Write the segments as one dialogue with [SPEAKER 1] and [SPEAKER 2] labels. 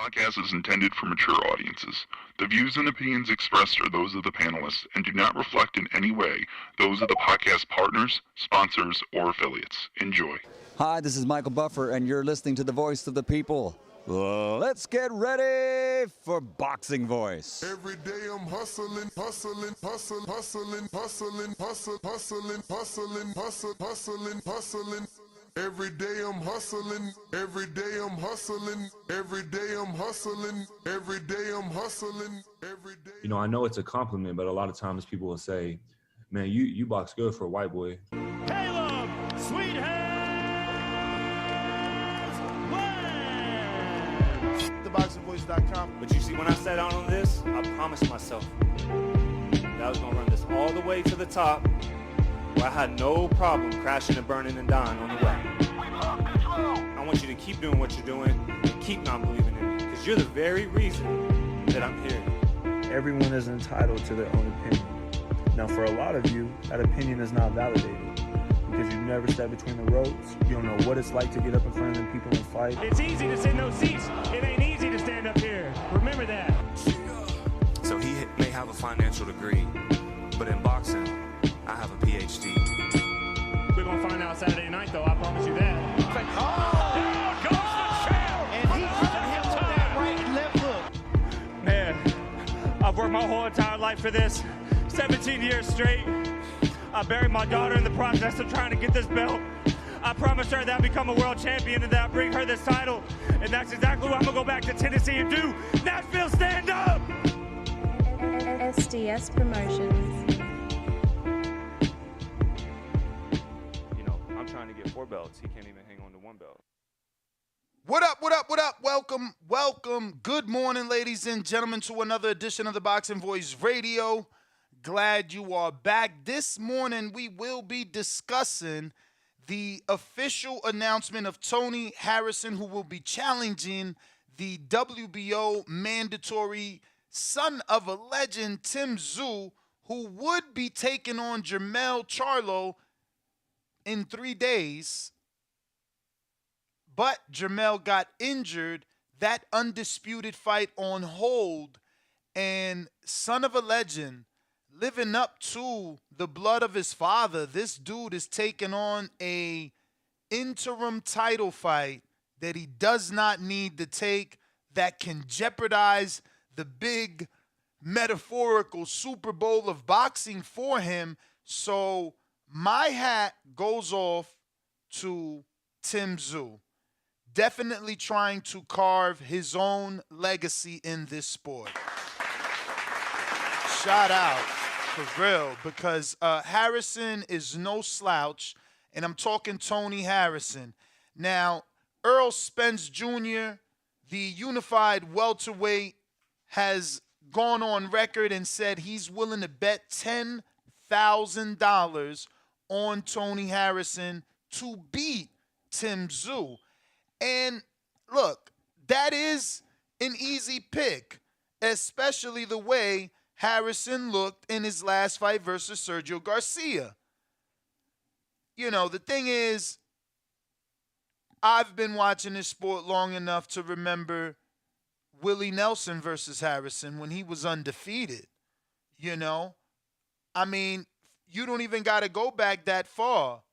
[SPEAKER 1] podcast is intended for mature audiences. The views and opinions expressed are those of the panelists and do not reflect in any way those of the podcast partners, sponsors, or affiliates. Enjoy.
[SPEAKER 2] Hi, this is Michael Buffer, and you're listening to the Voice of the People. Let's get ready for Boxing Voice.
[SPEAKER 3] Every day I'm hustling. Every day I'm hustling. Every day I'm hustling. Every day I'm hustling. Every day I'm hustling. Every day.
[SPEAKER 4] You know, I know it's a compliment, but a lot of times people will say, "Man, you box good for a white boy."
[SPEAKER 5] Caleb, sweet hands,
[SPEAKER 6] TheBoxingVoice.com.
[SPEAKER 7] But you see, when I sat down on this, I promised myself that I was going to run this all the way to the top, where I had no problem crashing and burning and dying on the way. I want you to keep doing what you're doing and keep not believing in me, because you're the very reason that I'm here.
[SPEAKER 6] Everyone is entitled to their own opinion. Now, for a lot of you, that opinion is not validated because you've never stepped between the ropes. You don't know what it's like to get up in front of them people and fight.
[SPEAKER 5] It's easy to sit in those seats. It ain't easy to stand up here. Remember that.
[SPEAKER 7] So he may have a financial degree, but in boxing, I have a PhD.
[SPEAKER 5] We're going to find out Saturday night, though. I promise you that. Down goes the champ.
[SPEAKER 8] And he hit him with that right and left hook.
[SPEAKER 5] Man, I've worked my whole entire life for this. 17 years straight. I buried my daughter in the process of trying to get this belt. I promised her that I'd become a world champion and that I'd bring her this title. And that's exactly what I'm going to go back to Tennessee and do. Nashville, stand up!
[SPEAKER 9] SDS Promotions.
[SPEAKER 7] You know, I'm trying to get 4 belts. He can't even hang on to 1 belt.
[SPEAKER 8] What up, what up, what up? Welcome. Good morning, ladies and gentlemen, to another edition of the Boxing Voice Radio. Glad you are back. This morning, we will be discussing the official announcement of Tony Harrison, who will be challenging the WBO mandatory son of a legend, Tszyu, who would be taking on Jermell Charlo in 3 days. But Jermell got injured. That undisputed fight on hold. And son of a legend, living up to the blood of his father, this dude is taking on a interim title fight that he does not need to take, that can jeopardize the big metaphorical Super Bowl of boxing for him. So my hat goes off to Tszyu. Definitely trying to carve his own legacy in this sport. Shout out, for real, because Harrison is no slouch, and I'm talking Tony Harrison. Now, Errol Spence Jr., the unified welterweight, has gone on record and said he's willing to bet $10,000 on Tony Harrison to beat Tszyu. And look, that is an easy pick, especially the way Harrison looked in his last fight versus Sergio Garcia. You know, the thing is, I've been watching this sport long enough to remember Willie Nelson versus Harrison when he was undefeated. You know, I mean, you don't even got to go back that far.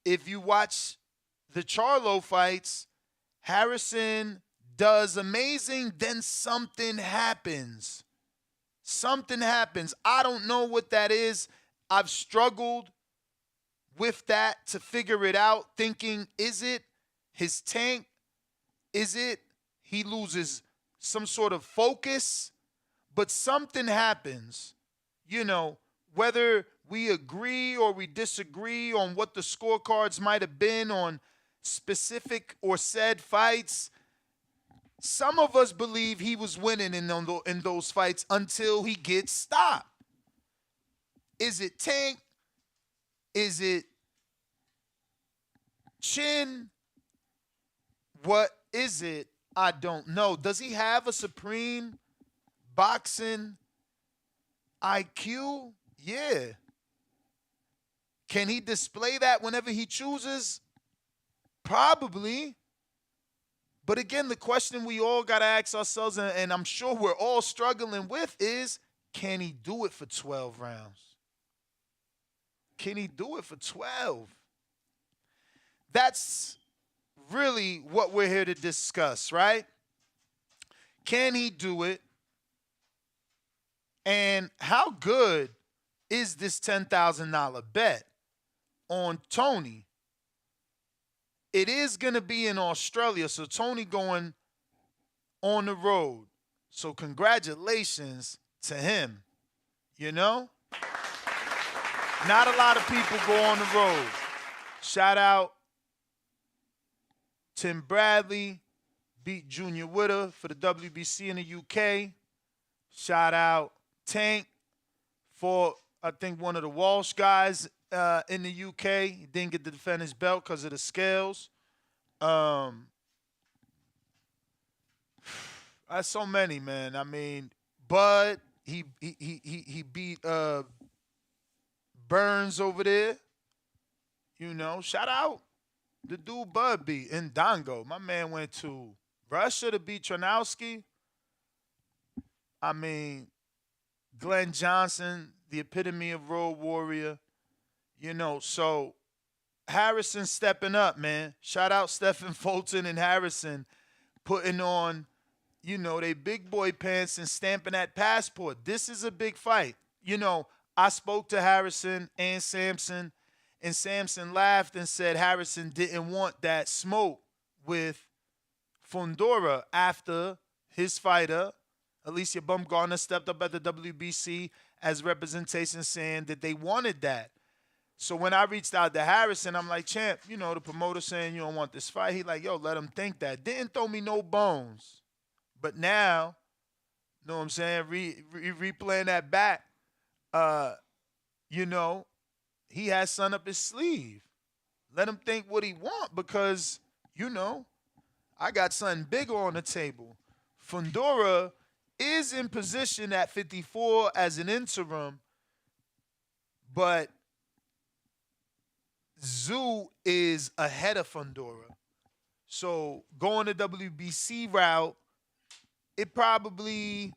[SPEAKER 8] If you watch the Charlo fights, Harrison does amazing, then something happens. Something happens. I don't know what that is. I've struggled with that to figure it out, thinking, is it his tank? Is it he loses some sort of focus? But something happens. You know, whether we agree or we disagree on what the scorecards might have been on specific or said fights, some of us believe he was winning in those fights until he gets stopped. Is it tank? Is it chin? What is it? I don't know. Does he have a supreme boxing IQ? Yeah. Can he display that whenever he chooses? Probably. But again, the question we all got to ask ourselves, and I'm sure we're all struggling with, is can he do it for 12 rounds? Can he do it for 12? That's really what we're here to discuss, right? Can he do it? And how good is this $10,000 bet on Tony? It is going to be in Australia, so Tony going on the road. So congratulations to him, you know? Not a lot of people go on the road. Shout out Tim Bradley, beat Junior Witter for the WBC in the UK. Shout out Tank for, I think, one of the Walsh guys in the UK. He didn't get to defend his belt because of the scales. That's so many, man. I mean, Bud, he beat Burns over there. You know, shout out the dude Bud beat in Dongo. My man went to Russia to beat Tranowski. I mean, Glenn Johnson, the epitome of road warrior. You know, so Harrison stepping up, man. Shout out Stephen Fulton and Harrison putting on, you know, they big boy pants and stamping that passport. This is a big fight. You know, I spoke to Harrison and Sampson laughed and said Harrison didn't want that smoke with Fundora after his fighter, Alicia Bumgarner, stepped up at the WBC as representation saying that they wanted that. So when I reached out to Harrison, I'm like, champ, you know, the promoter saying you don't want this fight. He like, yo, let him think that. Didn't throw me no bones. But now, you know what I'm saying, replaying that back, you know, he has something up his sleeve. Let him think what he want because, you know, I got something bigger on the table. Fundora is in position at 54 as an interim, but Tszyu is ahead of Fundora. So going the WBC route, it probably,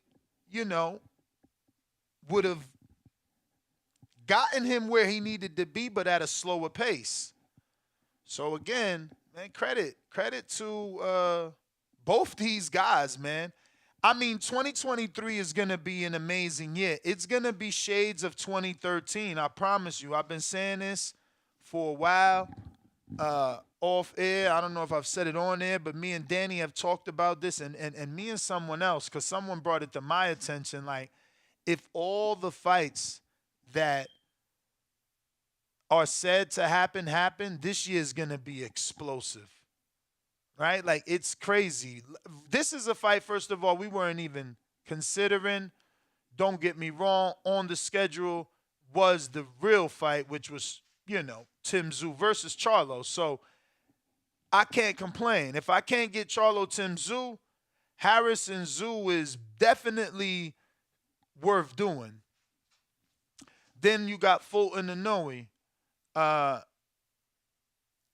[SPEAKER 8] you know, would have gotten him where he needed to be, but at a slower pace. So again, man, credit to both these guys, man. I mean, 2023 is going to be an amazing year. It's going to be shades of 2013. I promise you. I've been saying this for a while off air. I don't know if I've said it on air, but me and Danny have talked about this, and me and someone else, because someone brought it to my attention, like, if all the fights that are said to happen, this year is going to be explosive. Right? Like, it's crazy. This is a fight, first of all, we weren't even considering. Don't get me wrong. On the schedule was the real fight, which was, you know, Tszyu versus Charlo. So I can't complain. If I can't get Charlo Tszyu, Harrison Tszyu is definitely worth doing. Then you got Fulton and Noe.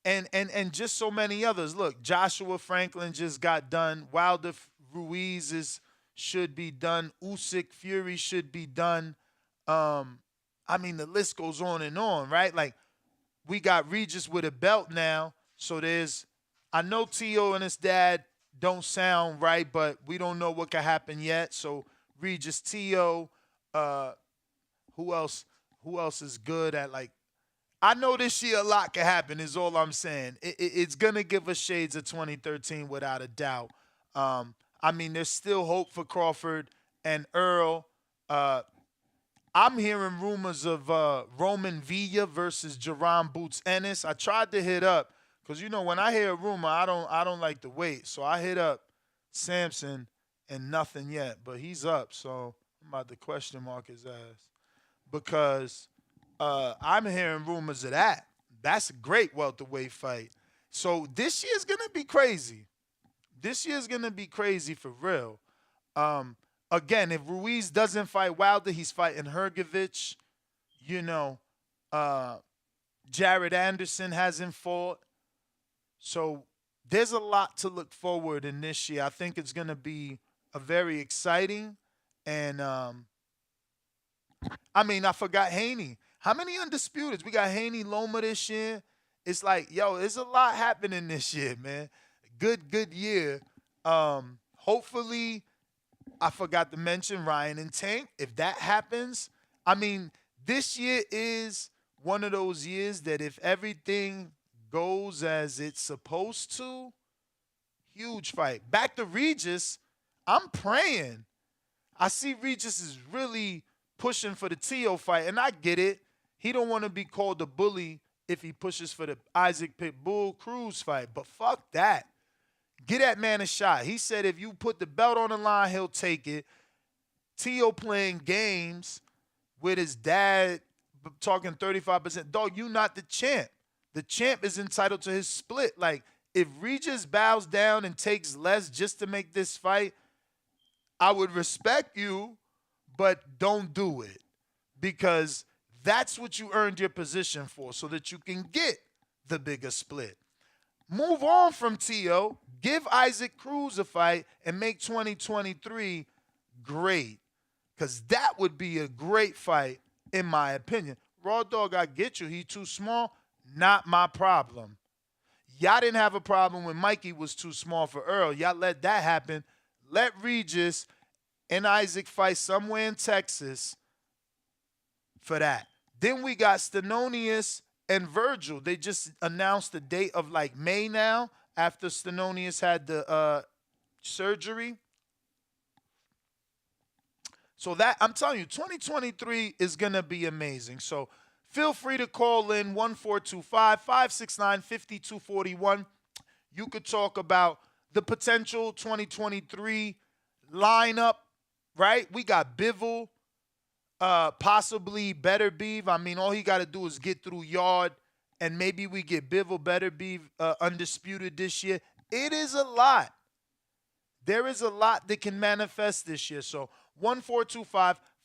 [SPEAKER 8] And just so many others. Look, Joshua Franklin just got done. Wilder Ruiz should be done. Usyk Fury should be done. I mean, the list goes on, right? Like, we got Regis with a belt now. So I know Tio and his dad don't sound right, but we don't know what could happen yet. So Regis, Tio, who else is good at, like, I know this year a lot can happen is all I'm saying. It's going to give us shades of 2013 without a doubt. I mean, there's still hope for Crawford and Earl. I'm hearing rumors of Roman Villa versus Jerome Boots Ennis. I tried to hit up because, you know, when I hear a rumor, I don't like to wait. So I hit up Sampson and nothing yet. But he's up, so I'm about to question mark his ass because I'm hearing rumors of that. That's a great welterweight fight. So this year's going to be crazy. This year's going to be crazy for real. Again, if Ruiz doesn't fight Wilder, he's fighting Hrgovic. You know, Jared Anderson hasn't fought. So there's a lot to look forward in this year. I think it's going to be a very exciting and I forgot Haney. How many undisputeds? We got Haney Loma this year. It's like, yo, there's a lot happening this year, man. Good year. Hopefully, I forgot to mention Ryan and Tank. If that happens, this year is one of those years that if everything goes as it's supposed to, huge fight. Back to Regis, I'm praying. I see Regis is really pushing for the Tszyu fight, and I get it. He don't want to be called a bully if he pushes for the Isaac Pitbull Cruz fight, but fuck that. Get that man a shot. He said if you put the belt on the line, he'll take it. Tszyu playing games with his dad talking 35%. Dog, you not the champ. The champ is entitled to his split. Like, if Regis bows down and takes less just to make this fight, I would respect you, but don't do it. Because that's what you earned your position for, so that you can get the bigger split. Move on from Tszyu. Give Isaac Cruz a fight and make 2023 great. Because that would be a great fight, in my opinion. Raw Dog, I get you. He too small. Not my problem. Y'all didn't have a problem when Mikey was too small for Earl. Y'all let that happen. Let Regis and Isaac fight somewhere in Texas for that. Then we got Stenonius and Virgil. They just announced the date of like May now, after Stenonius had the surgery. So that, I'm telling you, 2023 is going to be amazing. So feel free to call in 1425-569-5241. You could talk about the potential 2023 lineup, right? We got Bivol, possibly Better Beef. All he got to do is get through Yard, and maybe we get Bivol, Better Beef, undisputed this year. It is a lot. There is a lot that can manifest this year. So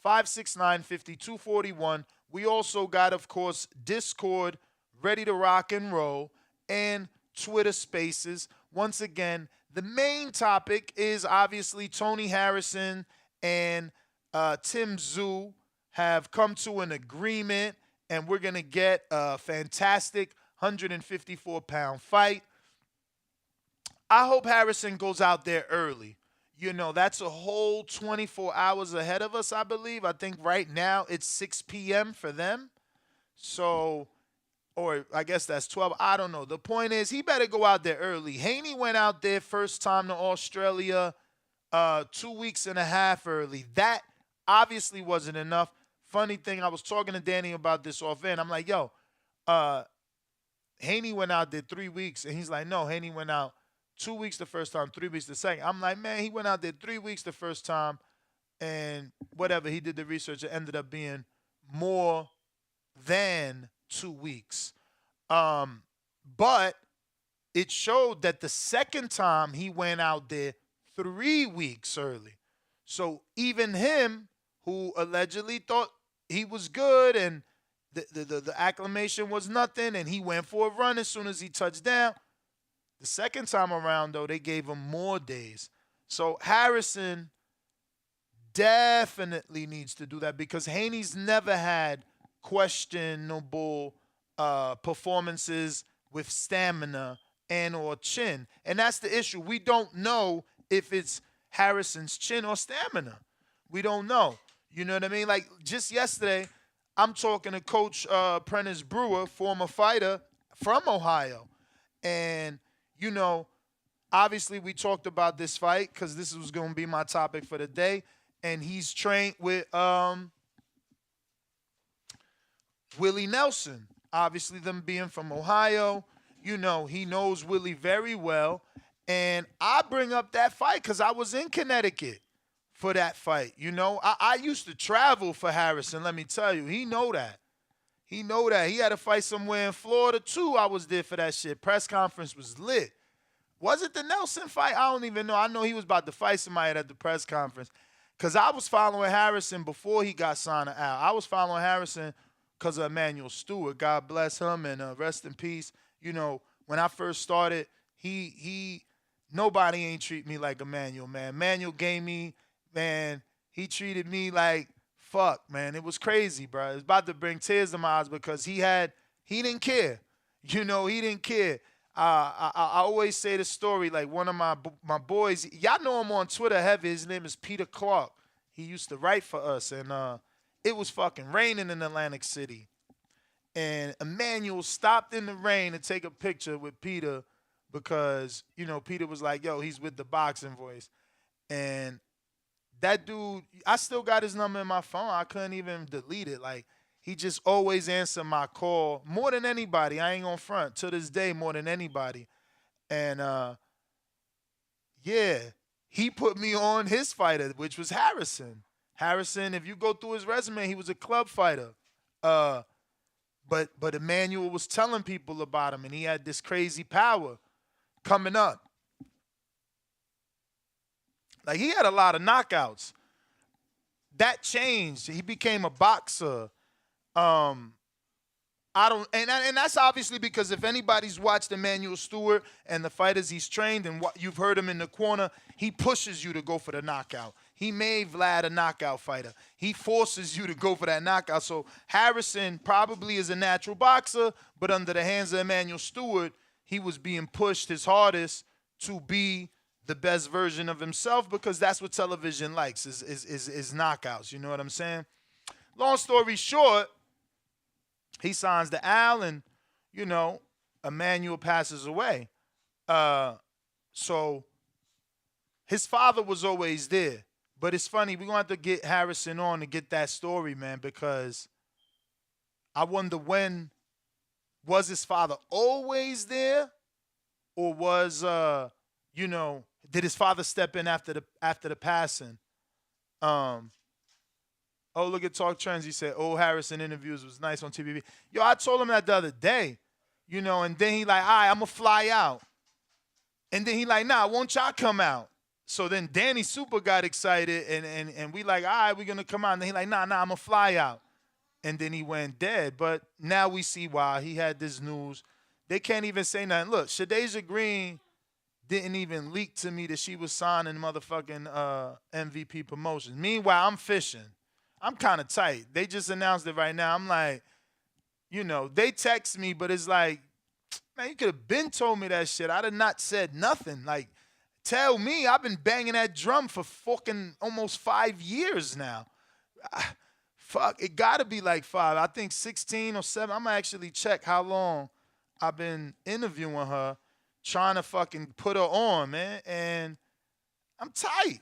[SPEAKER 8] 1425-569-5241. We also got, of course, Discord, ready to rock and roll, and Twitter Spaces. Once again, the main topic is obviously Tony Harrison and Tszyu have come to an agreement, and we're going to get a fantastic 154-pound fight. I hope Harrison goes out there early. That's a whole 24 hours ahead of us, I believe. I think right now it's 6 p.m. for them. So, or I guess that's 12. I don't know. The point is, he better go out there early. Haney went out there first time to Australia 2 weeks and a half early. That obviously wasn't enough. Funny thing, I was talking to Danny about this off end. I'm like, yo, Haney went out there 3 weeks. And he's like, no, Haney went out 2 weeks the first time, 3 weeks the second. I'm like, man, he went out there 3 weeks the first time, and whatever, he did the research. It ended up being more than 2 weeks. But it showed that the second time he went out there 3 weeks early. So even him, who allegedly thought he was good and the acclamation was nothing, and he went for a run as soon as he touched down, the second time around, though, they gave him more days. So Harrison definitely needs to do that, because Haney's never had questionable performances with stamina and or chin. And that's the issue. We don't know if it's Harrison's chin or stamina. We don't know. You know what I mean? Like, just yesterday, I'm talking to Coach Prentice Brewer, former fighter from Ohio. And obviously we talked about this fight because this was going to be my topic for the day. And he's trained with Willie Nelson. Obviously, them being from Ohio, he knows Willie very well. And I bring up that fight because I was in Connecticut for that fight. I used to travel for Harrison, let me tell you. He know that. He had a fight somewhere in Florida, too. I was there for that shit. Press conference was lit. Was it the Nelson fight? I don't even know. I know he was about to fight somebody at the press conference. Because I was following Harrison before he got signed to Al. I was following Harrison because of Emmanuel Stewart. God bless him and rest in peace. When I first started, Nobody ain't treat me like Emmanuel, man. Emmanuel gave me, man, he treated me like fuck, man. It was crazy, bro. It was about to bring tears to my eyes because he didn't care. You know, he didn't care. I always say the story, like one of my boys, y'all know him on Twitter heavy. His name is Peter Clark. He used to write for us, and it was fucking raining in Atlantic City. And Emmanuel stopped in the rain to take a picture with Peter because, you know, Peter was like, yo, he's with the boxing voice. And that dude, I still got his number in my phone. I couldn't even delete it. Like, he just always answered my call more than anybody. I ain't gonna front. To this day, more than anybody. And, yeah, he put me on his fighter, which was Harrison. Harrison, if you go through his resume, he was a club fighter. But Emmanuel was telling people about him, and he had this crazy power coming up. Like, he had a lot of knockouts. That changed. He became a boxer. And that's obviously because if anybody's watched Emmanuel Stewart and the fighters he's trained and what you've heard him in the corner, he pushes you to go for the knockout. He made Vlad a knockout fighter. He forces you to go for that knockout. So Harrison probably is a natural boxer, but under the hands of Emmanuel Stewart, he was being pushed his hardest to be the best version of himself because that's what television likes is knockouts. You know what I'm saying? Long story short, he signs to Al, and, you know, Emmanuel passes away. So his father was always there. But it's funny, we're going to have to get Harrison on to get that story, man, because I wonder was his father always there? Or was, you know, did his father step in after the passing? Oh, look at Talk Trends. He said, old Harrison interviews was nice on TVB. Yo, I told him that the other day, you know, and then he like, all right, I'm going to fly out. And then he like, nah, won't y'all come out? So then Danny Super got excited, and we like, all right, we're going to come out. And then he like, nah, I'm going to fly out. And then he went dead. But now we see why. He had this news. They can't even say nothing. Look, Shadasia Green didn't even leak to me that she was signing motherfucking MVP promotions. Meanwhile, I'm fishing. I'm kind of tight. They just announced it right now. I'm like, you know, they text me, but it's like, man, you could have been told me that shit. I'd have not said nothing. Like, tell me, I've been banging that drum for fucking almost 5 years now. Fuck, it got to be like 5. I think 16 or 7. I'm going to actually check how long I've been interviewing her, trying to fucking put her on, man. And I'm tight.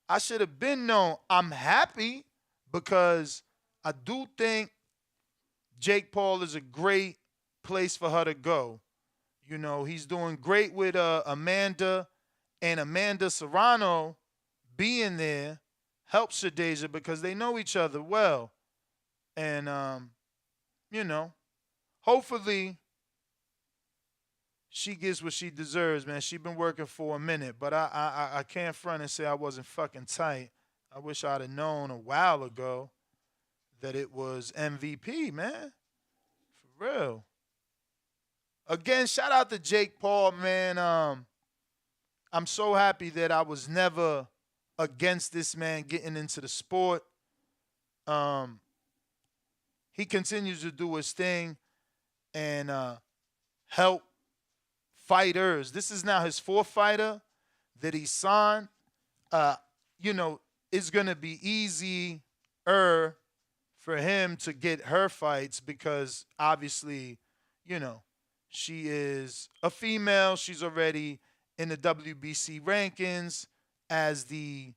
[SPEAKER 8] I should have been known. I'm happy because I do think Jake Paul is a great place for her to go. You know, he's doing great with Amanda, and Amanda Serrano being there helps Shadasia because they know each other well. And, you know, hopefully she gets what she deserves, man. She's been working for a minute, but I can't front and say I wasn't fucking tight. I wish I'd have known a while ago that it was MVP, man. For real. Again, shout out to Jake Paul, man. I'm so happy that I was never against this man getting into the sport. He continues to do his thing and help fighters. This is now his 4th fighter that he signed. You know, it's going to be easier for him to get her fights because obviously, you know, she is a female. She's already in the WBC rankings as the,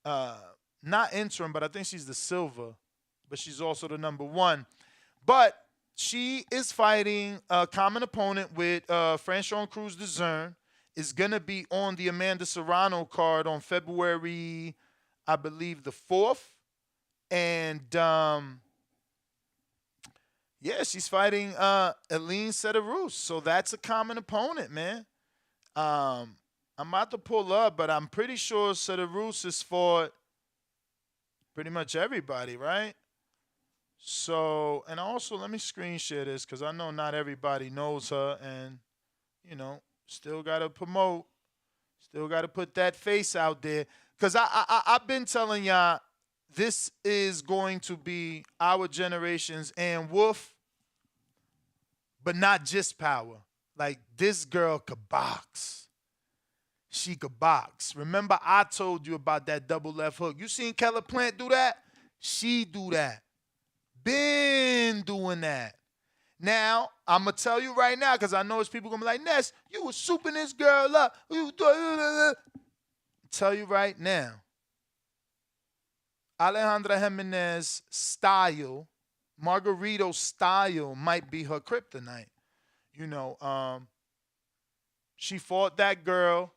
[SPEAKER 8] not interim, but I think she's the silver, but she's also the number 1. But she is fighting a common opponent with Franchon Cruz de Zern. Is going to be on the Amanda Serrano card on February, I believe, the 4th. And, yeah, she's fighting Aline Sedarus. So that's a common opponent, man. I'm about to pull up, but I'm pretty sure Sedarus has fought pretty much everybody, right? So, and also let me screen share this because I know not everybody knows her. And, you know, Still got to promote. Still got to put that face out there. Because I've been telling y'all, this is going to be our generation's and Wolf, but not just power. Like, this girl could box. She could box. Remember, I told you about that double left hook. You seen Keller Plant do that? She do that. Been doing that. Now, I'm going to tell you right now, because I know it's people going to be like, Ness, you was souping this girl up. Tell you right now, Alejandra Jimenez style, Margarito style might be her kryptonite. You know, she fought that girl,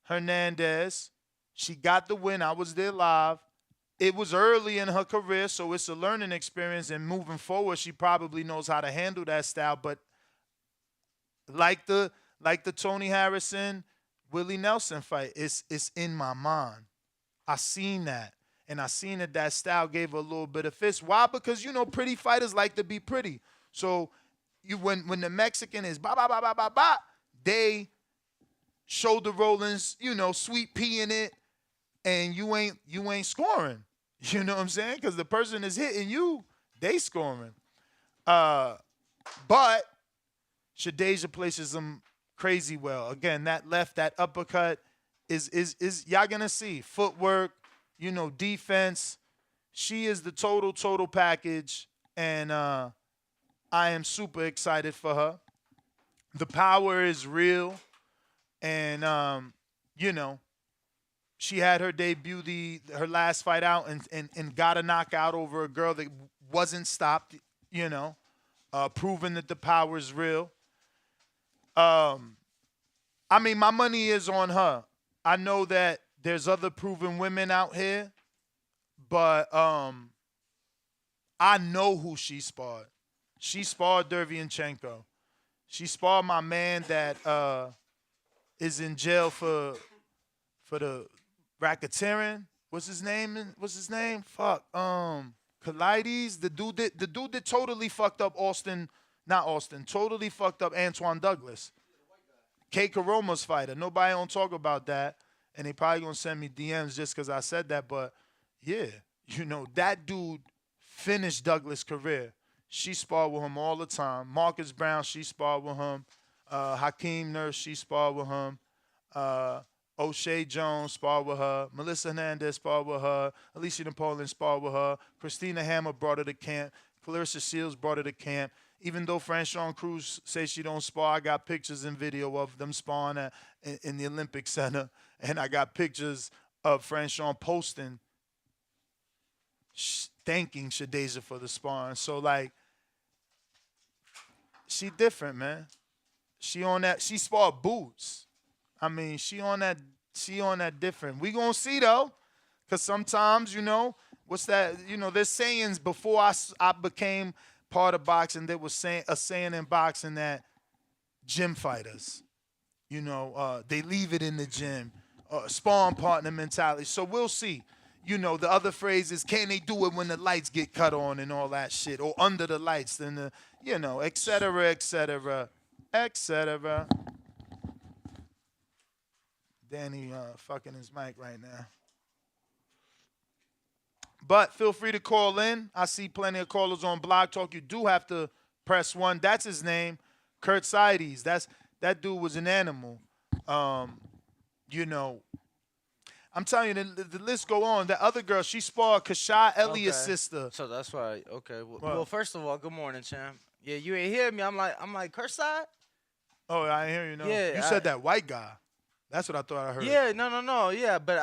[SPEAKER 8] Hernandez. She got the win. I was there live. It was early in her career, so it's a learning experience. And moving forward, she probably knows how to handle that style. But like the Tony Harrison, Willie Nelson fight, it's in my mind. I seen that. And I seen that style gave her a little bit of fist. Why? Because, you know, pretty fighters like to be pretty. So when the Mexican is ba ba ba ba ba ba, they shoulder rollings, you know, sweet pea in it, and you ain't scoring. You know what I'm saying? Because the person is hitting you, they scoring. But Shadasia places them crazy well. Again, that left, that uppercut is y'all gonna see. Footwork, you know, defense. She is the total package, and I am super excited for her. The power is real, and you know, she had her debut her last fight out and got a knockout over a girl that wasn't stopped, you know, proving that the power is real. I mean, my money is on her. I know that there's other proven women out here, but I know who she sparred. She sparred Derevyanchenko. She sparred my man that is in jail for the racketeering. What's his name? Fuck. Kalides, the dude that totally fucked up totally fucked up Antoine Douglas. Kate Karoma's fighter. Nobody don't talk about that. And they probably gonna send me DMs just because I said that. But yeah, you know, that dude finished Douglas' career. She sparred with him all the time. Marcus Brown, she sparred with him. Hakeem Nurse, she sparred with him. O'Shea Jones sparred with her. Melissa Hernandez sparred with her. Alicia Napoleon sparred with her. Christina Hammer brought her to camp. Clarissa Shields brought her to camp. Even though Franchon Cruz says she don't spar, I got pictures and video of them sparring in the Olympic Center. And I got pictures of Franchon posting, thanking Shadasia for the sparring. So, like, she different, man. She on that. She sparred Boots. I mean, she on that different. We gonna see though, because sometimes, you know, what's that? You know, there's sayings before I became part of boxing. There was a saying in boxing that gym fighters, you know, they leave it in the gym. Sparring partner mentality. So we'll see. You know, the other phrase is, can they do it when the lights get cut on and all that shit, or under the lights, then the, you know, et cetera, et cetera, et cetera. Danny fucking his mic right now. But feel free to call in. I see plenty of callers on Blog Talk. You do have to press 1. That's his name, Kurt Sides. That dude was an animal. You know, I'm telling you, the list go on. That other girl, she sparred Kasha Elliott's sister.
[SPEAKER 9] So that's why. Okay. Well, first of all, good morning, champ. Yeah, you ain't hear me. I'm like, Curside?
[SPEAKER 8] Oh, I ain't hear you. No.
[SPEAKER 9] Yeah,
[SPEAKER 8] you said that white guy. That's what I thought I heard.
[SPEAKER 9] Yeah, no. Yeah, but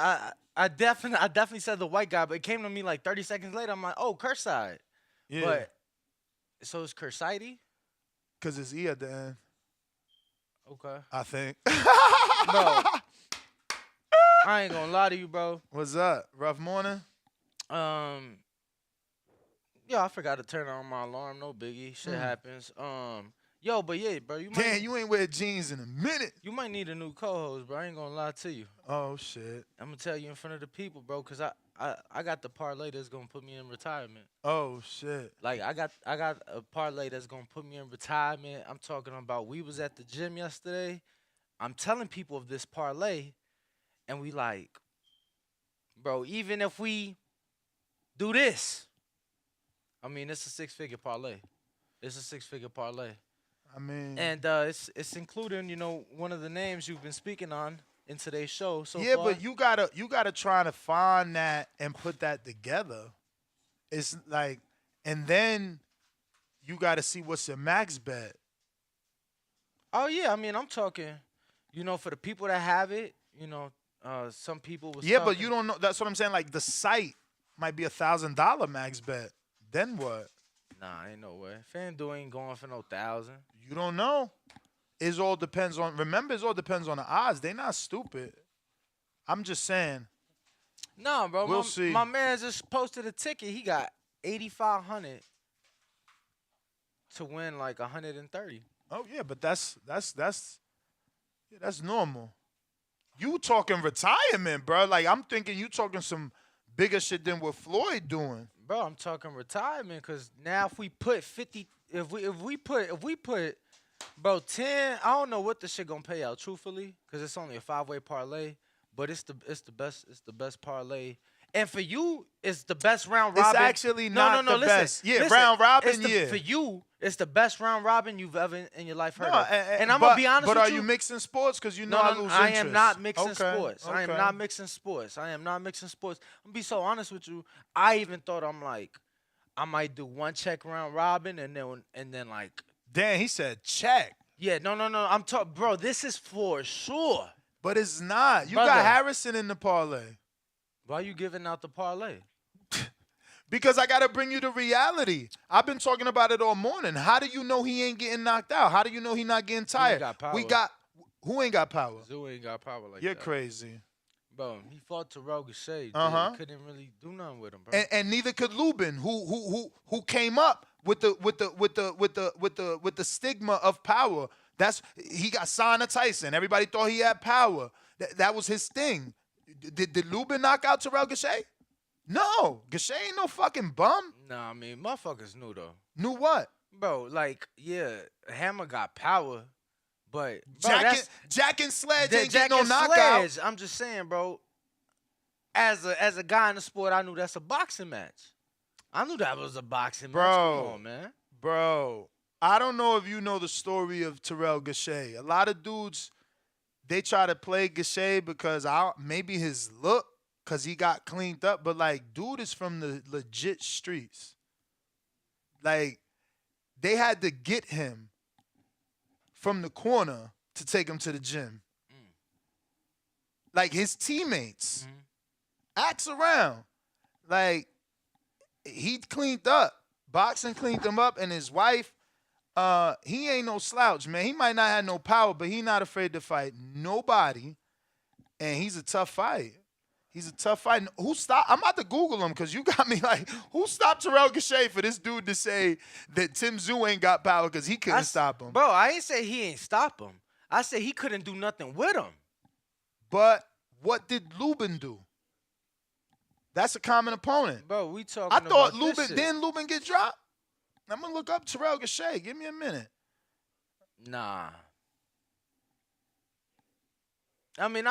[SPEAKER 9] I definitely said the white guy, but it came to me like 30 seconds later. I'm like, oh, Curside.
[SPEAKER 8] Yeah.
[SPEAKER 9] But so it's Curside?
[SPEAKER 8] Because it's E at the end.
[SPEAKER 9] Okay.
[SPEAKER 8] I think.
[SPEAKER 9] Bro. I ain't gonna lie to you, bro.
[SPEAKER 8] What's up? Rough morning?
[SPEAKER 9] Yeah, I forgot to turn on my alarm. No biggie. Shit happens. Yo, but yeah, bro.
[SPEAKER 8] You ain't wear jeans in a minute.
[SPEAKER 9] You might need a new co-host, bro. I ain't gonna lie to you.
[SPEAKER 8] Oh, shit.
[SPEAKER 9] I'm gonna tell you in front of the people, bro, because I got the parlay that's gonna put me in retirement.
[SPEAKER 8] Oh, shit.
[SPEAKER 9] Like, I got a parlay that's gonna put me in retirement. I'm talking about, we was at the gym yesterday. I'm telling people of this parlay, and we like, bro, even if we do this, I mean, it's a 6-figure parlay. It's a 6-figure parlay.
[SPEAKER 8] I mean,
[SPEAKER 9] And it's including, one of the names you've been speaking on in today's show so
[SPEAKER 8] yeah,
[SPEAKER 9] far.
[SPEAKER 8] but you gotta try to find that and put that together. It's like, and then you gotta see what's your max bet.
[SPEAKER 9] Oh, yeah, I mean, I'm talking, for the people that have it, some people was
[SPEAKER 8] Yeah, but
[SPEAKER 9] talking-
[SPEAKER 8] you don't know. That's what I'm saying. Like, the site might be $1,000 max bet. Then what?
[SPEAKER 9] Nah, ain't no way. FanDuel ain't going for no 1,000.
[SPEAKER 8] You don't know. It all depends on. Remember, it all depends on the odds. They not stupid. I'm just saying.
[SPEAKER 9] Nah, bro.
[SPEAKER 8] We'll see.
[SPEAKER 9] My man just posted a ticket. He got 8,500 to win like 130.
[SPEAKER 8] Oh yeah, but that's normal. You talking retirement, bro? Like, I'm thinking you talking some bigger shit than what Floyd doing.
[SPEAKER 9] Bro, I'm talking retirement because now if we put 50, if we put, bro, 10, I don't know what the shit gonna pay out truthfully because it's only a 5-way parlay, but it's the best parlay. And for you, it's the best round robin.
[SPEAKER 8] It's actually not the
[SPEAKER 9] listen,
[SPEAKER 8] best. Yeah,
[SPEAKER 9] listen,
[SPEAKER 8] round robin,
[SPEAKER 9] it's for you, it's the best round robin you've ever in your life heard
[SPEAKER 8] No,
[SPEAKER 9] of. And I'm gonna be honest with you.
[SPEAKER 8] But are you mixing sports? Because I lose interest.
[SPEAKER 9] I am not mixing
[SPEAKER 8] Okay,
[SPEAKER 9] sports. I am
[SPEAKER 8] okay.
[SPEAKER 9] not mixing sports. I am not mixing sports. I'm gonna be so honest with you. I even thought I might do one check round robin and then like.
[SPEAKER 8] Damn, he said check.
[SPEAKER 9] Yeah, no. I'm talking, bro. This is for sure.
[SPEAKER 8] But it's not. You
[SPEAKER 9] Brother.
[SPEAKER 8] got Harrison in the parlay.
[SPEAKER 9] Why you giving out the parlay?
[SPEAKER 8] Because I gotta bring you the reality. I've been talking about it all morning. How do you know he ain't getting knocked out? How do you know he not getting tired?
[SPEAKER 9] got power.
[SPEAKER 8] Who ain't got power?
[SPEAKER 9] Tszyu ain't got power like
[SPEAKER 8] You're
[SPEAKER 9] that.
[SPEAKER 8] crazy.
[SPEAKER 9] Bro, he fought Terrell Gausha.
[SPEAKER 8] Uh-huh.
[SPEAKER 9] Couldn't really do nothing with him, bro.
[SPEAKER 8] And neither could Lubin, who came up with the stigma of power. He got signed to Tyson. Everybody thought he had power. That was his thing. Did Lubin knock out Terrell Gausha? No. Gausha ain't no fucking bum.
[SPEAKER 9] Nah, I mean, motherfuckers knew though.
[SPEAKER 8] Knew what?
[SPEAKER 9] Bro, like, yeah, Hammer got power, but bro,
[SPEAKER 8] Jack and Sledge ain't
[SPEAKER 9] Jack
[SPEAKER 8] getting no
[SPEAKER 9] and
[SPEAKER 8] knockout.
[SPEAKER 9] Sledge, I'm just saying, bro. As a guy in the sport, I knew that's a boxing match. I knew that was a boxing match. Come on, man.
[SPEAKER 8] Bro, I don't know if you know the story of Terrell Gausha. A lot of dudes, they try to play Gausha because maybe his look, because he got cleaned up. But, like, dude is from the legit streets. Like, they had to get him from the corner to take him to the gym. Like, his teammates. Axe around. Like, he cleaned up. Boxing cleaned him up, and his wife, he ain't no slouch, man. He might not have no power, but he not afraid to fight nobody, and he's a tough fight. He's a tough fight. Who stopped? I'm about to Google him because you got me like, who stopped Terrell Gausha for this dude to say that Tszyu ain't got power because he couldn't stop him?
[SPEAKER 9] Bro, I ain't say he ain't stop him. I said he couldn't do nothing with him.
[SPEAKER 8] But what did Lubin do? That's a common opponent.
[SPEAKER 9] Bro, we talking
[SPEAKER 8] I thought
[SPEAKER 9] about this
[SPEAKER 8] Lubin,
[SPEAKER 9] shit.
[SPEAKER 8] didn't Lubin get dropped? I'm going to look up Terrell Gausha. Give me a minute.
[SPEAKER 9] Nah. I mean,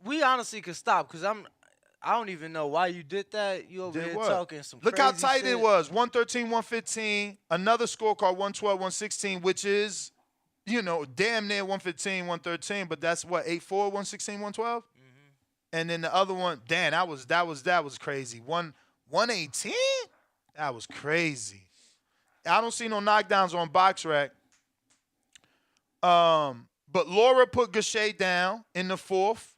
[SPEAKER 9] we honestly could stop because I don't even know why you did that. You over
[SPEAKER 8] Did
[SPEAKER 9] here
[SPEAKER 8] what?
[SPEAKER 9] talking some
[SPEAKER 8] Look
[SPEAKER 9] crazy
[SPEAKER 8] how tight
[SPEAKER 9] shit.
[SPEAKER 8] it was. 113, 115. Another scorecard, 112, 116, which is, damn near 115, 113. But that's what, 8-4, 116, 112? And then the other one, damn, that was crazy. 118? That was crazy. I don't see no knockdowns on BoxRec. But Laura put Gausha down in the fourth,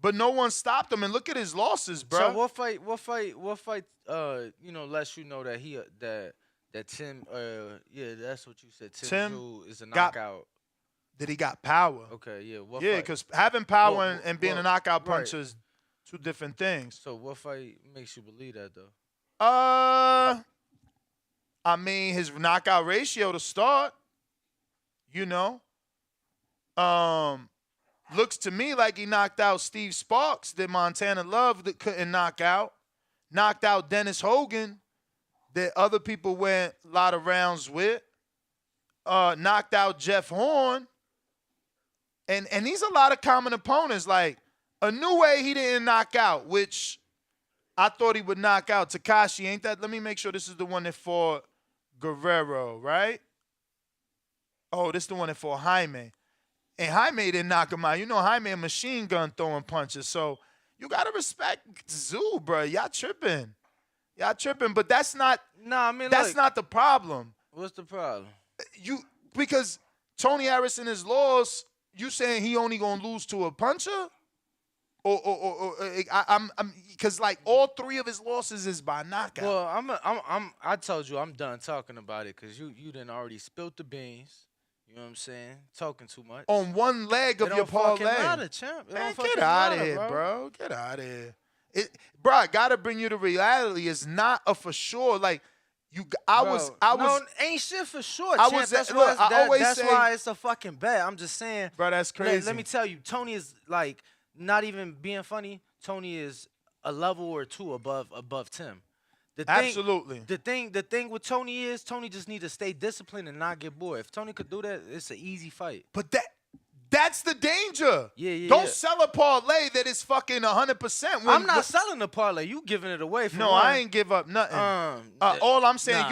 [SPEAKER 8] but no one stopped him. And look at his losses, bro.
[SPEAKER 9] So what fight? Lets you know that that Tim. Yeah, that's what you said. Tim Tszyu is a knockout.
[SPEAKER 8] That he got power.
[SPEAKER 9] Okay, yeah.
[SPEAKER 8] Yeah, because having power and being a knockout puncher is two different things.
[SPEAKER 9] So what fight makes you believe that though?
[SPEAKER 8] I mean, his knockout ratio to start, looks to me like he knocked out Steve Sparks that Montana Love that couldn't knock out. Knocked out Dennis Hogan that other people went a lot of rounds with. Knocked out Jeff Horn. And these are a lot of common opponents. Like, Inoue, he didn't knock out, which I thought he would knock out. Takashi, ain't that? Let me make sure this is the one that fought Guerrero, right? Oh, this is the one that fought Jaime. And Jaime didn't knock him out. You know, Jaime a machine gun throwing punches. So you got to respect Tszyu, bro. Y'all tripping. But that's not, that's not the problem.
[SPEAKER 9] What's the problem?
[SPEAKER 8] Because Tony Harrison is lost, you saying he only going to lose to a puncher? Or I'm because like all three of his losses is by knockout.
[SPEAKER 9] Well, I told you I'm done talking about it because you done already spilled the beans. You know what I'm saying? Talking too much.
[SPEAKER 8] On one leg of your parlay.
[SPEAKER 9] Matter, champ.
[SPEAKER 8] Man, get out of here, bro. Get out of here. Bro, I gotta bring you to reality. It's not a for sure. Like I was.
[SPEAKER 9] No, ain't shit for sure. Champ. That's why it's a fucking bet. I'm just saying,
[SPEAKER 8] bro. That's crazy.
[SPEAKER 9] Let me tell you, Tony is like. Not even being funny, Tony is a level or two above Tim.
[SPEAKER 8] Absolutely.
[SPEAKER 9] The thing with Tony is Tony just need to stay disciplined and not get bored. If Tony could do that, it's an easy fight.
[SPEAKER 8] But that's the danger.
[SPEAKER 9] Yeah.
[SPEAKER 8] Don't sell a parlay that is fucking 100%.
[SPEAKER 9] I'm not selling the parlay. You giving it away.
[SPEAKER 8] No, I ain't give up nothing. All I'm saying,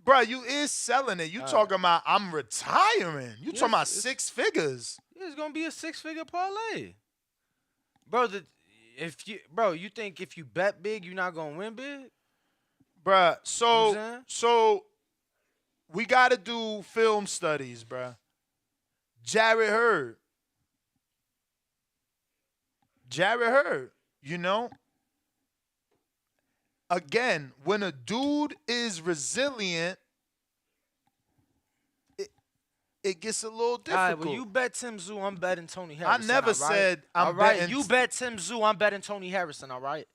[SPEAKER 8] bro, you is selling it. You talking about I'm retiring. You talking about 6 figures.
[SPEAKER 9] It's gonna be a 6-figure parlay. Bro, you think if you bet big, you're not gonna win big?
[SPEAKER 8] Bruh, so we gotta do film studies, bruh. Jarrett Hurd, you know? Again, when a dude is resilient, it gets a little difficult.
[SPEAKER 9] All right, well, you bet Tim Tszyu, I'm betting Tony Harrison.
[SPEAKER 8] I never said I'm
[SPEAKER 9] betting. You bet Tim Tszyu, I'm betting Tony Harrison, all right?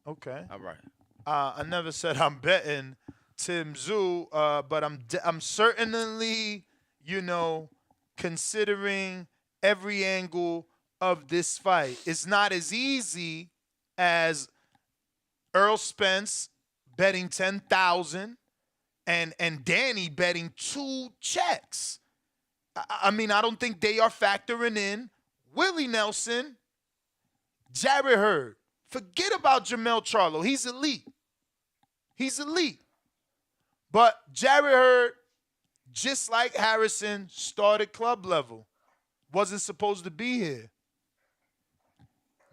[SPEAKER 8] Okay.
[SPEAKER 9] All right.
[SPEAKER 8] I never said I'm betting Tim Tszyu, but I'm certainly, you know, considering every angle of this fight. It's not as easy as Errol Spence betting 10,000 and Danny betting 2 checks. I mean, I don't think they are factoring in Willie Nelson, Jarrett Hurd. Forget about Jermell Charlo. He's elite. But Jarrett Hurd, just like Harrison, started club level. Wasn't supposed to be here.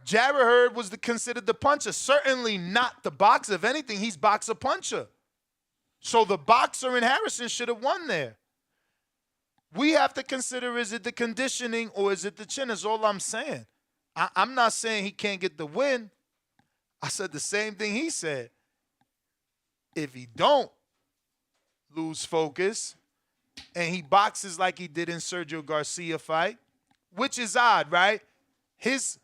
[SPEAKER 8] Jarrett Hurd was considered the puncher. Certainly not the boxer. If anything, he's boxer puncher. So the boxer in Harrison should have won there. We have to consider, is it the conditioning or is it the chin? Is all I'm saying. I'm not saying he can't get the win. I said the same thing he said. If he don't lose focus and he boxes like he did in Sergio Garcia fight, which is odd, right? His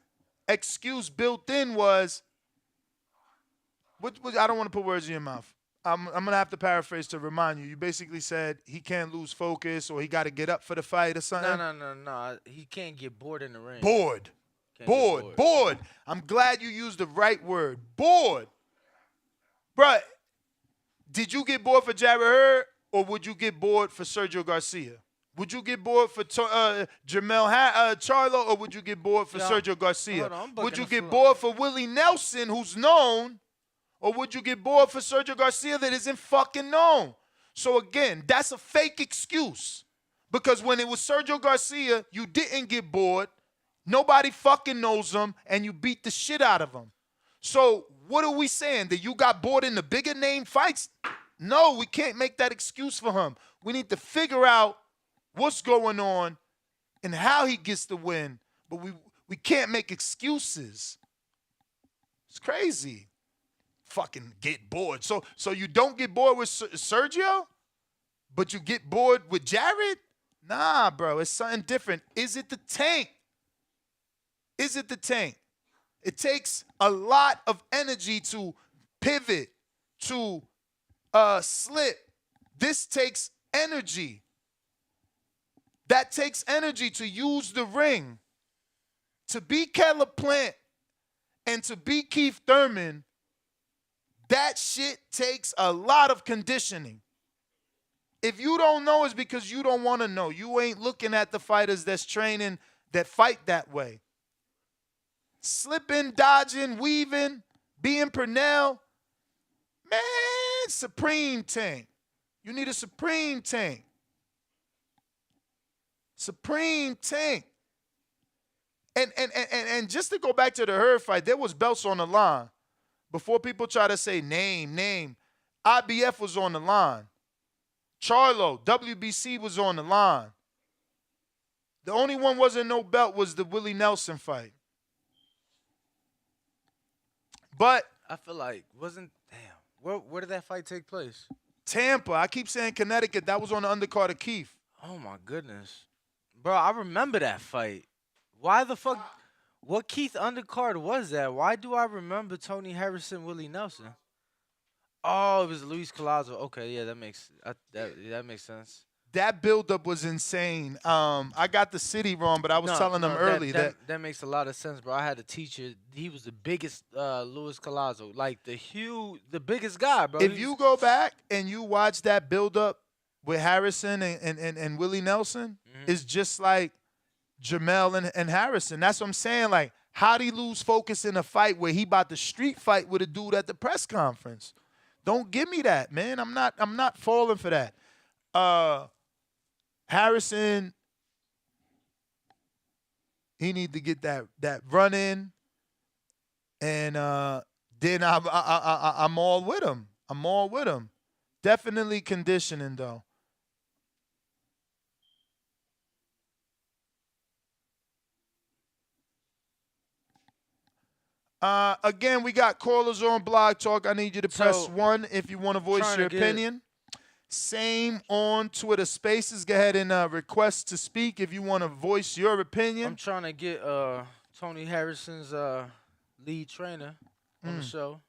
[SPEAKER 8] excuse built in was, I don't want to put words in your mouth. I'm going to have to paraphrase to remind you. You basically said he can't lose focus or he got to get up for the fight or something.
[SPEAKER 9] No. He can't get bored in the ring.
[SPEAKER 8] Bored. I'm glad you used the right word. Bored. Bruh, did you get bored for Jarrett Hurd or would you get bored for Sergio Garcia? Would you get bored for Jermell Charlo or would you get bored for Sergio Garcia? Would you get bored for Willie Nelson, who's known? Or would you get bored for Sergio Garcia that isn't fucking known? So again, that's a fake excuse. Because when it was Sergio Garcia, you didn't get bored. Nobody fucking knows him, and you beat the shit out of him. So what are we saying? That you got bored in the bigger name fights? No, we can't make that excuse for him. We need to figure out what's going on and how he gets the win. But we can't make excuses. It's crazy. Fucking get bored. So you don't get bored with Sergio, but you get bored with Jarrett? Nah, bro, it's something different. Is it the tank? It takes a lot of energy to pivot, to slip. This takes energy. That takes energy to use the ring. To be Caleb Plant and to be Keith Thurman, that shit takes a lot of conditioning. If you don't know, it's because you don't want to know. You ain't looking at the fighters that's training that fight that way. Slipping, dodging, weaving, being Purnell. Man, supreme tank. You need a supreme tank. Supreme tank. And just to go back to the Hurd fight, there was belts on the line. Before people try to say name, IBF was on the line. Charlo, WBC was on the line. The only one wasn't no belt was the Willie Nelson fight. But
[SPEAKER 9] I feel like where did that fight take place?
[SPEAKER 8] Tampa, I keep saying Connecticut, that was on the undercard of Keith.
[SPEAKER 9] Oh my goodness. Bro, I remember that fight. Why the fuck? What Keith undercard was that? Why do I remember Tony Harrison, Willie Nelson? Oh, it was Luis Collazo. Okay, yeah, that makes sense.
[SPEAKER 8] That buildup was insane. I got the city wrong, but I was telling them early
[SPEAKER 9] that makes a lot of sense, bro. I had a teacher. He was the biggest Luis Collazo, like the biggest guy, bro.
[SPEAKER 8] If you go back and you watch that buildup with Harrison and Willie Nelson, it's just like Jamel and Harrison. That's what I'm saying. Like, how'd he lose focus in a fight where he about to street fight with a dude at the press conference? Don't give me that, man. I'm not falling for that. Harrison, he need to get that run in, and then I'm all with him. I'm all with him. Definitely conditioning though. Again, we got callers on Blog Talk. I need you to press 1 if you want to voice your opinion. Same on Twitter Spaces. Go ahead and request to speak if you want to voice your opinion.
[SPEAKER 9] I'm trying to get Tony Harrison's lead trainer on the show.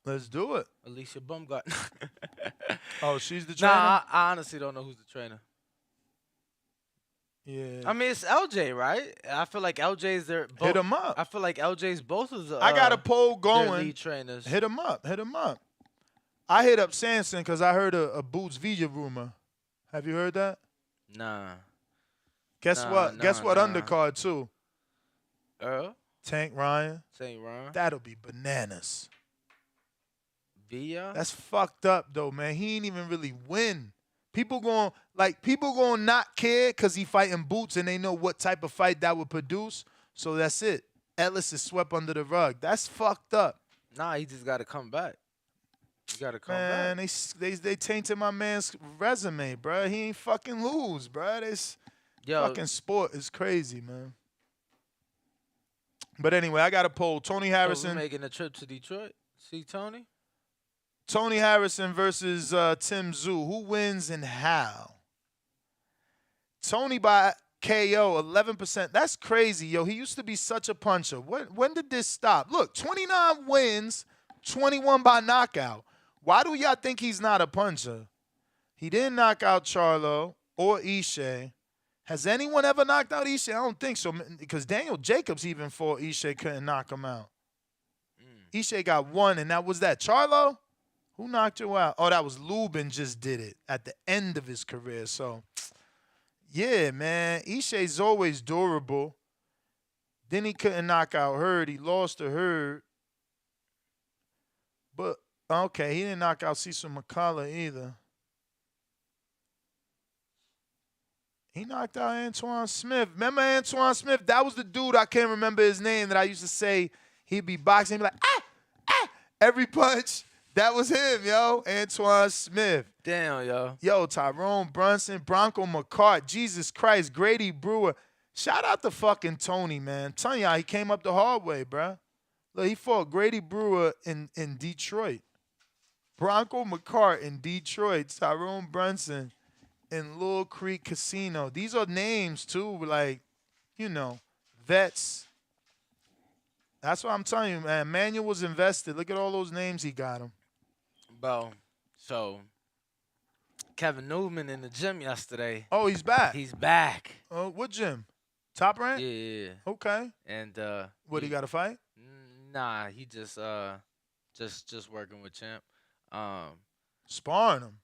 [SPEAKER 8] Let's do it.
[SPEAKER 9] Alicia Baumgart.
[SPEAKER 8] Oh, she's the trainer?
[SPEAKER 9] Nah, I honestly don't know who's the trainer.
[SPEAKER 8] Yeah.
[SPEAKER 9] I mean, it's LJ, right? I feel like LJ's their both.
[SPEAKER 8] Hit him up.
[SPEAKER 9] I feel like LJ's both of the.
[SPEAKER 8] I got a poll going.
[SPEAKER 9] Their lead trainers.
[SPEAKER 8] Hit him up. Hit him up. I hit up Sanson because I heard a Boots Villa rumor. Have you heard that?
[SPEAKER 9] Nah.
[SPEAKER 8] Guess what? Guess what? Undercard too.
[SPEAKER 9] Earl?
[SPEAKER 8] Tank Ryan.
[SPEAKER 9] Tank Ryan.
[SPEAKER 8] That'll be bananas.
[SPEAKER 9] Villa?
[SPEAKER 8] That's fucked up though, man. He ain't even really win. People gonna not care because he fighting Boots and they know what type of fight that would produce. So that's it. Ellis is swept under the rug. That's fucked up.
[SPEAKER 9] Nah, he just got to come back. You got to come
[SPEAKER 8] back.
[SPEAKER 9] Man,
[SPEAKER 8] they tainted my man's resume, bro. He ain't fucking lose, bro. This fucking sport is crazy, man. But anyway, I got a poll. Tony Harrison.
[SPEAKER 9] So we making a trip to Detroit? See Tony?
[SPEAKER 8] Tony Harrison versus Tim Tszyu. Who wins and how? Tony by KO, 11%. That's crazy, yo. He used to be such a puncher. When did this stop? Look, 29 wins, 21 by knockout. Why do y'all think he's not a puncher? He didn't knock out Charlo or Ishe. Has anyone ever knocked out Ishe? I don't think so, because Daniel Jacobs even fought Ishe, couldn't knock him out. Ishe got one, and that was that. Charlo? Who knocked you out? Oh, that was Lubin just did it at the end of his career. So, yeah, man. Ishe's always durable. Then he couldn't knock out Hurd. He lost to Hurd. But, okay, he didn't knock out Cecil McCullough either. He knocked out Antoine Smith. Remember Antoine Smith? That was the dude, I can't remember his name, that I used to say he'd be boxing. He'd be like, every punch. That was him, yo. Antoine Smith.
[SPEAKER 9] Damn, yo.
[SPEAKER 8] Yo, Tyrone Brunson, Bronco McCart, Jesus Christ, Grady Brewer. Shout out to fucking Tony, man. I'm telling y'all, he came up the hard way, bruh. Look, he fought Grady Brewer in Detroit. Bronco McCart in Detroit. Tyrone Brunson in Little Creek Casino. These are names, too, like, you know, vets. That's what I'm telling you, man. Manuel was invested. Look at all those names he got him.
[SPEAKER 9] Bro, so Kevin Newman in the gym yesterday.
[SPEAKER 8] Oh, he's back.
[SPEAKER 9] He's back.
[SPEAKER 8] Oh, what gym? Top Rank?
[SPEAKER 9] Yeah.
[SPEAKER 8] Okay.
[SPEAKER 9] And
[SPEAKER 8] what, he got a fight?
[SPEAKER 9] Nah, he just working with Champ.
[SPEAKER 8] Sparring him.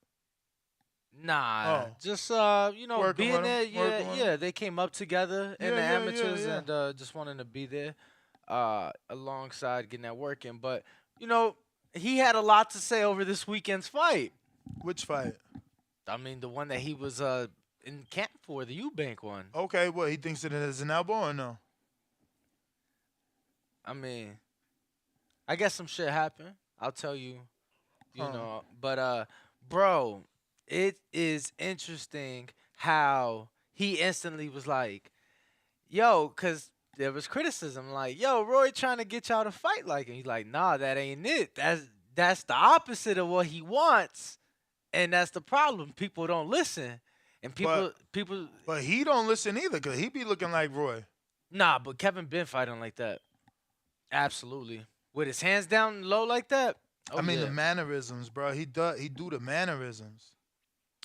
[SPEAKER 9] Nah,
[SPEAKER 8] Oh.
[SPEAKER 9] just you know,
[SPEAKER 8] Working
[SPEAKER 9] being
[SPEAKER 8] with 'em,
[SPEAKER 9] there.
[SPEAKER 8] working
[SPEAKER 9] Yeah,
[SPEAKER 8] with
[SPEAKER 9] yeah. They came up together in the
[SPEAKER 8] Yeah, yeah, yeah,
[SPEAKER 9] amateurs
[SPEAKER 8] yeah.
[SPEAKER 9] and just wanting to be there, alongside getting that working. But you know, he had a lot to say over this weekend's fight.
[SPEAKER 8] Which fight?
[SPEAKER 9] I mean, the one that he was in camp for, the Eubank one.
[SPEAKER 8] Okay, what, he thinks it is an elbow or no?
[SPEAKER 9] I mean, I guess some shit happened. I'll tell you, you
[SPEAKER 8] Huh.
[SPEAKER 9] know. But bro, it is interesting how he instantly was like, "Yo," because there was criticism like, "Yo, Roy trying to get y'all to fight like him." He's like, "Nah, that ain't it. That's the opposite of what he wants, and that's the problem. People don't listen, and people
[SPEAKER 8] But he don't listen either, because he be looking like Roy.
[SPEAKER 9] nah." But Kevin been fighting like that, absolutely, with his hands down low like that. Oh,
[SPEAKER 8] I mean,
[SPEAKER 9] yeah.
[SPEAKER 8] the mannerisms, bro. He do the mannerisms.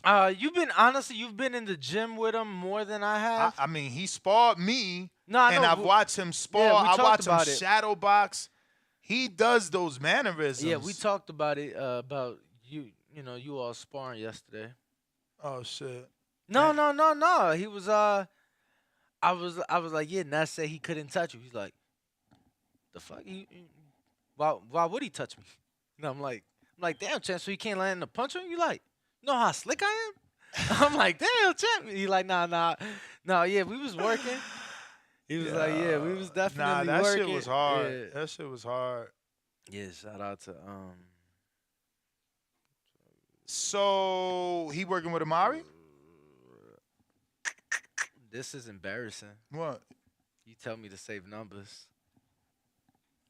[SPEAKER 9] You've been in the gym with him more than I have.
[SPEAKER 8] I mean, he sparred me,
[SPEAKER 9] No, I
[SPEAKER 8] and
[SPEAKER 9] know,
[SPEAKER 8] I've
[SPEAKER 9] we-
[SPEAKER 8] watched him spar.
[SPEAKER 9] yeah, we
[SPEAKER 8] I
[SPEAKER 9] talked
[SPEAKER 8] watched him
[SPEAKER 9] about it.
[SPEAKER 8] shadow box. He does those mannerisms.
[SPEAKER 9] Yeah, we talked about it about you. You know, you all sparring yesterday.
[SPEAKER 8] Oh shit.
[SPEAKER 9] No, no, no, no. He was I was like, yeah. Ness said he couldn't touch you. He's like, the fuck? Why would he touch me? And I'm like, damn, Champ. So he can't land a punch on you? Like, you know how slick I am? I'm like, damn, Champ. He like, nah. Yeah, we was working. He was like, yeah, we was
[SPEAKER 8] Nah,
[SPEAKER 9] definitely
[SPEAKER 8] that
[SPEAKER 9] working.
[SPEAKER 8] shit was hard.
[SPEAKER 9] Yeah.
[SPEAKER 8] That shit was hard.
[SPEAKER 9] Yeah, shout out to
[SPEAKER 8] So he working with Amari?
[SPEAKER 9] This is embarrassing.
[SPEAKER 8] What?
[SPEAKER 9] You tell me to save numbers.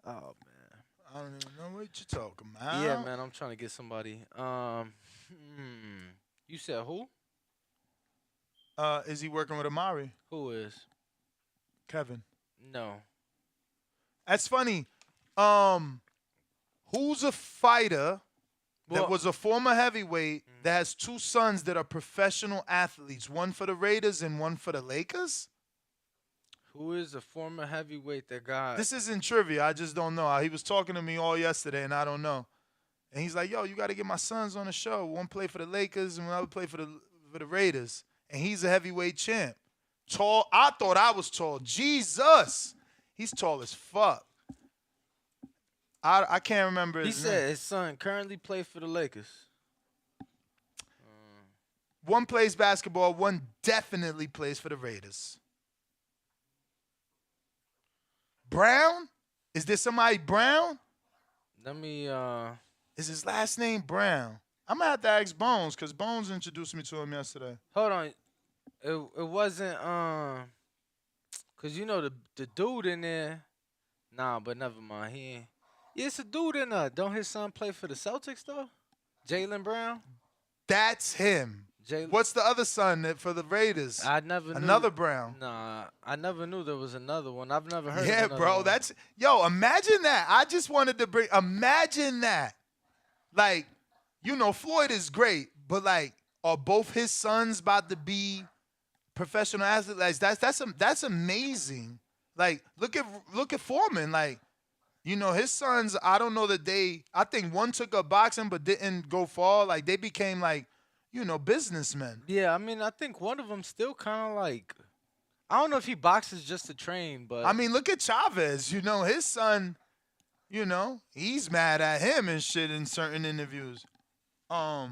[SPEAKER 9] Oh man.
[SPEAKER 8] I don't even know what you're talking about.
[SPEAKER 9] Yeah, man, I'm trying to get somebody. You said who?
[SPEAKER 8] Is he working with Amari?
[SPEAKER 9] Who is?
[SPEAKER 8] Kevin.
[SPEAKER 9] No.
[SPEAKER 8] That's funny. Who's a fighter that
[SPEAKER 9] Well-
[SPEAKER 8] was a former heavyweight that has two sons that are professional athletes, one for the Raiders and one for the Lakers?
[SPEAKER 9] Who is a former heavyweight that got?
[SPEAKER 8] This isn't trivia. I just don't know. He was talking to me all yesterday, and I don't know. And he's like, yo, you got to get my sons on the show. One play for the Lakers and another play for the Raiders. And he's a heavyweight champ. Tall. I thought I was tall. Jesus. He's tall as fuck. I can't remember
[SPEAKER 9] He
[SPEAKER 8] his name.
[SPEAKER 9] said his son currently plays for the Lakers.
[SPEAKER 8] One plays basketball. One definitely plays for the Raiders. Brown? Is there somebody Brown?
[SPEAKER 9] Let me
[SPEAKER 8] Is his last name Brown? I'm gonna have to ask Bones, because Bones introduced me to him yesterday.
[SPEAKER 9] hold on. It wasn't cause you know the dude in there. Nah, but never mind. He ain't. Yeah, it's a dude in there. Don't his son play for the Celtics though? Jalen Brown.
[SPEAKER 8] That's him. What's the other son for the Raiders?
[SPEAKER 9] I never knew.
[SPEAKER 8] Another Brown.
[SPEAKER 9] Nah, I never knew there was another one. I've never heard.
[SPEAKER 8] Yeah,
[SPEAKER 9] of another
[SPEAKER 8] bro.
[SPEAKER 9] one.
[SPEAKER 8] That's imagine that. I just wanted to bring. Imagine that. Like, Floyd is great, but like, are both his sons about to be professional athletes? Like, that's amazing. Like, look at Foreman. Like, his sons. I don't know that I think one took up boxing but didn't go far. Like, they became like, businessmen.
[SPEAKER 9] Yeah, I mean, I think one of them still kind of like. I don't know if he boxes just to train, but
[SPEAKER 8] I mean, look at Chavez. His son. He's mad at him and shit in certain interviews.
[SPEAKER 9] oh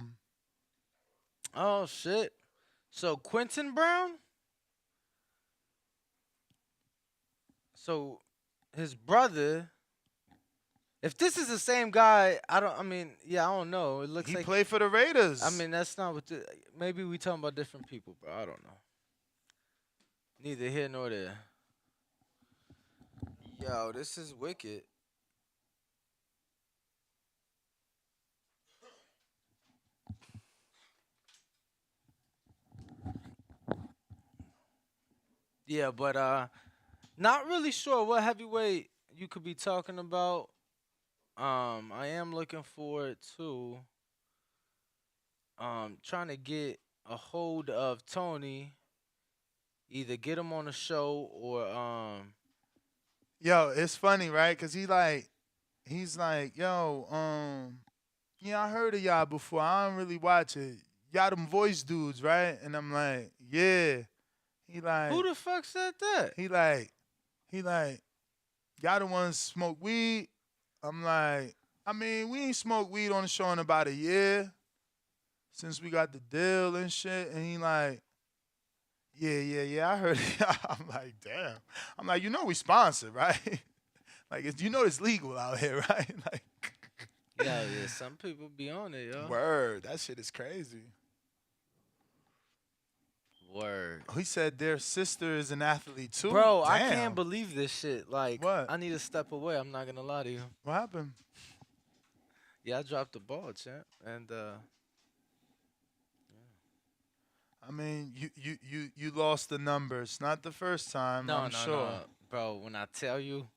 [SPEAKER 9] shit. So Quentin Brown. So his brother. If this is the same guy, I don't know. It looks
[SPEAKER 8] He
[SPEAKER 9] like
[SPEAKER 8] played for the Raiders.
[SPEAKER 9] I mean, that's not what. Maybe we talking about different people, bro. I don't know. Neither here nor there. Yo, this is wicked. Yeah, but not really sure what heavyweight you could be talking about. I am looking forward to trying to get a hold of Tony, either get him on the show or
[SPEAKER 8] Yo, it's funny, right? Cause he's like, yo, yeah, I heard of y'all before. I don't really watch it. y'all them voice dudes, right? And I'm like, yeah. He like,
[SPEAKER 9] Who the fuck said that?
[SPEAKER 8] he like, y'all the ones smoke weed? I'm like, I mean, we ain't smoked weed on the show in about a year since we got the deal and shit. And he like, yeah, I heard it. I'm like, damn. I'm like, you know we sponsored, right? Like, you know it's legal out here, right? Like,
[SPEAKER 9] Yeah, some people be on it, yo.
[SPEAKER 8] word, that shit is crazy.
[SPEAKER 9] Word.
[SPEAKER 8] He said their sister is an athlete too.
[SPEAKER 9] Bro, I
[SPEAKER 8] Damn.
[SPEAKER 9] can't believe this shit. Like,
[SPEAKER 8] What?
[SPEAKER 9] I need to step away. I'm not gonna lie to you.
[SPEAKER 8] What happened?
[SPEAKER 9] Yeah, I dropped the ball, champ. And
[SPEAKER 8] I mean, you lost the numbers. Not the first time, I'm sure.
[SPEAKER 9] no. Bro, when I tell you,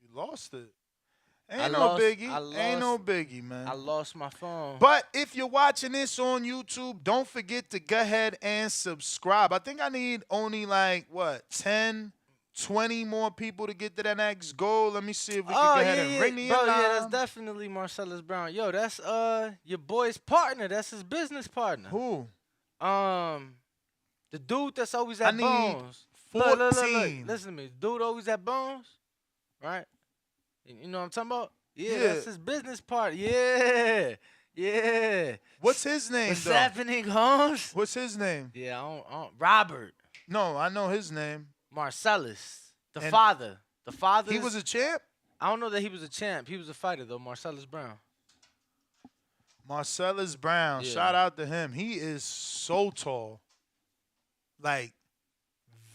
[SPEAKER 8] You lost it.
[SPEAKER 9] I
[SPEAKER 8] Ain't no
[SPEAKER 9] lost-
[SPEAKER 8] biggie.
[SPEAKER 9] I
[SPEAKER 8] Ain't no
[SPEAKER 9] lost-
[SPEAKER 8] biggie, man.
[SPEAKER 9] I lost my phone.
[SPEAKER 8] But if you're watching this on YouTube, don't forget to go ahead and subscribe. I think I need only like, 10, 20 more people to get to that next goal. Let me see if we can go ahead and ring the
[SPEAKER 9] Bro,
[SPEAKER 8] alarm.
[SPEAKER 9] yeah, that's definitely Marcellus Brown. Yo, that's your boy's partner. That's his business partner.
[SPEAKER 8] Who?
[SPEAKER 9] The dude that's always at
[SPEAKER 8] I need
[SPEAKER 9] Bones.
[SPEAKER 8] 14.
[SPEAKER 9] Look. Listen to me. Dude always at Bones, right? You know what I'm talking about? Yeah, that's his business partner. Yeah.
[SPEAKER 8] What's his name,
[SPEAKER 9] What's
[SPEAKER 8] though?
[SPEAKER 9] happening, Holmes?
[SPEAKER 8] What's his name?
[SPEAKER 9] Yeah, Robert.
[SPEAKER 8] No, I know his name.
[SPEAKER 9] Marcellus. The
[SPEAKER 8] And
[SPEAKER 9] father. The father.
[SPEAKER 8] He was a champ?
[SPEAKER 9] I don't know that he was a champ. He was a fighter, though. Marcellus Brown.
[SPEAKER 8] Marcellus Brown.
[SPEAKER 9] Yeah.
[SPEAKER 8] Shout out to him. He is so tall. Like,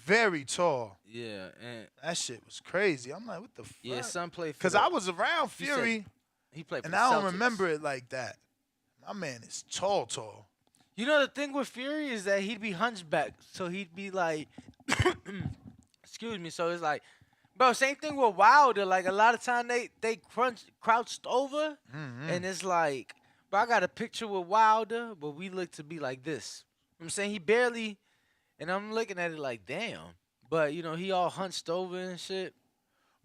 [SPEAKER 8] very tall.
[SPEAKER 9] Yeah, and
[SPEAKER 8] That shit was crazy. I'm like, what the fuck?
[SPEAKER 9] yeah, son played for
[SPEAKER 8] Because
[SPEAKER 9] the-
[SPEAKER 8] I was around
[SPEAKER 9] he said
[SPEAKER 8] Fury,
[SPEAKER 9] he played for
[SPEAKER 8] and
[SPEAKER 9] the
[SPEAKER 8] I don't
[SPEAKER 9] Celtics.
[SPEAKER 8] remember it like that. My man is tall.
[SPEAKER 9] You know the thing with Fury is that he'd be hunchback, so he'd be like, excuse me. So it's like, bro, same thing with Wilder. Like a lot of time they crouched over, and it's like, bro, I got a picture with Wilder, but we look to be like this. I'm saying he barely, and I'm looking at it like, damn. But you know he all hunched over and shit.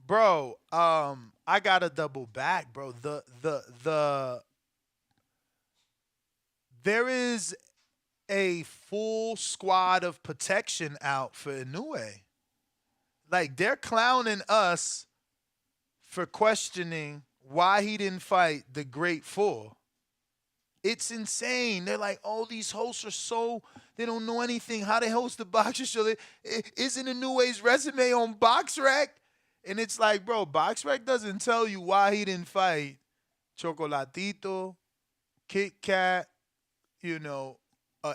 [SPEAKER 8] Bro, I gotta double back, bro. There is a full squad of protection out for Inoue. Like, they're clowning us for questioning why he didn't fight the Great Four. It's insane. They're like, oh, these hosts are so, they don't know anything. How they host the boxing show? Isn't Inoue's resume on BoxRec? And it's like, bro, BoxRec doesn't tell you why he didn't fight Chocolatito, Kit Kat,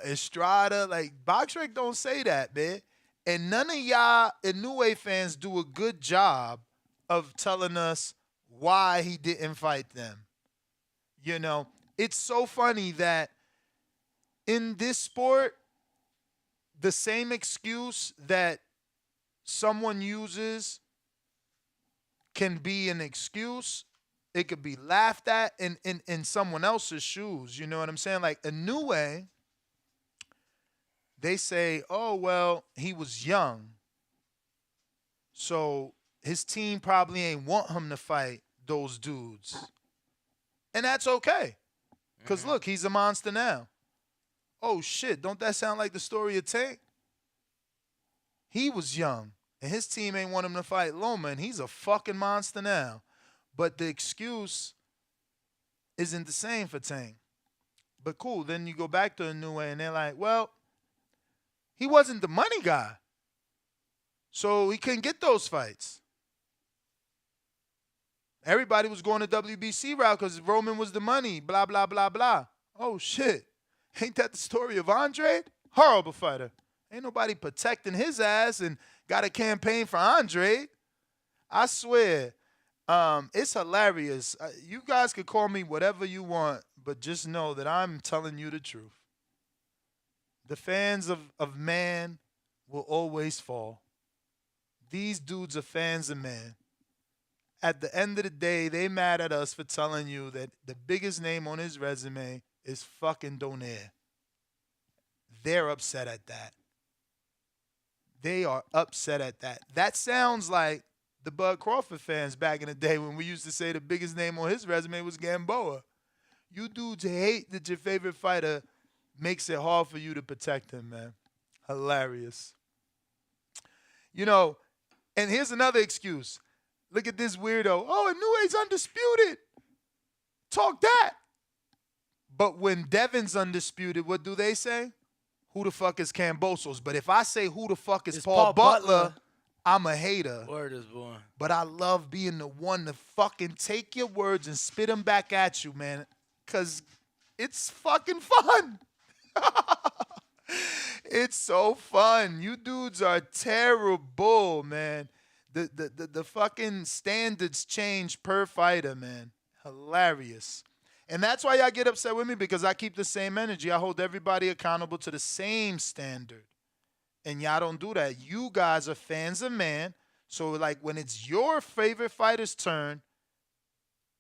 [SPEAKER 8] Estrada. Like, BoxRec don't say that, man. And none of y'all Inoue fans do a good job of telling us why he didn't fight them. It's so funny that in this sport, the same excuse that someone uses can be an excuse. It could be laughed at in someone else's shoes. You know what I'm saying? Like Inoue, they say, oh, well, he was young. So his team probably ain't want him to fight those dudes. And that's okay. Because, look, he's a monster now. Oh, shit, don't that sound like the story of Tank? He was young, and his team ain't want him to fight Loma, and he's a fucking monster now. But the excuse isn't the same for Tank. But cool, then you go back to Inoue, and they're like, well, he wasn't the money guy. So he couldn't get those fights. Everybody was going the WBC route because Roman was the money, blah, blah, blah, blah. Oh, shit. Ain't that the story of Andre? Horrible fighter. Ain't nobody protecting his ass and got a campaign for Andre. I swear, it's hilarious. You guys could call me whatever you want, but just know that I'm telling you the truth. The fans of man will always fall. These dudes are fans of man. At the end of the day, they mad at us for telling you that the biggest name on his resume is fucking Donaire. They're upset at that. They are upset at that. That sounds like the Bud Crawford fans back in the day when we used to say the biggest name on his resume was Gamboa. You dudes hate that your favorite fighter makes it hard for you to protect him, man. Hilarious. You know, and here's another excuse. Look at this weirdo. Oh, and Nue's undisputed. Talk that. But when Devin's undisputed, what do they say? Who the fuck is Cambosos? But if I say who the fuck is
[SPEAKER 9] It's
[SPEAKER 8] Paul
[SPEAKER 9] Paul
[SPEAKER 8] Butler,
[SPEAKER 9] Butler.
[SPEAKER 8] I'm a hater.
[SPEAKER 9] Word is born.
[SPEAKER 8] But I love being the one to fucking take your words and spit them back at you, man. Because it's fucking fun. It's so fun. You dudes are terrible, man. The fucking standards change per fighter, man. Hilarious. And that's why y'all get upset with me, because I keep the same energy. I hold everybody accountable to the same standard. And y'all don't do that. You guys are fans of man. So, like, when it's your favorite fighter's turn,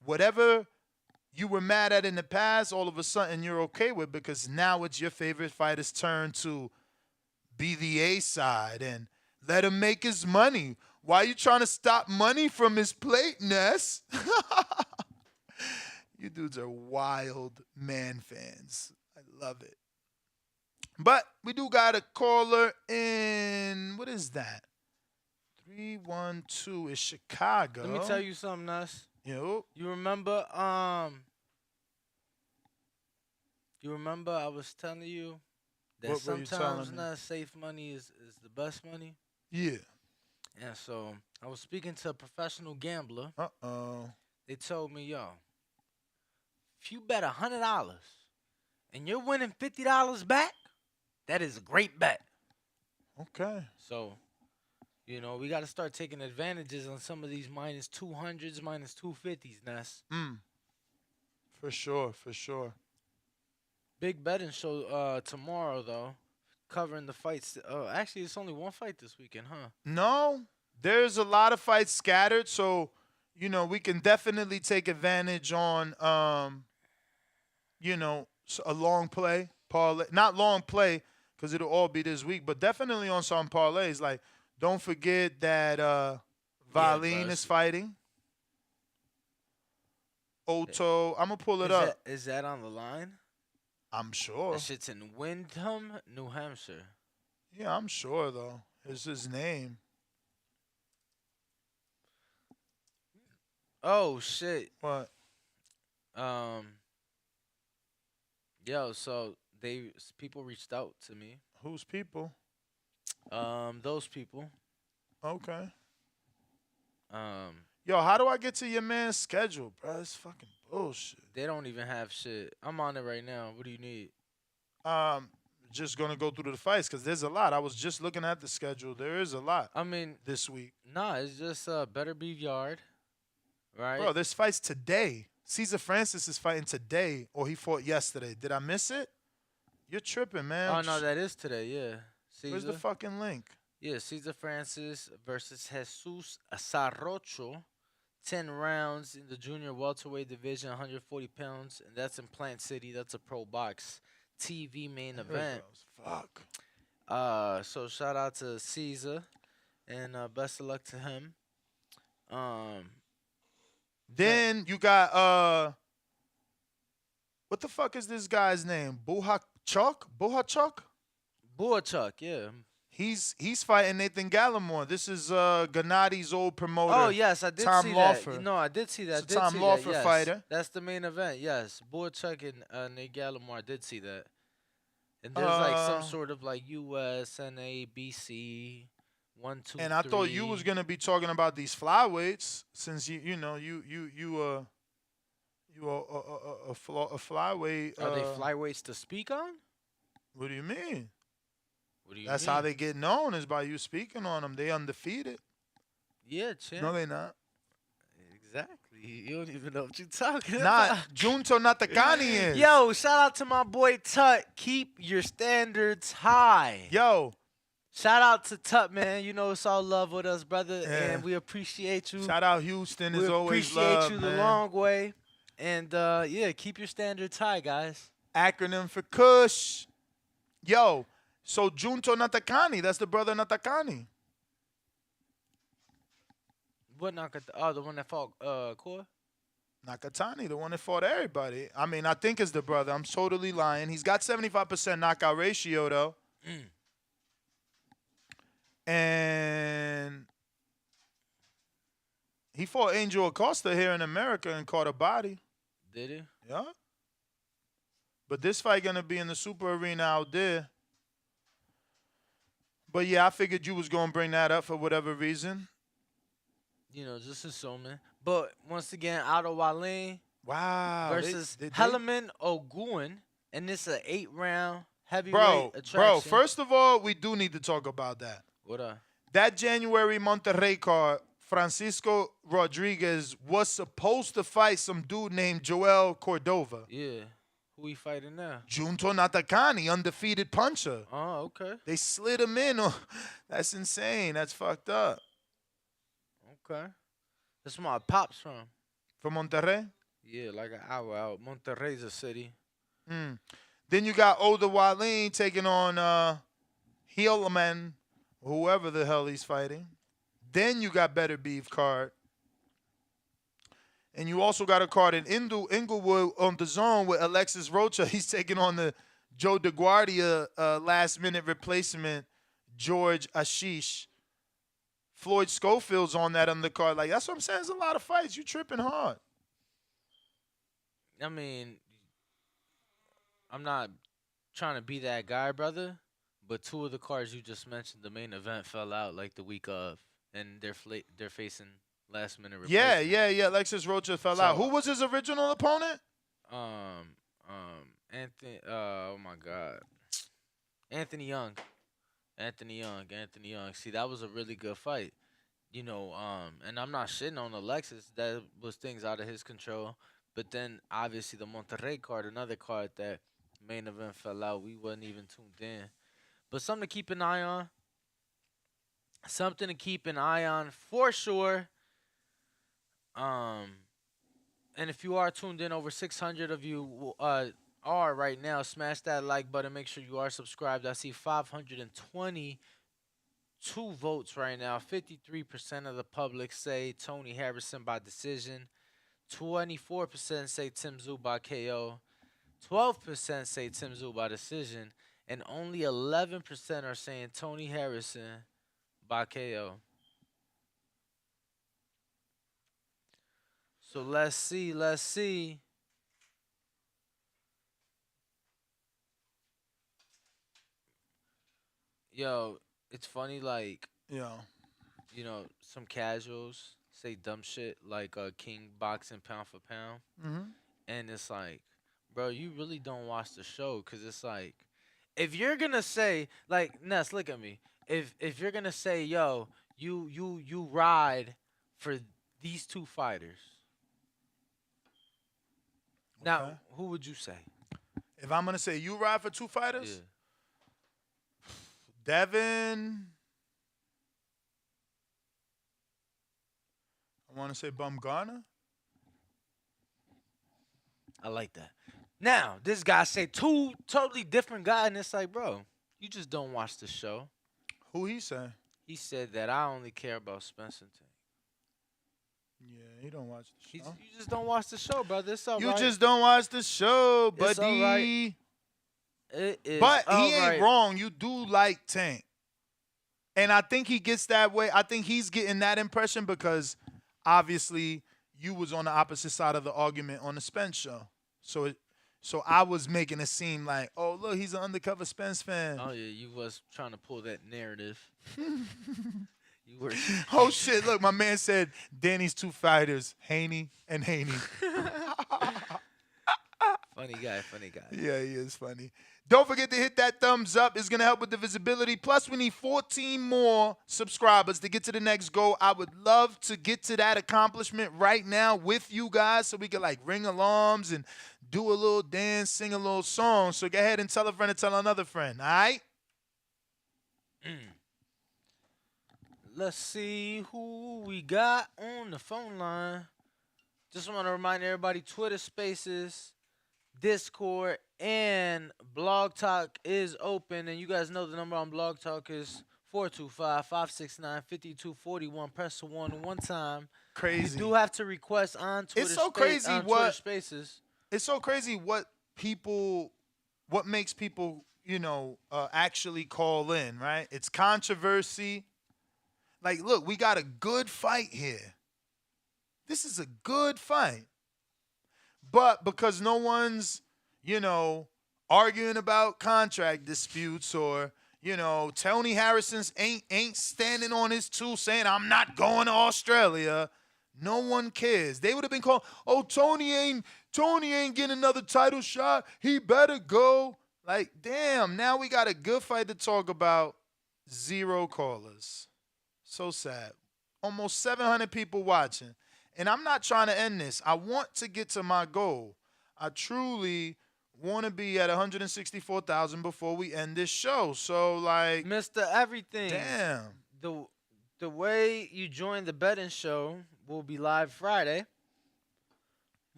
[SPEAKER 8] whatever you were mad at in the past, all of a sudden you're okay with, because now it's your favorite fighter's turn to be the A side and let him make his money. Why are you trying to stop money from his plate, Ness? You dudes are wild man fans. I love it. But we do got a caller in, what is that? 312 is Chicago.
[SPEAKER 9] Let me tell you something, Nuss.
[SPEAKER 8] Yo.
[SPEAKER 9] You remember I was telling you that
[SPEAKER 8] What were you
[SPEAKER 9] sometimes
[SPEAKER 8] telling me?
[SPEAKER 9] not safe money is the best money?
[SPEAKER 8] Yeah.
[SPEAKER 9] And so I was speaking to a professional gambler.
[SPEAKER 8] Uh-oh.
[SPEAKER 9] They told me, yo, if you bet $100 and you're winning $50 back, that is a great bet.
[SPEAKER 8] Okay.
[SPEAKER 9] So, you know, we got to start taking advantages on some of these minus 200s, minus 250s, Ness.
[SPEAKER 8] For sure, for sure.
[SPEAKER 9] Big betting show tomorrow, though, covering the fights. Actually, it's only one fight this weekend, huh?
[SPEAKER 8] No, there's a lot of fights scattered, so, you know, we can definitely take advantage on, you know, a long play, parlay. Not long play, because it'll all be this week, but definitely on some parlays. Like, don't forget that Valine is fighting. Otto, I'm going to pull it up.
[SPEAKER 9] Is that on the line?
[SPEAKER 8] I'm sure.
[SPEAKER 9] That shit's in Windham, New Hampshire.
[SPEAKER 8] Yeah, I'm sure, though. It's his name.
[SPEAKER 9] Oh, shit.
[SPEAKER 8] What?
[SPEAKER 9] Yo, so people reached out to me.
[SPEAKER 8] Whose people?
[SPEAKER 9] Those people.
[SPEAKER 8] Okay. Yo, how do I get to your man's schedule, bro? It's fucking bullshit.
[SPEAKER 9] They don't even have shit. I'm on it right now. What do you need?
[SPEAKER 8] Just gonna go through the fights, because there's a lot. I was just looking at the schedule. There is a lot.
[SPEAKER 9] I mean,
[SPEAKER 8] this week.
[SPEAKER 9] Nah, it's just Better Beef Yard, right?
[SPEAKER 8] Bro, there's fights today. Cesar Francis is fighting today, or he fought yesterday. Did I miss it? You're tripping, man.
[SPEAKER 9] Oh, no, that is today, yeah. Caesar.
[SPEAKER 8] Where's the fucking link?
[SPEAKER 9] Yeah, Cesar Francis versus Jesus Sarrocho. 10 rounds in the junior welterweight division, 140 pounds, and that's in Plant City. That's a Pro Box TV main event.
[SPEAKER 8] Fuck.
[SPEAKER 9] So shout out to Caesar, and best of luck to him.
[SPEAKER 8] Then you got what the fuck is this guy's name? Bohachuk?
[SPEAKER 9] Bohachuk, yeah.
[SPEAKER 8] He's fighting Nathan Gallimore. This is Gennadi's old promoter.
[SPEAKER 9] Oh yes, I did
[SPEAKER 8] Tom
[SPEAKER 9] see
[SPEAKER 8] Lawfer.
[SPEAKER 9] that. No, I did see that.
[SPEAKER 8] It's a Tom Lawfer
[SPEAKER 9] yes.
[SPEAKER 8] fighter.
[SPEAKER 9] That's the main event. Yes, Bohachuk and Nate Gallimore. I did see that. And there's like some sort of like US, NA, BC, 1, 2,
[SPEAKER 8] and I
[SPEAKER 9] 3.
[SPEAKER 8] thought you was gonna be talking about these flyweights, since you a flyweight.
[SPEAKER 9] Are they flyweights to speak on?
[SPEAKER 8] What do you mean?
[SPEAKER 9] What do you
[SPEAKER 8] That's
[SPEAKER 9] mean?
[SPEAKER 8] how they get known, is by you speaking on them. They undefeated.
[SPEAKER 9] Yeah, champ.
[SPEAKER 8] No, they not.
[SPEAKER 9] Exactly. You don't even know what you're talking about.
[SPEAKER 8] Not Junto Natakani is.
[SPEAKER 9] Yo, shout out to my boy Tut. Keep your standards high.
[SPEAKER 8] Yo.
[SPEAKER 9] Shout out to Tut, man. You know it's all love with us, brother,
[SPEAKER 8] Yeah.
[SPEAKER 9] and we appreciate you.
[SPEAKER 8] Shout out Houston.
[SPEAKER 9] We
[SPEAKER 8] Is always
[SPEAKER 9] appreciate
[SPEAKER 8] love,
[SPEAKER 9] you
[SPEAKER 8] man.
[SPEAKER 9] the long way. And, yeah, keep your standards high, guys.
[SPEAKER 8] Acronym for Kush. Yo, So Junto Natakani, that's the brother Natakani.
[SPEAKER 9] What Nakata? The one that fought Core?
[SPEAKER 8] Nakatani, the one that fought everybody. I mean, I think is the brother. I'm totally lying. He's got 75% knockout ratio, though. And he fought Angel Acosta here in America and caught a body.
[SPEAKER 9] Did he?
[SPEAKER 8] Yeah. But this fight going to be in the Super Arena out there. But, yeah, I figured you was going to bring that up for whatever reason.
[SPEAKER 9] You know, just assuming. But once again, Otto Wallin versus Helaman Ogun, and it's an 8-round heavyweight attraction.
[SPEAKER 8] Bro, first of all, we do need to talk about that.
[SPEAKER 9] What up?
[SPEAKER 8] That January Monterrey card, Francisco Rodriguez was supposed to fight some dude named Joel Cordova.
[SPEAKER 9] Yeah. Who he fighting now?
[SPEAKER 8] Junto Natakani, undefeated puncher.
[SPEAKER 9] Oh, okay.
[SPEAKER 8] They slid him in. That's insane. That's fucked up.
[SPEAKER 9] Okay. That's where my pops from.
[SPEAKER 8] From Monterrey?
[SPEAKER 9] Yeah, like an hour out. Monterrey's a city.
[SPEAKER 8] Then you got Oda Wallin taking on Helaman, whoever the hell he's fighting. Then you got Better Beef card. And you also got a card in Inglewood on the zone with Alexis Rocha. He's taking on the Joe DeGuardia last-minute replacement, George Ashish. Floyd Schofield's on that undercard. Like, that's what I'm saying. There's a lot of fights. You tripping hard.
[SPEAKER 9] I mean, I'm not trying to be that guy, brother, but 2 of the cards you just mentioned, the main event fell out like the week of, and they're facing last-minute replacement.
[SPEAKER 8] Yeah. Alexis Rocha fell out. Who was his original opponent?
[SPEAKER 9] Anthony. Oh my God, Anthony Young. Anthony Young. See, that was a really good fight. You know, and I'm not shitting on Alexis. That was things out of his control. But then, obviously, the Monterrey card, another card that main event fell out. We wasn't even tuned in. But something to keep an eye on. Something to keep an eye on for sure. And if you are tuned in, over 600 of you are right now. Smash that like button. Make sure you are subscribed. I see 522 votes right now. 53% of the public say Tony Harrison by decision. 24% say Tim Tszyu by KO. 12% say Tim Tszyu by decision. And only 11% are saying Tony Harrison by KO. So let's see. Yo, it's funny, like, you know, some casuals say dumb shit like King boxing pound for pound. And it's like, bro, you really don't watch the show, because it's like, if you're going to say, like, Ness, look at me. If you're going to say, yo, you ride for these 2 fighters. Now, who would you say?
[SPEAKER 8] If I'm going to say you ride for 2 fighters?
[SPEAKER 9] Yeah.
[SPEAKER 8] Devin. I want to say Bumgarner.
[SPEAKER 9] I like that. Now, this guy say 2 totally different guys, and it's like, bro, you just don't watch the show.
[SPEAKER 8] Who he say?
[SPEAKER 9] He said that I only care about Spencer.
[SPEAKER 8] Yeah, he don't watch the show.
[SPEAKER 9] You just don't watch the show, brother. It's all right.
[SPEAKER 8] You just don't watch the show, buddy.
[SPEAKER 9] It's all right. It is.
[SPEAKER 8] But
[SPEAKER 9] all
[SPEAKER 8] he ain't
[SPEAKER 9] right.
[SPEAKER 8] wrong. You do like Tank. And I think he gets that way. I think he's getting that impression because obviously you was on the opposite side of the argument on the Spence show. So I was making it seem like, oh, look, he's an undercover Spence fan.
[SPEAKER 9] Oh, yeah, you was trying to pull that narrative. You were.
[SPEAKER 8] Oh, shit. Look, my man said Danny's 2 fighters, Haney and Haney.
[SPEAKER 9] Funny guy.
[SPEAKER 8] Yeah, he is funny. Don't forget to hit that thumbs up. It's going to help with the visibility. Plus, we need 14 more subscribers to get to the next goal. I would love to get to that accomplishment right now with you guys so we can, like, ring alarms and do a little dance, sing a little song. So go ahead and tell a friend and tell another friend, all right?
[SPEAKER 9] Let's see who we got on the phone line. Just want to remind everybody, Twitter Spaces, Discord, and Blog Talk is open, and you guys know the number on Blog Talk is 425-569-5241. Press the one time.
[SPEAKER 8] Crazy.
[SPEAKER 9] You do have to request on Twitter.
[SPEAKER 8] It's so crazy
[SPEAKER 9] Twitter Spaces.
[SPEAKER 8] It's so crazy what makes people, actually call in, right? It's controversy. Like, look, we got a good fight here. This is a good fight. But because no one's, arguing about contract disputes or, Tony Harrison's ain't standing on his two saying, I'm not going to Australia. No one cares. They would have been called, oh, Tony ain't getting another title shot. He better go. Like, damn, now we got a good fight to talk about. 0 callers. So sad. Almost 700 people watching. And I'm not trying to end this. I want to get to my goal. I truly want to be at 164,000 before we end this show. So, like,
[SPEAKER 9] Mr. Everything.
[SPEAKER 8] Damn.
[SPEAKER 9] The way you join the betting show will be live Friday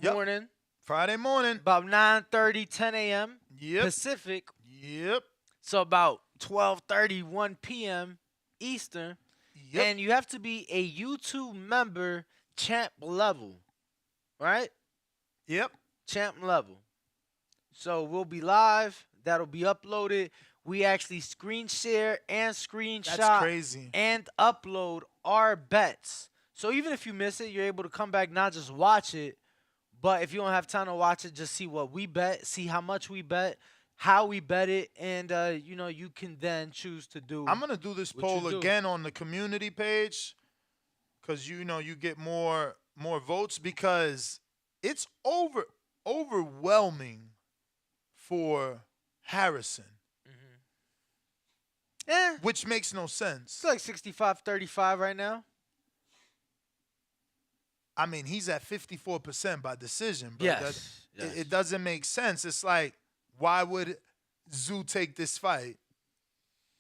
[SPEAKER 9] morning.
[SPEAKER 8] Friday morning.
[SPEAKER 9] About 9:30, 10 a.m.
[SPEAKER 8] Yep.
[SPEAKER 9] Pacific.
[SPEAKER 8] Yep.
[SPEAKER 9] So about 12:30, 1 p.m. Eastern.
[SPEAKER 8] Yep.
[SPEAKER 9] And you have to be a YouTube member, champ level. Right?
[SPEAKER 8] Yep.
[SPEAKER 9] Champ level. So we'll be live. That'll be uploaded. We actually screen share and screenshot
[SPEAKER 8] That's crazy.
[SPEAKER 9] and upload our bets. So even if you miss it, you're able to come back, not just watch it, but if you don't have time to watch it, just see what we bet, see how much we bet, how we bet it, and you can then choose to do.
[SPEAKER 8] I'm gonna do this poll again on the community page, because you get more votes, because it's overwhelming for Harrison.
[SPEAKER 9] Yeah.
[SPEAKER 8] Which makes no sense.
[SPEAKER 9] It's like 65-35 right now.
[SPEAKER 8] I mean, he's at 54% by decision, bro.
[SPEAKER 9] Yes.
[SPEAKER 8] It doesn't make sense. It's like, why would Tszyu take this fight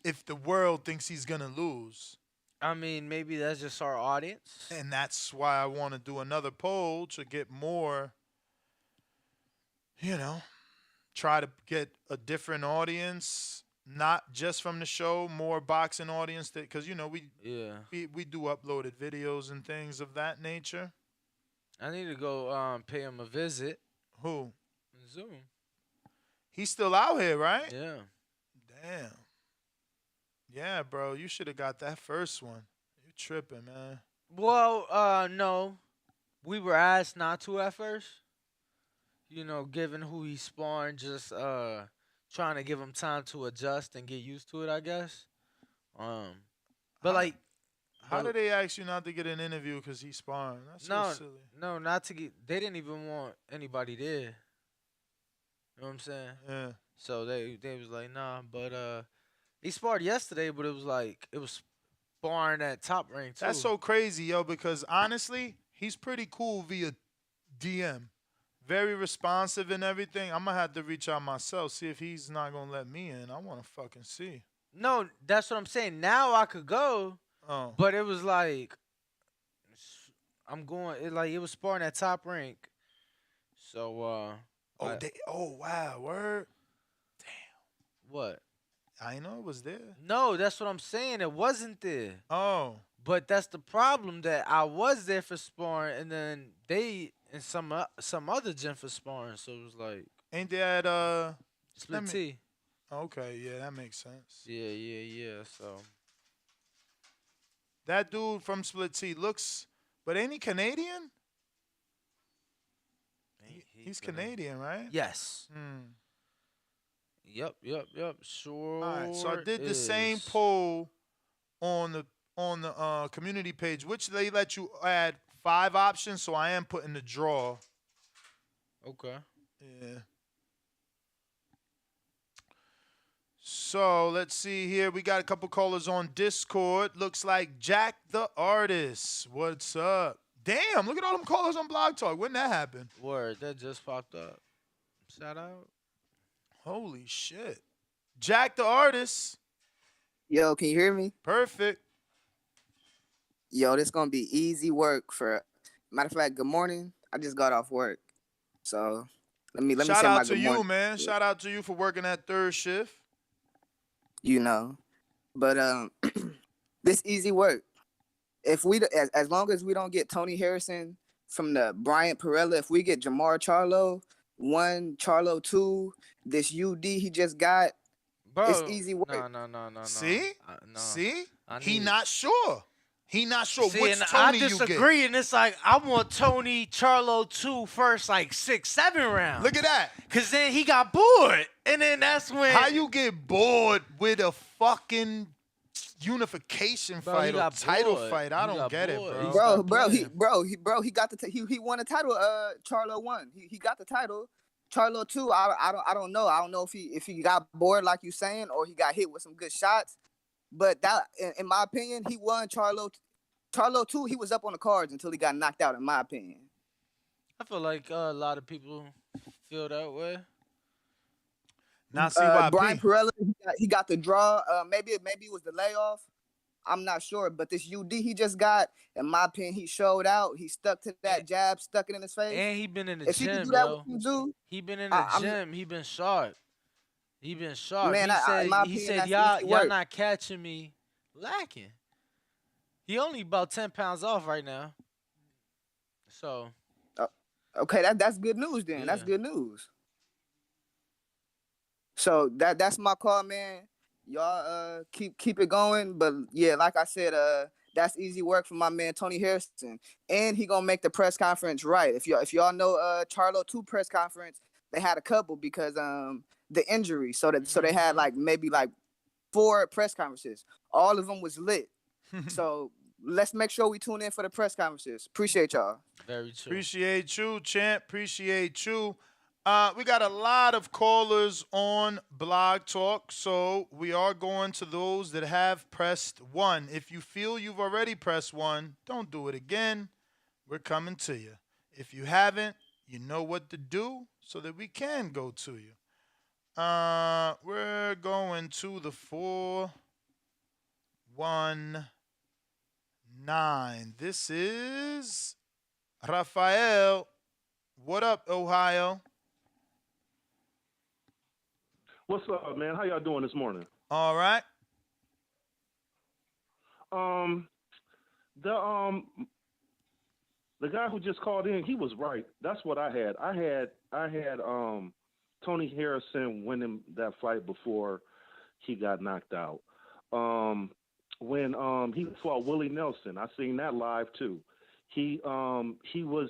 [SPEAKER 8] if the world thinks he's going to lose?
[SPEAKER 9] I mean, maybe that's just our audience.
[SPEAKER 8] And that's why I want to do another poll to get more, try to get a different audience. Not just from the show, more boxing audience, because we do uploaded videos and things of that nature.
[SPEAKER 9] I need to go pay him a visit.
[SPEAKER 8] Who?
[SPEAKER 9] Zoom.
[SPEAKER 8] He's still out here, right?
[SPEAKER 9] Yeah.
[SPEAKER 8] Damn. Yeah, bro, you should have got that first one. You tripping, man.
[SPEAKER 9] Well, no, we were asked not to at first. Given who he's sparring, just trying to give him time to adjust and get used to it, I guess.
[SPEAKER 8] How did they ask you not to get an interview because he's sparring? That's so silly.
[SPEAKER 9] No, not to get. They didn't even want anybody there. You know what I'm saying?
[SPEAKER 8] Yeah.
[SPEAKER 9] So they was like, nah, but he sparred yesterday, but it was sparring at Top Rank too.
[SPEAKER 8] That's so crazy, yo, because honestly, he's pretty cool via DM. Very responsive and everything. I'm going to have to reach out myself, see if he's not going to let me in. I want to fucking see.
[SPEAKER 9] No, that's what I'm saying. Now I could go, but it was like, I'm going, it was sparring at Top Rank. So,
[SPEAKER 8] wow, word. Damn.
[SPEAKER 9] What?
[SPEAKER 8] I know it was there.
[SPEAKER 9] No, that's what I'm saying. It wasn't there.
[SPEAKER 8] Oh.
[SPEAKER 9] But that's the problem, that I was there for sparring, and then they and some other gym for sparring. So it was like,
[SPEAKER 8] ain't they at
[SPEAKER 9] Split T?
[SPEAKER 8] Okay, yeah, that makes sense.
[SPEAKER 9] Yeah. So
[SPEAKER 8] that dude from Split T looks, but ain't he Canadian? He's Canadian, right?
[SPEAKER 9] Yes. Yep. Sure.
[SPEAKER 8] All right, so I did the same poll on the community page, which they let you add 5 options, so I am putting the draw.
[SPEAKER 9] Okay.
[SPEAKER 8] Yeah. So let's see here. We got a couple callers on Discord. Looks like Jack the Artist. What's up? Damn, look at all them callers on Blog Talk. When that happened?
[SPEAKER 9] Word, that just popped up. Shout out.
[SPEAKER 8] Holy shit. Jack the Artist.
[SPEAKER 10] Yo, can you hear me?
[SPEAKER 8] Perfect.
[SPEAKER 10] Yo, this gonna be easy work for. Matter of fact, good morning. I just got off work, so Let me
[SPEAKER 8] Shout
[SPEAKER 10] say my
[SPEAKER 8] out to
[SPEAKER 10] good
[SPEAKER 8] you,
[SPEAKER 10] morning.
[SPEAKER 8] man. Shout out to you for working that third shift.
[SPEAKER 10] You know, but this easy work. If we as long as we don't get Tony Harrison from the Bryant Perella, if we get Jamar Charlo 1, Charlo 2, this UD he just got, it's
[SPEAKER 9] Bro,
[SPEAKER 10] easy work.
[SPEAKER 9] no.
[SPEAKER 8] See?
[SPEAKER 9] No.
[SPEAKER 8] See?
[SPEAKER 9] I
[SPEAKER 8] He
[SPEAKER 9] need-
[SPEAKER 8] not sure. He not sure
[SPEAKER 9] See,
[SPEAKER 8] which
[SPEAKER 9] and
[SPEAKER 8] Tony
[SPEAKER 9] I
[SPEAKER 8] you
[SPEAKER 9] disagree,
[SPEAKER 8] get.
[SPEAKER 9] and it's like I want Tony Charlo 2 first, like 6, 7 rounds.
[SPEAKER 8] Look at that.
[SPEAKER 9] Cause then he got bored, and then that's when
[SPEAKER 8] How you get bored with a fucking unification
[SPEAKER 9] Bro,
[SPEAKER 8] fight
[SPEAKER 9] he
[SPEAKER 8] or
[SPEAKER 9] got
[SPEAKER 8] title
[SPEAKER 9] bored.
[SPEAKER 8] fight? I
[SPEAKER 9] He
[SPEAKER 8] don't
[SPEAKER 9] got
[SPEAKER 8] get
[SPEAKER 9] bored.
[SPEAKER 8] it,
[SPEAKER 9] He
[SPEAKER 8] bro.
[SPEAKER 9] stopped
[SPEAKER 10] He got the he won the title. Charlo 1. He got the title. Charlo 2. I don't know. I don't know if he got bored like you saying, or he got hit with some good shots. But that, in my opinion, he won Charlo 2. He was up on the cards until he got knocked out. In my opinion.
[SPEAKER 9] I feel like a lot of people feel that way.
[SPEAKER 8] Not CYP.
[SPEAKER 10] Brian Perella, he got the draw. Maybe it was the layoff. I'm not sure, but this UD he just got, in my opinion, he showed out. He stuck to that jab, stuck it in his face.
[SPEAKER 9] And he been in the
[SPEAKER 10] if
[SPEAKER 9] gym,
[SPEAKER 10] he can do that
[SPEAKER 9] yo.
[SPEAKER 10] with you,
[SPEAKER 9] He been in the gym. He been sharp. He been sharp.
[SPEAKER 10] Man,
[SPEAKER 9] he said y'all not catching me lacking. He only about 10 pounds off right now. So.
[SPEAKER 10] Okay, that's good news then.
[SPEAKER 9] Yeah.
[SPEAKER 10] That's good news. So that's my call, man. Y'all keep it going. But yeah, like I said, that's easy work for my man Tony Harrison. And he gonna make the press conference right. If y'all know Charlo 2 press conference, they had a couple because the injury. So they had maybe 4 press conferences. All of them was lit. So let's make sure we tune in for the press conferences. Appreciate y'all.
[SPEAKER 9] Very true.
[SPEAKER 8] Appreciate you, champ. Appreciate you. We got a lot of callers on Blog Talk, so we are going to those that have pressed 1. If you feel you've already pressed 1, don't do it again. We're coming to you. If you haven't, you know what to do so that we can go to you. We're going to the 419. This is Rafael. What up, Ohio?
[SPEAKER 11] What's up, man? How y'all doing this morning?
[SPEAKER 8] All right.
[SPEAKER 11] The guy who just called in, he was right. That's what I had. I had Tony Harrison winning that fight before he got knocked out. When he fought Willie Nelson, I seen that live too. He was.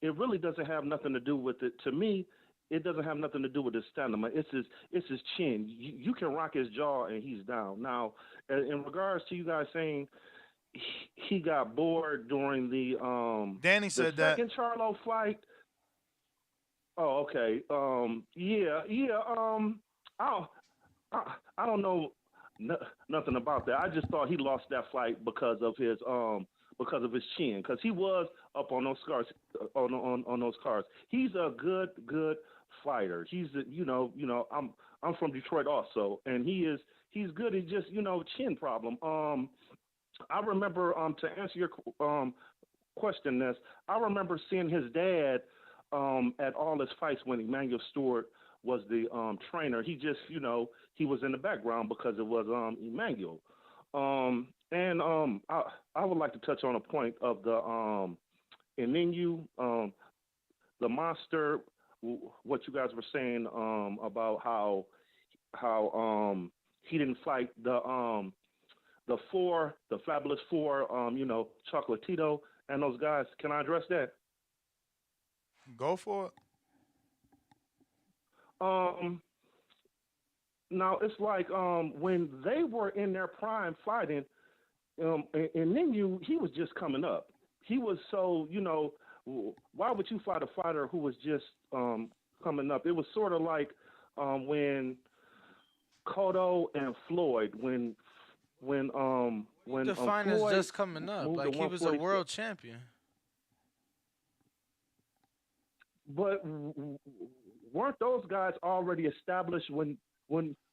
[SPEAKER 11] It really doesn't have nothing to do with it. To me, it doesn't have nothing to do with his stamina. It's his chin. You can rock his jaw and he's down. Now, in regards to you guys saying he got bored during the
[SPEAKER 8] Danny said
[SPEAKER 11] the second Charlo fight. Oh, okay. I don't know nothing about that. I just thought he lost that fight because of his chin, because he was up on those scars on those cards. He's a good fighter. He's I'm from Detroit also, and he's good. He's just chin problem. I remember to answer your question, I remember seeing his dad at all his fights when Emmanuel Stewart was the trainer. He just he was in the background because it was Emmanuel. I would like to touch on a point of the Inu, the monster. What you guys were saying about how he didn't fight the Fabulous Four, Chocolatito and those guys. Can I address that?
[SPEAKER 8] Go for it.
[SPEAKER 11] Now it's like when they were in their prime fighting, and then he was just coming up. He was so why would you fight a fighter who was just coming up? It was sort of like when Cotto and Floyd, when
[SPEAKER 9] Define as
[SPEAKER 11] Floyd
[SPEAKER 9] just coming up,
[SPEAKER 11] moved
[SPEAKER 9] like
[SPEAKER 11] to
[SPEAKER 9] he was a
[SPEAKER 11] 146.
[SPEAKER 9] world champion.
[SPEAKER 11] But weren't those guys already established when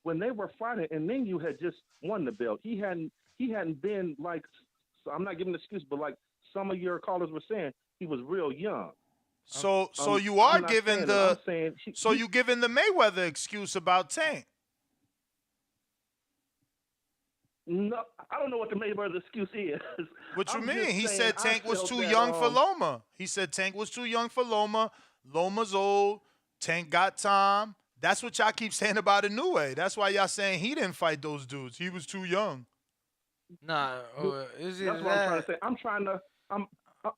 [SPEAKER 11] they were fighting? And then you had just won the belt. He hadn't been like. So I'm not giving an excuse, but like some of your callers were saying, he was real young.
[SPEAKER 8] So you
[SPEAKER 11] I'm
[SPEAKER 8] are
[SPEAKER 11] not
[SPEAKER 8] giving
[SPEAKER 11] saying that. I'm
[SPEAKER 8] the
[SPEAKER 11] saying
[SPEAKER 8] you giving the Mayweather excuse about Tank.
[SPEAKER 11] No, I don't know what the Mayweather excuse is.
[SPEAKER 8] What you
[SPEAKER 11] I'm
[SPEAKER 8] mean?
[SPEAKER 11] just
[SPEAKER 8] He
[SPEAKER 11] saying
[SPEAKER 8] said
[SPEAKER 11] I
[SPEAKER 8] Tank was
[SPEAKER 11] felt
[SPEAKER 8] too
[SPEAKER 11] that
[SPEAKER 8] young for Loma. He said Tank was too young for Loma. Loma's old. Tank got time. That's what y'all keep saying about Inoue. That's why y'all saying he didn't fight those dudes. He was too young.
[SPEAKER 9] Nah, is it
[SPEAKER 11] that's what I'm trying
[SPEAKER 9] that?
[SPEAKER 11] to say.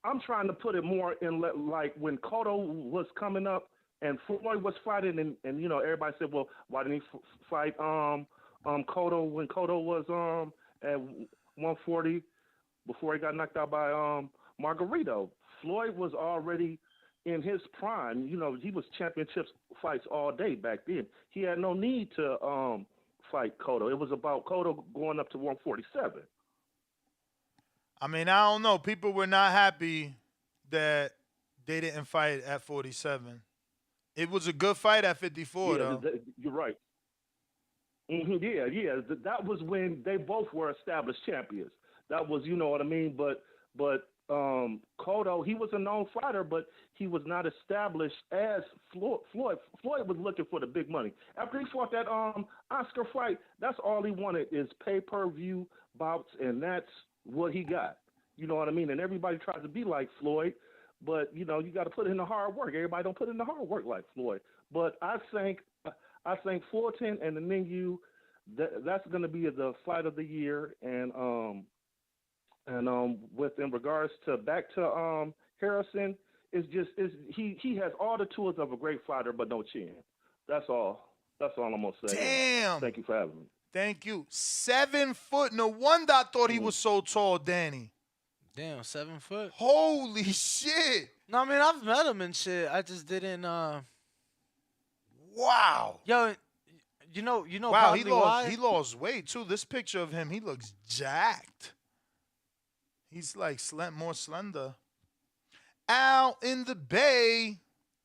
[SPEAKER 11] I'm trying to put it more in like when Cotto was coming up and Floyd was fighting, and you know everybody said, well, why didn't he fight Cotto when Cotto was at 140 before he got knocked out by Margarito? Floyd was already in his prime. You know, he was championship fights all day back then. He had no need to fight Cotto. It was about Cotto going up to 147.
[SPEAKER 8] I mean, I don't know. People were not happy that they didn't fight at 47. It was a good fight at 54,
[SPEAKER 11] Yeah,
[SPEAKER 8] though.
[SPEAKER 11] you're right. Yeah. That was when they both were established champions. That was, you know what I mean. But Cotto, he was a known fighter, but he was not established as Floyd. Floyd was looking for the big money. After he fought that Oscar fight, that's all he wanted is pay-per-view bouts, and that's what he got. You know what I mean? And everybody tries to be like Floyd, but you know you got to put in the hard work. Everybody don't put in the hard work like Floyd. But I think Fulton and the Ningyu, that's going to be the fight of the year. And with in regards to back to Harrison, he has all the tools of a great fighter, but no chin. That's all. That's all I'm gonna say.
[SPEAKER 8] Damn.
[SPEAKER 11] Thank you for having me.
[SPEAKER 8] Thank you. 7 foot. No wonder I thought he was so tall, Danny.
[SPEAKER 9] Damn, 7 foot.
[SPEAKER 8] Holy shit.
[SPEAKER 9] No, I mean I've met him and shit. I just didn't.
[SPEAKER 8] Wow.
[SPEAKER 9] Yo, you know.
[SPEAKER 8] Wow,
[SPEAKER 9] Probably why?
[SPEAKER 8] he lost weight too. This picture of him, he looks jacked. He's like more slender. Out in the Bay.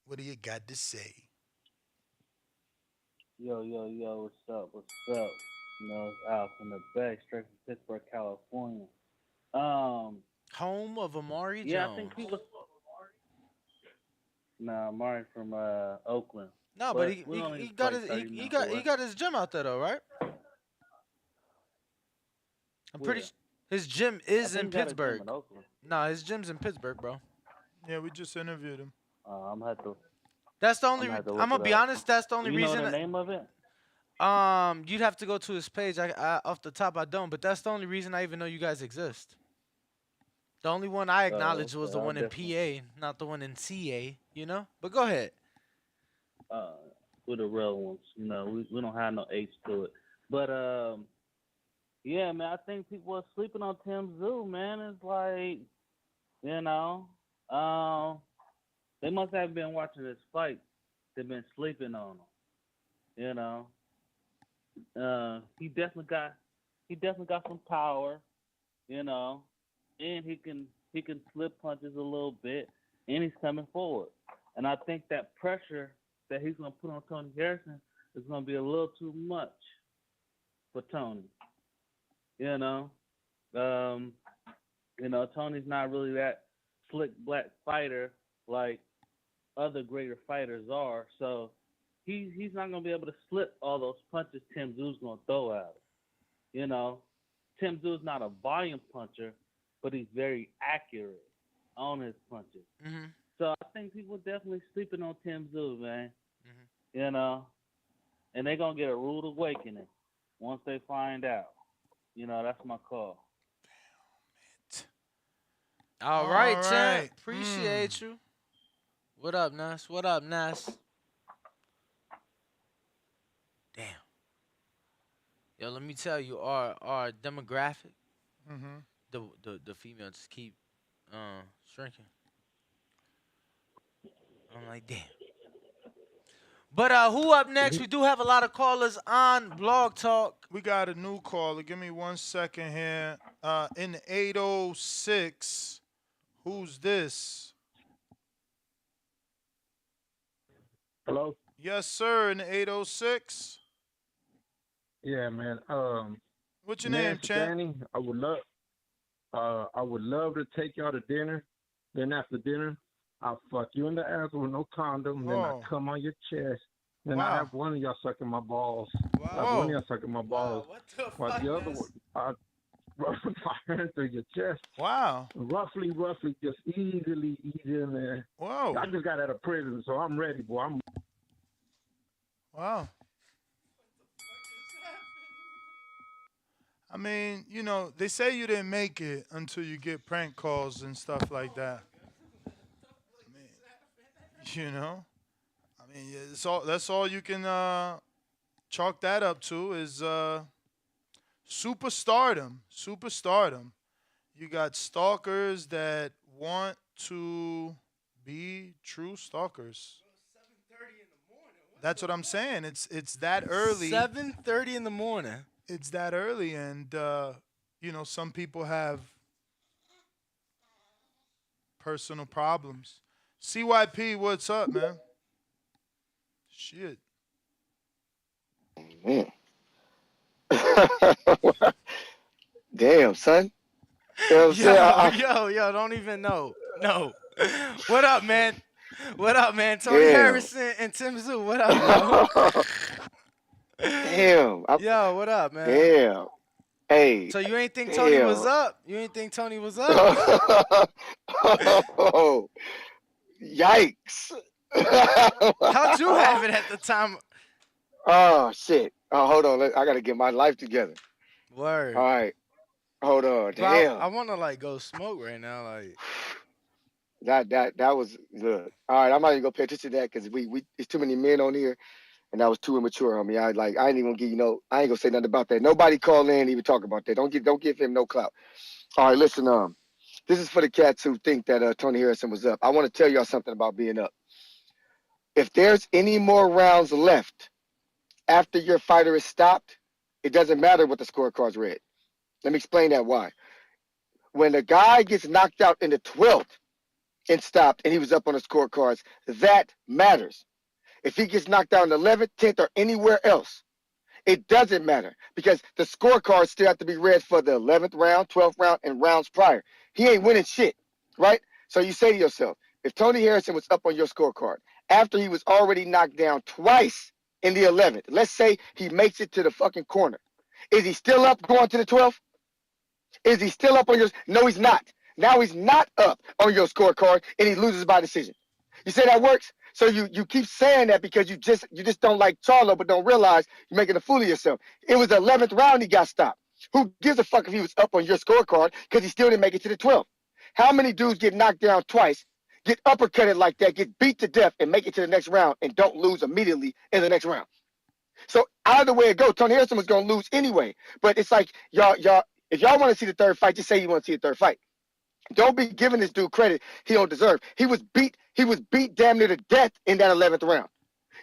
[SPEAKER 8] What do you got to say?
[SPEAKER 12] Yo, what's up? You know, it's Al from the Bay, straight from Pittsburgh, California.
[SPEAKER 9] Home of Amari Jones.
[SPEAKER 12] Yeah, I think he was. Nah, Amari from Oakland.
[SPEAKER 9] No, but he got his gym out there though, right? I'm pretty. His gym is in Pittsburgh. Nah, his gym's in Pittsburgh, bro.
[SPEAKER 8] Yeah, we just interviewed him.
[SPEAKER 12] I'm gonna have to.
[SPEAKER 9] That's the only. I'm gonna be honest. That's the only reason.
[SPEAKER 12] You know the name of it?
[SPEAKER 9] You'd have to go to his page. I off the top, I don't. But that's the only reason I even know you guys exist. The only one I acknowledged was the one in PA, not the one in CA. You know. But go ahead.
[SPEAKER 12] We're the real ones. You know, we don't have no H to it. But yeah, man, I think people are sleeping on Tim Tszyu, man. It's like, you know, they must have been watching this fight. They've been sleeping on him. You know, he definitely got some power. You know, and he can slip punches a little bit, and he's coming forward. And I think that pressure that he's gonna put on Tony Harrison is gonna be a little too much for Tony. You know, Tony's not really that slick black fighter like other greater fighters are. So he's not gonna be able to slip all those punches Tim Tszyu's gonna throw at him. You know, Tim Tszyu's not a volume puncher, but he's very accurate on his punches.
[SPEAKER 9] Mm-hmm.
[SPEAKER 12] So I think people definitely sleeping on Tim Tszyu, man. Mm-hmm. You know, and they're gonna get a rude awakening once they find out. You know, that's my call.
[SPEAKER 9] All right, champ. Appreciate you. What up, Nas? Damn. Yo, let me tell you, our demographic, the females just keep shrinking. I'm like, damn. But who up next? We do have a lot of callers on Blog Talk.
[SPEAKER 8] We got a new caller. Give me 1 second here. In 806, who's this?
[SPEAKER 13] Hello?
[SPEAKER 8] Yes, sir, in 806.
[SPEAKER 13] Yeah, man.
[SPEAKER 8] What's your name, champ?
[SPEAKER 13] Danny, I would love to take y'all to dinner. Then after dinner, I fuck you in the ass with no condom, then I
[SPEAKER 8] Oh.
[SPEAKER 13] come on your chest, then I
[SPEAKER 8] Wow.
[SPEAKER 13] have one of y'all sucking my balls. I have one
[SPEAKER 8] Whoa.
[SPEAKER 13] of y'all sucking my balls.
[SPEAKER 9] What the
[SPEAKER 13] While
[SPEAKER 9] fuck?
[SPEAKER 13] the other one, I run my hand through your chest.
[SPEAKER 8] Wow.
[SPEAKER 13] Roughly, just easily ease in there.
[SPEAKER 8] Whoa.
[SPEAKER 13] I just got out of prison, so I'm ready, boy.
[SPEAKER 8] Wow. I mean, you know, they say you didn't make it until you get prank calls and stuff like that. I mean, you know, I mean, it's all. That's all you can chalk that up to is superstardom. Superstardom. You got stalkers that want to be true stalkers. That's what I'm saying. It's that early.
[SPEAKER 9] 7:30 in the morning.
[SPEAKER 8] It's that early, and you know, some people have personal problems. CYP, what's up, man? Shit.
[SPEAKER 14] Man. Damn, son. You know what I'm saying?
[SPEAKER 9] Yo, don't even know. No. What up, man? What up, man? Tony
[SPEAKER 14] Damn.
[SPEAKER 9] Harrison and Tim Tszyu. What up, yo?
[SPEAKER 14] Damn.
[SPEAKER 9] Yo, what up, man?
[SPEAKER 14] Damn. Hey.
[SPEAKER 9] So you ain't think
[SPEAKER 14] damn.
[SPEAKER 9] Tony was up? You ain't think Tony was up?
[SPEAKER 14] Oh, yikes.
[SPEAKER 9] How'd you have it at the time?
[SPEAKER 14] Oh, shit. Oh, hold on. I got to get my life together.
[SPEAKER 9] Word.
[SPEAKER 14] All right. Hold on.
[SPEAKER 9] Bro, I
[SPEAKER 14] Damn.
[SPEAKER 9] want to like go smoke right now. Like
[SPEAKER 14] That was good. All right. I'm not even going to pay attention to that because we it's too many men on here. And that was too immature on me. I ain't even gonna give you I ain't gonna say nothing about that. Nobody call in and even talk about that. Don't give him no clout. All right, listen, this is for the cats who think that Tony Harrison was up. I want to tell y'all something about being up. If there's any more rounds left after your fighter is stopped, it doesn't matter what the scorecard's read. Let me explain that why. When a guy gets knocked out in the 12th and stopped and he was up on the scorecards, that matters. If he gets knocked out in the 11th, 10th, or anywhere else, it doesn't matter because the scorecards still have to be read for the 11th round, 12th round, and rounds prior. He ain't winning shit, right? So you say to yourself, if Tony Harrison was up on your scorecard after he was already knocked down twice in the 11th, let's say he makes it to the fucking corner, is he still up going to the 12th? Is he still up on yours? No, he's not. Now he's not up on your scorecard and he loses by decision. You say that works? So you keep saying that because you just don't like Charlo, but don't realize you're making a fool of yourself. It was the 11th round he got stopped. Who gives a fuck if he was up on your scorecard because he still didn't make it to the 12th? How many dudes get knocked down twice, get uppercutted like that, get beat to death, and make it to the next round and don't lose immediately in the next round? So either way it goes, Tony Harrison was going to lose anyway. But it's like, y'all, if y'all want to see the third fight, just say you want to see the third fight. Don't be giving this dude credit he don't deserve. He was beat damn near to death in that 11th round.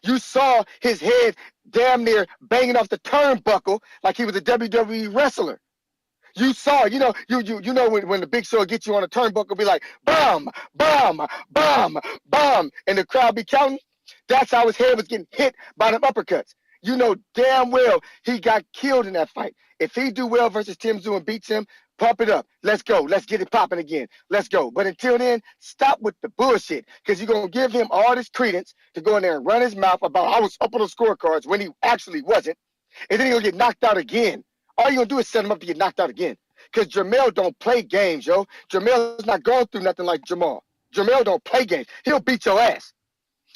[SPEAKER 14] You saw his head damn near banging off the turnbuckle like he was a WWE wrestler. You saw, you know when the Big Show gets you on a turnbuckle, be like, bomb, bomb, bomb, bomb, and the crowd be counting. That's how his head was getting hit by them uppercuts. You know damn well he got killed in that fight. If he do well versus Tim Tszyu and beats him, pump it up. Let's go. Let's get it popping again. Let's go. But until then, stop with the bullshit because you're going to give him all this credence to go in there and run his mouth about I was up on the scorecards when he actually wasn't. And then he's going to get knocked out again. All you're going to do is set him up to get knocked out again because Jermell don't play games, yo. Jermell's not going through nothing like Jamal. Jermell don't play games. He'll beat your ass.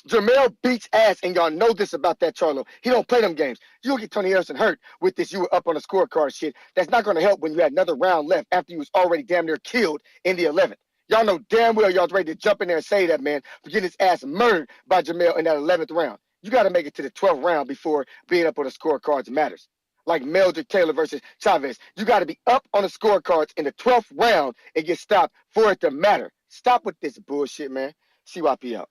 [SPEAKER 14] Jermell beats ass, and y'all know this about that Charlo. He don't play them games. You'll get Tony Harrison hurt with this you were up on the scorecard shit. That's not going to help when you had another round left after you was already damn near killed in the 11th. Y'all know damn well y'all's ready to jump in there and say that, man, for getting his ass murdered by Jermell in that 11th round. You got to make it to the 12th round before being up on the scorecards matters. Like Meldrick Taylor versus Chavez. You got to be up on the scorecards in the 12th round and get stopped for it to matter. Stop with this bullshit, man. CYP out.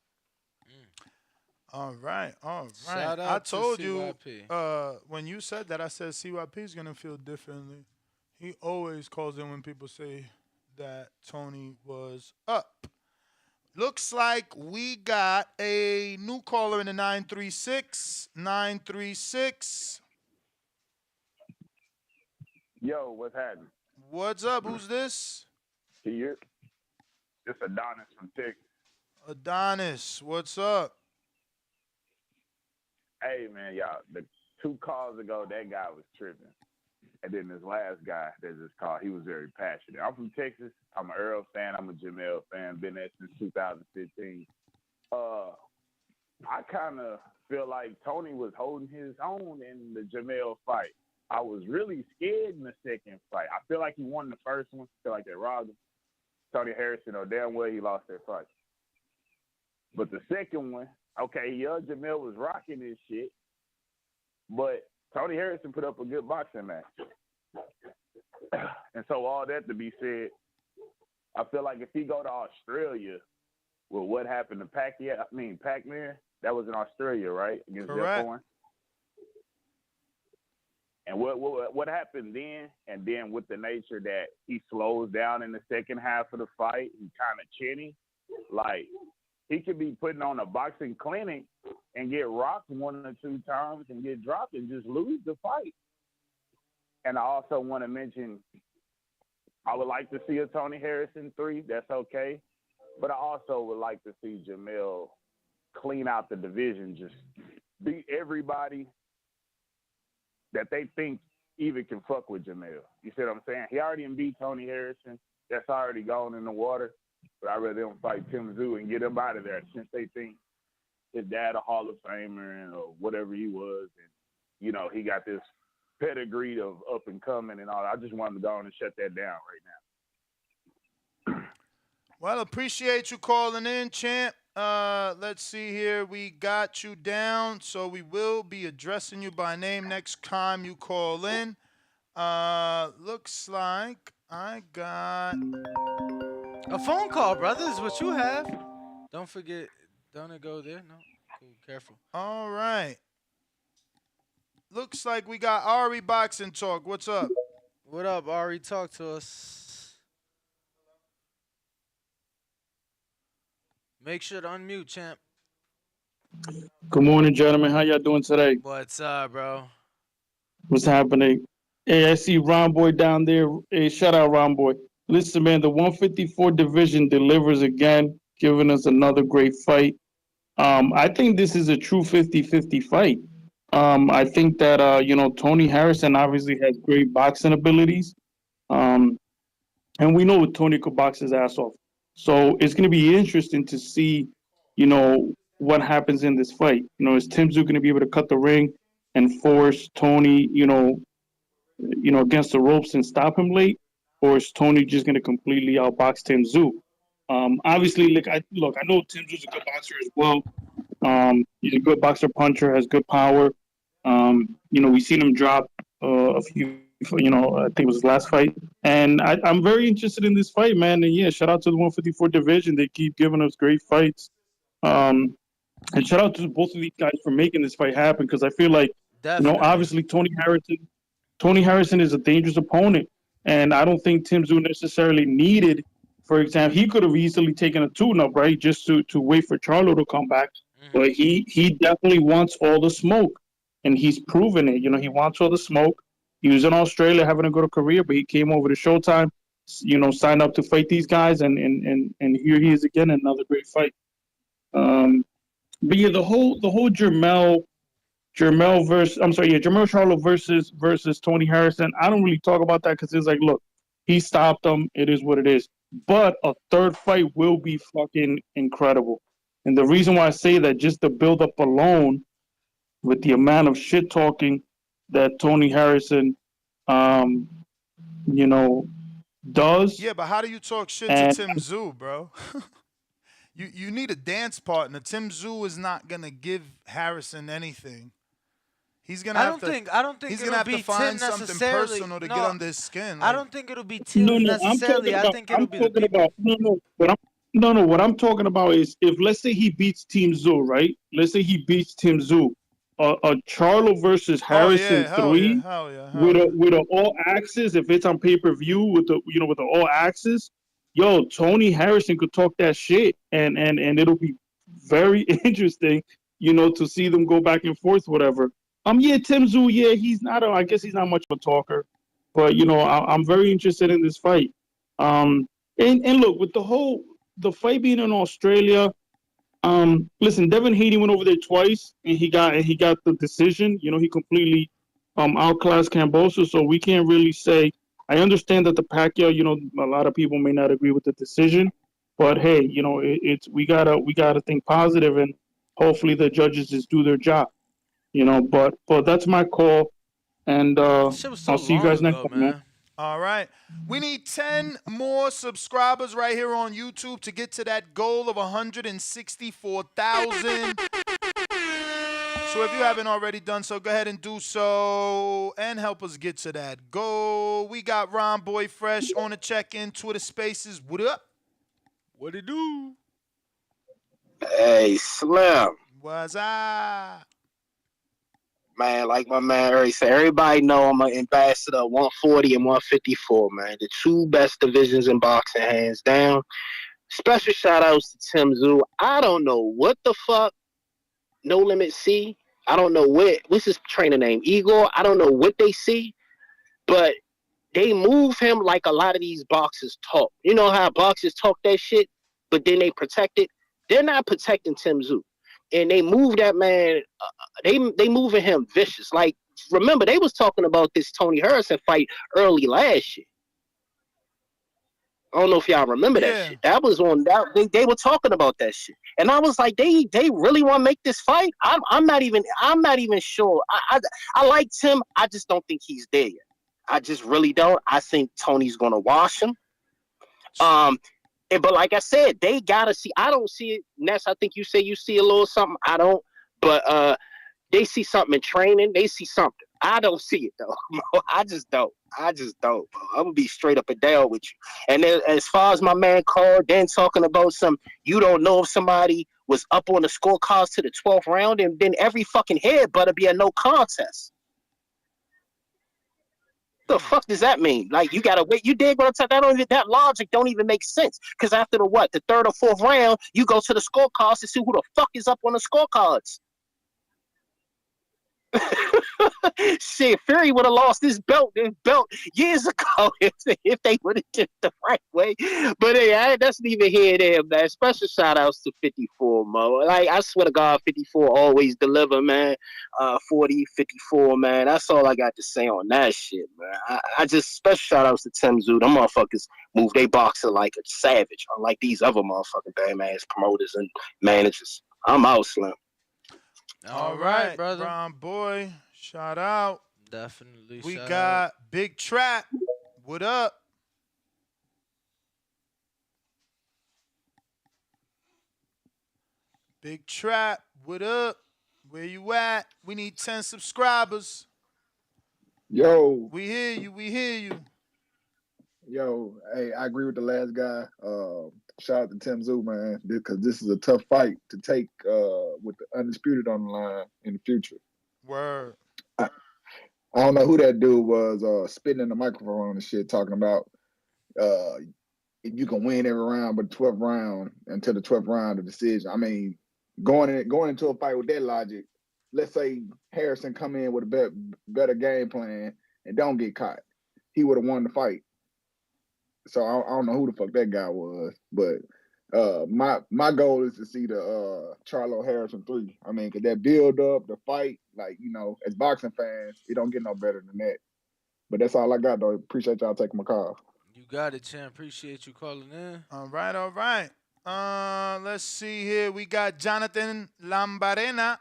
[SPEAKER 8] All right.
[SPEAKER 9] Shout out
[SPEAKER 8] I told
[SPEAKER 9] to
[SPEAKER 8] you
[SPEAKER 9] CYP.
[SPEAKER 8] when you said that, I said CYP is going to feel differently. He always calls in when people say that Tony was up. Looks like we got a new caller in the 936. 936.
[SPEAKER 15] Yo, what's happening?
[SPEAKER 8] What's up? Who's this?
[SPEAKER 15] Here. It's Adonis from Texas.
[SPEAKER 8] Adonis, what's up?
[SPEAKER 15] Hey man, y'all. The 2 calls ago, that guy was tripping, and then this last guy that just called, he was very passionate. I'm from Texas. I'm an Earl fan. I'm a Jamel fan. Been there since 2015. I kind of feel like Tony was holding his own in the Jamel fight. I was really scared in the second fight. I feel like he won the first one. I feel like they robbed him. Tony Harrison, or damn well he lost that fight. But the second one, okay, yeah, Jamel was rocking this shit, but Tony Harrison put up a good boxing match. And so all that to be said, I feel like if he go to Australia with what happened to Pac-Man, that was in Australia, right? Against
[SPEAKER 8] Correct.
[SPEAKER 15] Jeff Horn. And what happened then, and then with the nature that he slows down in the second half of the fight, he kind of chinny, like he could be putting on a boxing clinic and get rocked 1 or 2 times and get dropped and just lose the fight. And I also want to mention, I would like to see a Tony Harrison 3. That's okay. But I also would like to see Jamel clean out the division, just beat everybody that they think even can fuck with Jamel. You see what I'm saying? He already beat Tony Harrison. That's already gone in the water. But I'd rather them fight Tszyu and get him out of there, since they think his dad a Hall of Famer or whatever he was. And, you know, he got this pedigree of up and coming and all. I just want him to go on and shut that down right now.
[SPEAKER 8] Well, appreciate you calling in, champ. Let's see here. We got you down, so we will be addressing you by name next time you call in. Looks like I got
[SPEAKER 9] a phone call, brother, is what you have. Don't forget, don't it go there? No? Cool, careful.
[SPEAKER 8] All right. Looks like we got Ari Boxing Talk. What's up?
[SPEAKER 9] What up, Ari? Talk to us. Make sure to unmute, champ.
[SPEAKER 16] Good morning, gentlemen. How y'all doing today?
[SPEAKER 9] What's up, bro?
[SPEAKER 16] What's happening? Hey, I see Ron Boy down there. Hey, shout out Ron Boy. Listen, man, the 154 division delivers again, giving us another great fight. I think this is a true 50-50 fight. I think that, Tony Harrison obviously has great boxing abilities. And we know Tony could box his ass off. So it's going to be interesting to see, what happens in this fight. Is Tszyu going to be able to cut the ring and force Tony, against the ropes and stop him late? Or is Tony just going to completely outbox Tszyu? Obviously, I know Tszyu's a good boxer as well. He's a good boxer puncher, has good power. We've seen him drop a few, I think it was his last fight. And I'm very interested in this fight, man. And yeah, shout out to the 154 division. They keep giving us great fights. And shout out to both of these guys for making this fight happen, because I feel like, obviously Tony Harrison is a dangerous opponent. And I don't think Tszyu necessarily needed, for example, he could have easily taken a tune-up, right, just to wait for Charlo to come back. Mm-hmm. But he definitely wants all the smoke, and he's proven it. He wants all the smoke. He was in Australia having a good career, but he came over to Showtime, signed up to fight these guys, and here he is again, another great fight. But yeah, the whole Jermell Charlo versus Tony Harrison. I don't really talk about that because it's like, look, he stopped him. It is what it is. But a third fight will be fucking incredible. And the reason why I say that, just the build up alone, with the amount of shit talking that Tony Harrison, does.
[SPEAKER 8] Yeah, but how do you talk shit to Tszyu, bro? You need a dance partner. Tszyu is not gonna give Harrison anything. He's gonna have to. I don't think he's gonna have to find something personal to get under his skin.
[SPEAKER 9] I don't think it'll be Tim necessarily. I think it'll be the people.
[SPEAKER 16] What I'm talking about is, if let's say he beats Tszyu, right? Let's say he beats Tszyu. A Charlo versus Harrison 3 with an all access, if it's on pay-per-view with the with the all access, Tony Harrison could talk that shit, and it'll be very interesting, to see them go back and forth, whatever. Tszyu, he's not I guess he's not much of a talker, but I'm very interested in this fight. And look, with the fight being in Australia, Listen, Devin Haney went over there twice, and he got the decision. You know, he completely outclassed Camboso, so we can't really say. I understand that the Pacquiao, you know, a lot of people may not agree with the decision, but hey, you know, it's we gotta think positive, and hopefully the judges just do their job. You know, but that's my call, and
[SPEAKER 9] Shit was so
[SPEAKER 16] I'll see you
[SPEAKER 9] long
[SPEAKER 16] guys next
[SPEAKER 9] ago,
[SPEAKER 16] time, man.
[SPEAKER 9] man.
[SPEAKER 8] All right. We need 10 more subscribers right here on YouTube to get to that goal of 164,000. So if you haven't already done so, go ahead and do so and help us get to that goal. We got Ron Boy Fresh on the check-in, Twitter Spaces. What up?
[SPEAKER 9] What it do?
[SPEAKER 17] Hey, Slim.
[SPEAKER 8] What's up?
[SPEAKER 17] Man, like my man already said, everybody know I'm an ambassador of 140 and 154, man. The two best divisions in boxing, hands down. Special shout outs to Tim Tszyu. I don't know what the fuck No Limit C. I don't know what's his trainer name, Igor. I don't know what they see, but they move him like a lot of these boxers talk. You know how boxers talk that shit, but then they protect it? They're not protecting Tim Tszyu. And they move that man, they moving him vicious. Like, remember, they was talking about this Tony Harrison fight early last year. I don't know if y'all remember that shit. That was on that. They were talking about that shit, and I was like, they really want to make this fight. I'm not even sure. I like Tim. I just don't think he's there yet. I just really don't. I think Tony's gonna wash him. But like I said, they gotta see. I don't see it. Ness, I think you say you see a little something. I don't. But they see something in training. They see something. I don't see it though. I just don't. I'm gonna be straight up and down with you. And then, as far as my man Carl, then talking about you don't know if somebody was up on the scorecards to the 12th round, and then every fucking head better be a no contest. The fuck does that mean? Like, you gotta wait. You dig what I'm talking? That logic don't even make sense. Because after the third or fourth round, you go to the scorecards to see who the fuck is up on the scorecards. Shit, Fury would have lost this belt years ago if they would have did it the right way. But hey, that's neither here nor there, man. Special shout outs to 54, Mo. Like, I swear to God, 54 always deliver, man. 40, 54, man. That's all I got to say on that shit, man. I just special shout outs to Tim Tszyu. Them motherfuckers move they boxer like a savage, unlike these other motherfucking damn ass promoters and managers. I'm out, Slim.
[SPEAKER 8] All right, brother. Brown Boy, shout out.
[SPEAKER 9] Definitely.
[SPEAKER 8] We got Big Trap. What up? Big Trap, what up? Where you at? We need 10 subscribers.
[SPEAKER 13] Yo.
[SPEAKER 8] We hear you.
[SPEAKER 13] Yo, hey, I agree with the last guy. Shout out to Tim Tszyu, man, because this is a tough fight to take with the Undisputed on the line in the future.
[SPEAKER 8] Word.
[SPEAKER 13] I don't know who that dude was spitting in the microphone and shit, talking about you can win every round, but the 12th round until the 12th round of decision. I mean, going into a fight with that logic, let's say Harrison come in with a better game plan and don't get caught, he would have won the fight. So I don't know who the fuck that guy was, but my goal is to see the Charlo Harrison 3. I mean, cause that build up, the fight, like, you know, as boxing fans, it don't get no better than that. But that's all I got, though. Appreciate y'all taking my call.
[SPEAKER 9] You got it, champ. Appreciate you calling in.
[SPEAKER 8] All right. Let's see here. We got Jonathan Lambarena.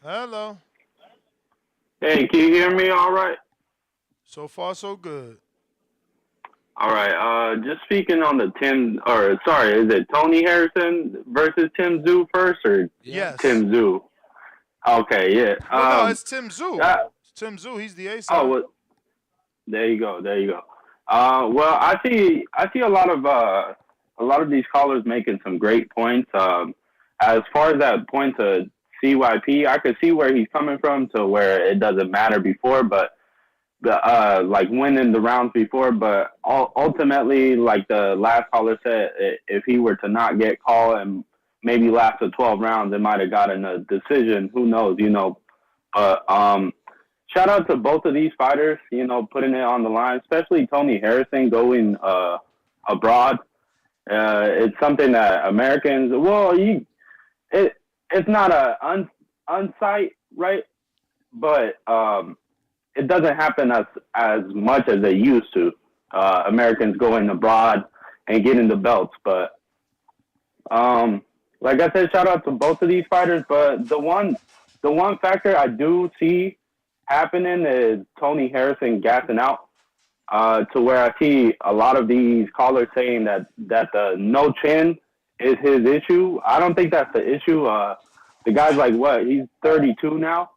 [SPEAKER 8] Hello.
[SPEAKER 18] Hey, can you hear me all right?
[SPEAKER 8] So far, so good.
[SPEAKER 18] All right. Just speaking on the is it Tony Harrison versus Tim Tszyu first, or
[SPEAKER 8] yes,
[SPEAKER 18] Tim Tszyu? Okay, yeah.
[SPEAKER 8] No, it's Tim Tszyu. It's Tim Tszyu. He's the ace.
[SPEAKER 18] Oh, well, there you go. Well, I see a lot of these callers making some great points. As far as that point to CYP, I could see where he's coming from to where it doesn't matter before, but like winning the rounds before, but ultimately, like the last caller said, if he were to not get called and maybe lasted 12 rounds, it might have gotten a decision. Who knows, But shout out to both of these fighters, putting it on the line, especially Tony Harrison going abroad. It's something that Americans, it's not a unsight, right? But it doesn't happen as much as it used to. Americans going abroad and getting the belts. But like I said, shout out to both of these fighters. But the one factor I do see happening is Tony Harrison gassing out. To where I see a lot of these callers saying that the no chin is his issue. I don't think that's the issue. The guy's like, he's 32 now.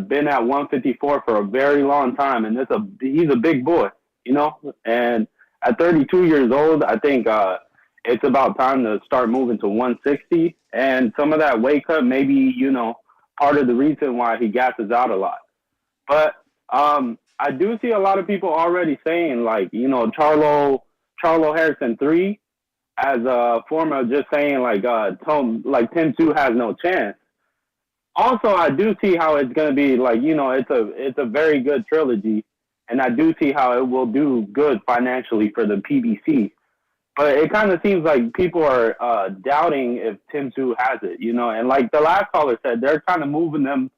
[SPEAKER 18] Been at 154 for a very long time, and he's a big boy, And at 32 years old, I think it's about time to start moving to 160. And some of that weight cut may be, part of the reason why he gasses out a lot. But I do see a lot of people already saying, like, Charlo Harrison 3 as a form of just saying, like, Tim Tszyu has no chance. Also, I do see how it's going to be, like, it's a very good trilogy, and I do see how it will do good financially for the PBC. But it kind of seems like people are doubting if Tim Tszyu has it, And like the last caller said, they're kind of moving them,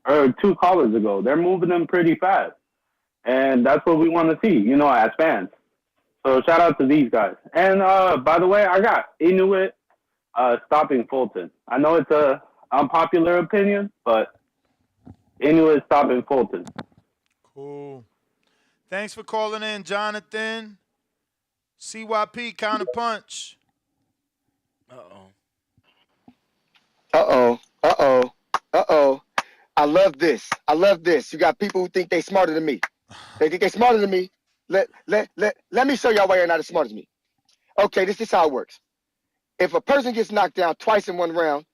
[SPEAKER 18] or 2 callers ago, they're moving them pretty fast. And that's what we want to see, as fans. So shout out to these guys. And by the way, I got Inuit stopping Fulton. I know it's a unpopular opinion, but Inuit stopping Fulton.
[SPEAKER 8] Cool. Thanks for calling in, Jonathan. CYP, counter punch.
[SPEAKER 14] I love this. You got people who think they smarter than me. They think they smarter than me. Let me show y'all why you're not as smart as me. Okay, this is how it works. If a person gets knocked down twice in one round,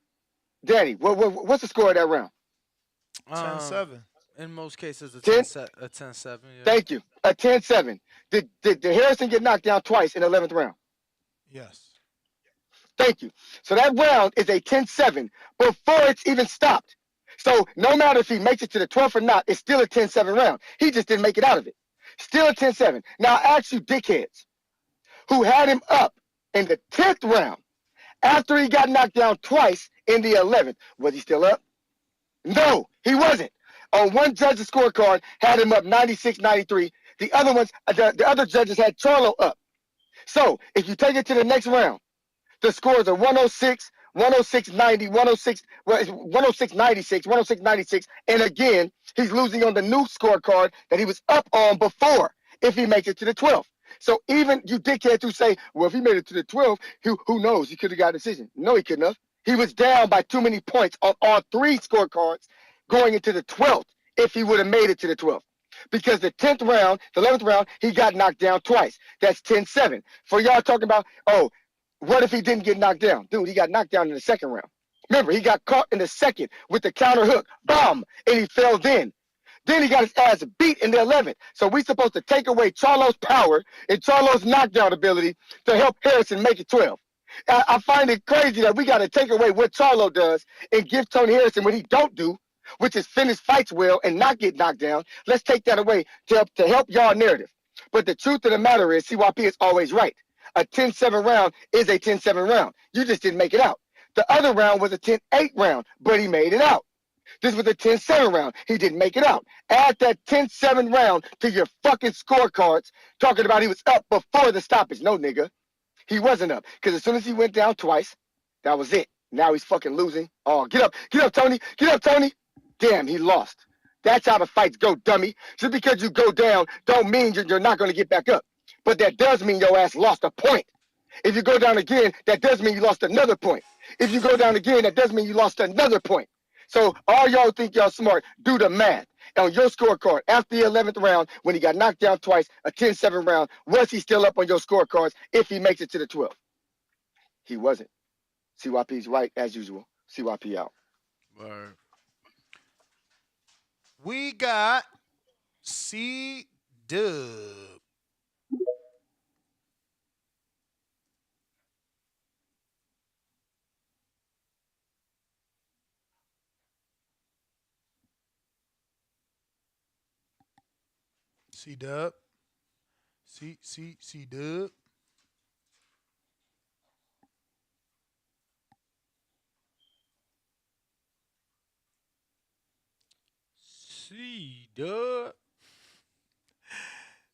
[SPEAKER 14] Danny, what's the score of that round?
[SPEAKER 8] 10-7.
[SPEAKER 9] In most cases, a 10-7. Yeah.
[SPEAKER 14] Thank you. A 10-7. Did Harrison get knocked down twice in the 11th round?
[SPEAKER 8] Yes.
[SPEAKER 14] Thank you. So that round is a 10-7 before it's even stopped. So no matter if he makes it to the 12th or not, it's still a 10-7 round. He just didn't make it out of it. Still a 10-7. Now I ask you dickheads who had him up in the 10th round after he got knocked down twice in the 11th. Was he still up? No, he wasn't. On one judge's scorecard, had him up 96-93. The other ones, the other judges had Charlo up. So if you take it to the next round, the scores are 106, 106-90, 106-96, 106-96. And again, he's losing on the new scorecard that he was up on before if he makes it to the 12th. So even you dickheads who say, well, if he made it to the 12th, who knows? He could have got a decision. No, he couldn't have. He was down by too many points on all 3 scorecards going into the 12th if he would have made it to the 12th. Because the 10th round, the 11th round, he got knocked down twice. That's 10-7. For y'all talking about, oh, what if he didn't get knocked down? Dude, he got knocked down in the 2nd round. Remember, he got caught in the 2nd with the counter hook. Bomb! And he fell then. Then he got his ass beat in the 11th. So we supposed to take away Charlo's power and Charlo's knockdown ability to help Harrison make it 12. I find it crazy that we got to take away what Charlo does and give Tony Harrison what he don't do, which is finish fights well and not get knocked down. Let's take that away to help y'all narrative. But the truth of the matter is CYP is always right. A 10-7 round is a 10-7 round. You just didn't make it out. The other round was a 10-8 round, but he made it out. This was a 10-7 round. He didn't make it out. Add that 10-7 round to your fucking scorecards talking about he was up before the stoppage. No, nigga. He wasn't up. Because as soon as he went down twice, that was it. Now he's fucking losing. Oh, get up, Tony. Get up, Tony. Damn, he lost. That's how the fights go, dummy. Just because you go down don't mean you're not going to get back up. But that does mean your ass lost a point. If you go down again, that does mean you lost another point. If you go down again, that does mean you lost another point. So all y'all think y'all smart, do the math. On your scorecard, after the 11th round, when he got knocked down twice, a 10-7 round, was he still up on your scorecards if he makes it to the 12th? He wasn't. CYP's right, as usual. CYP out.
[SPEAKER 8] Word. We got C-Dub. C-Dub. C-Dub.
[SPEAKER 9] C-Dub.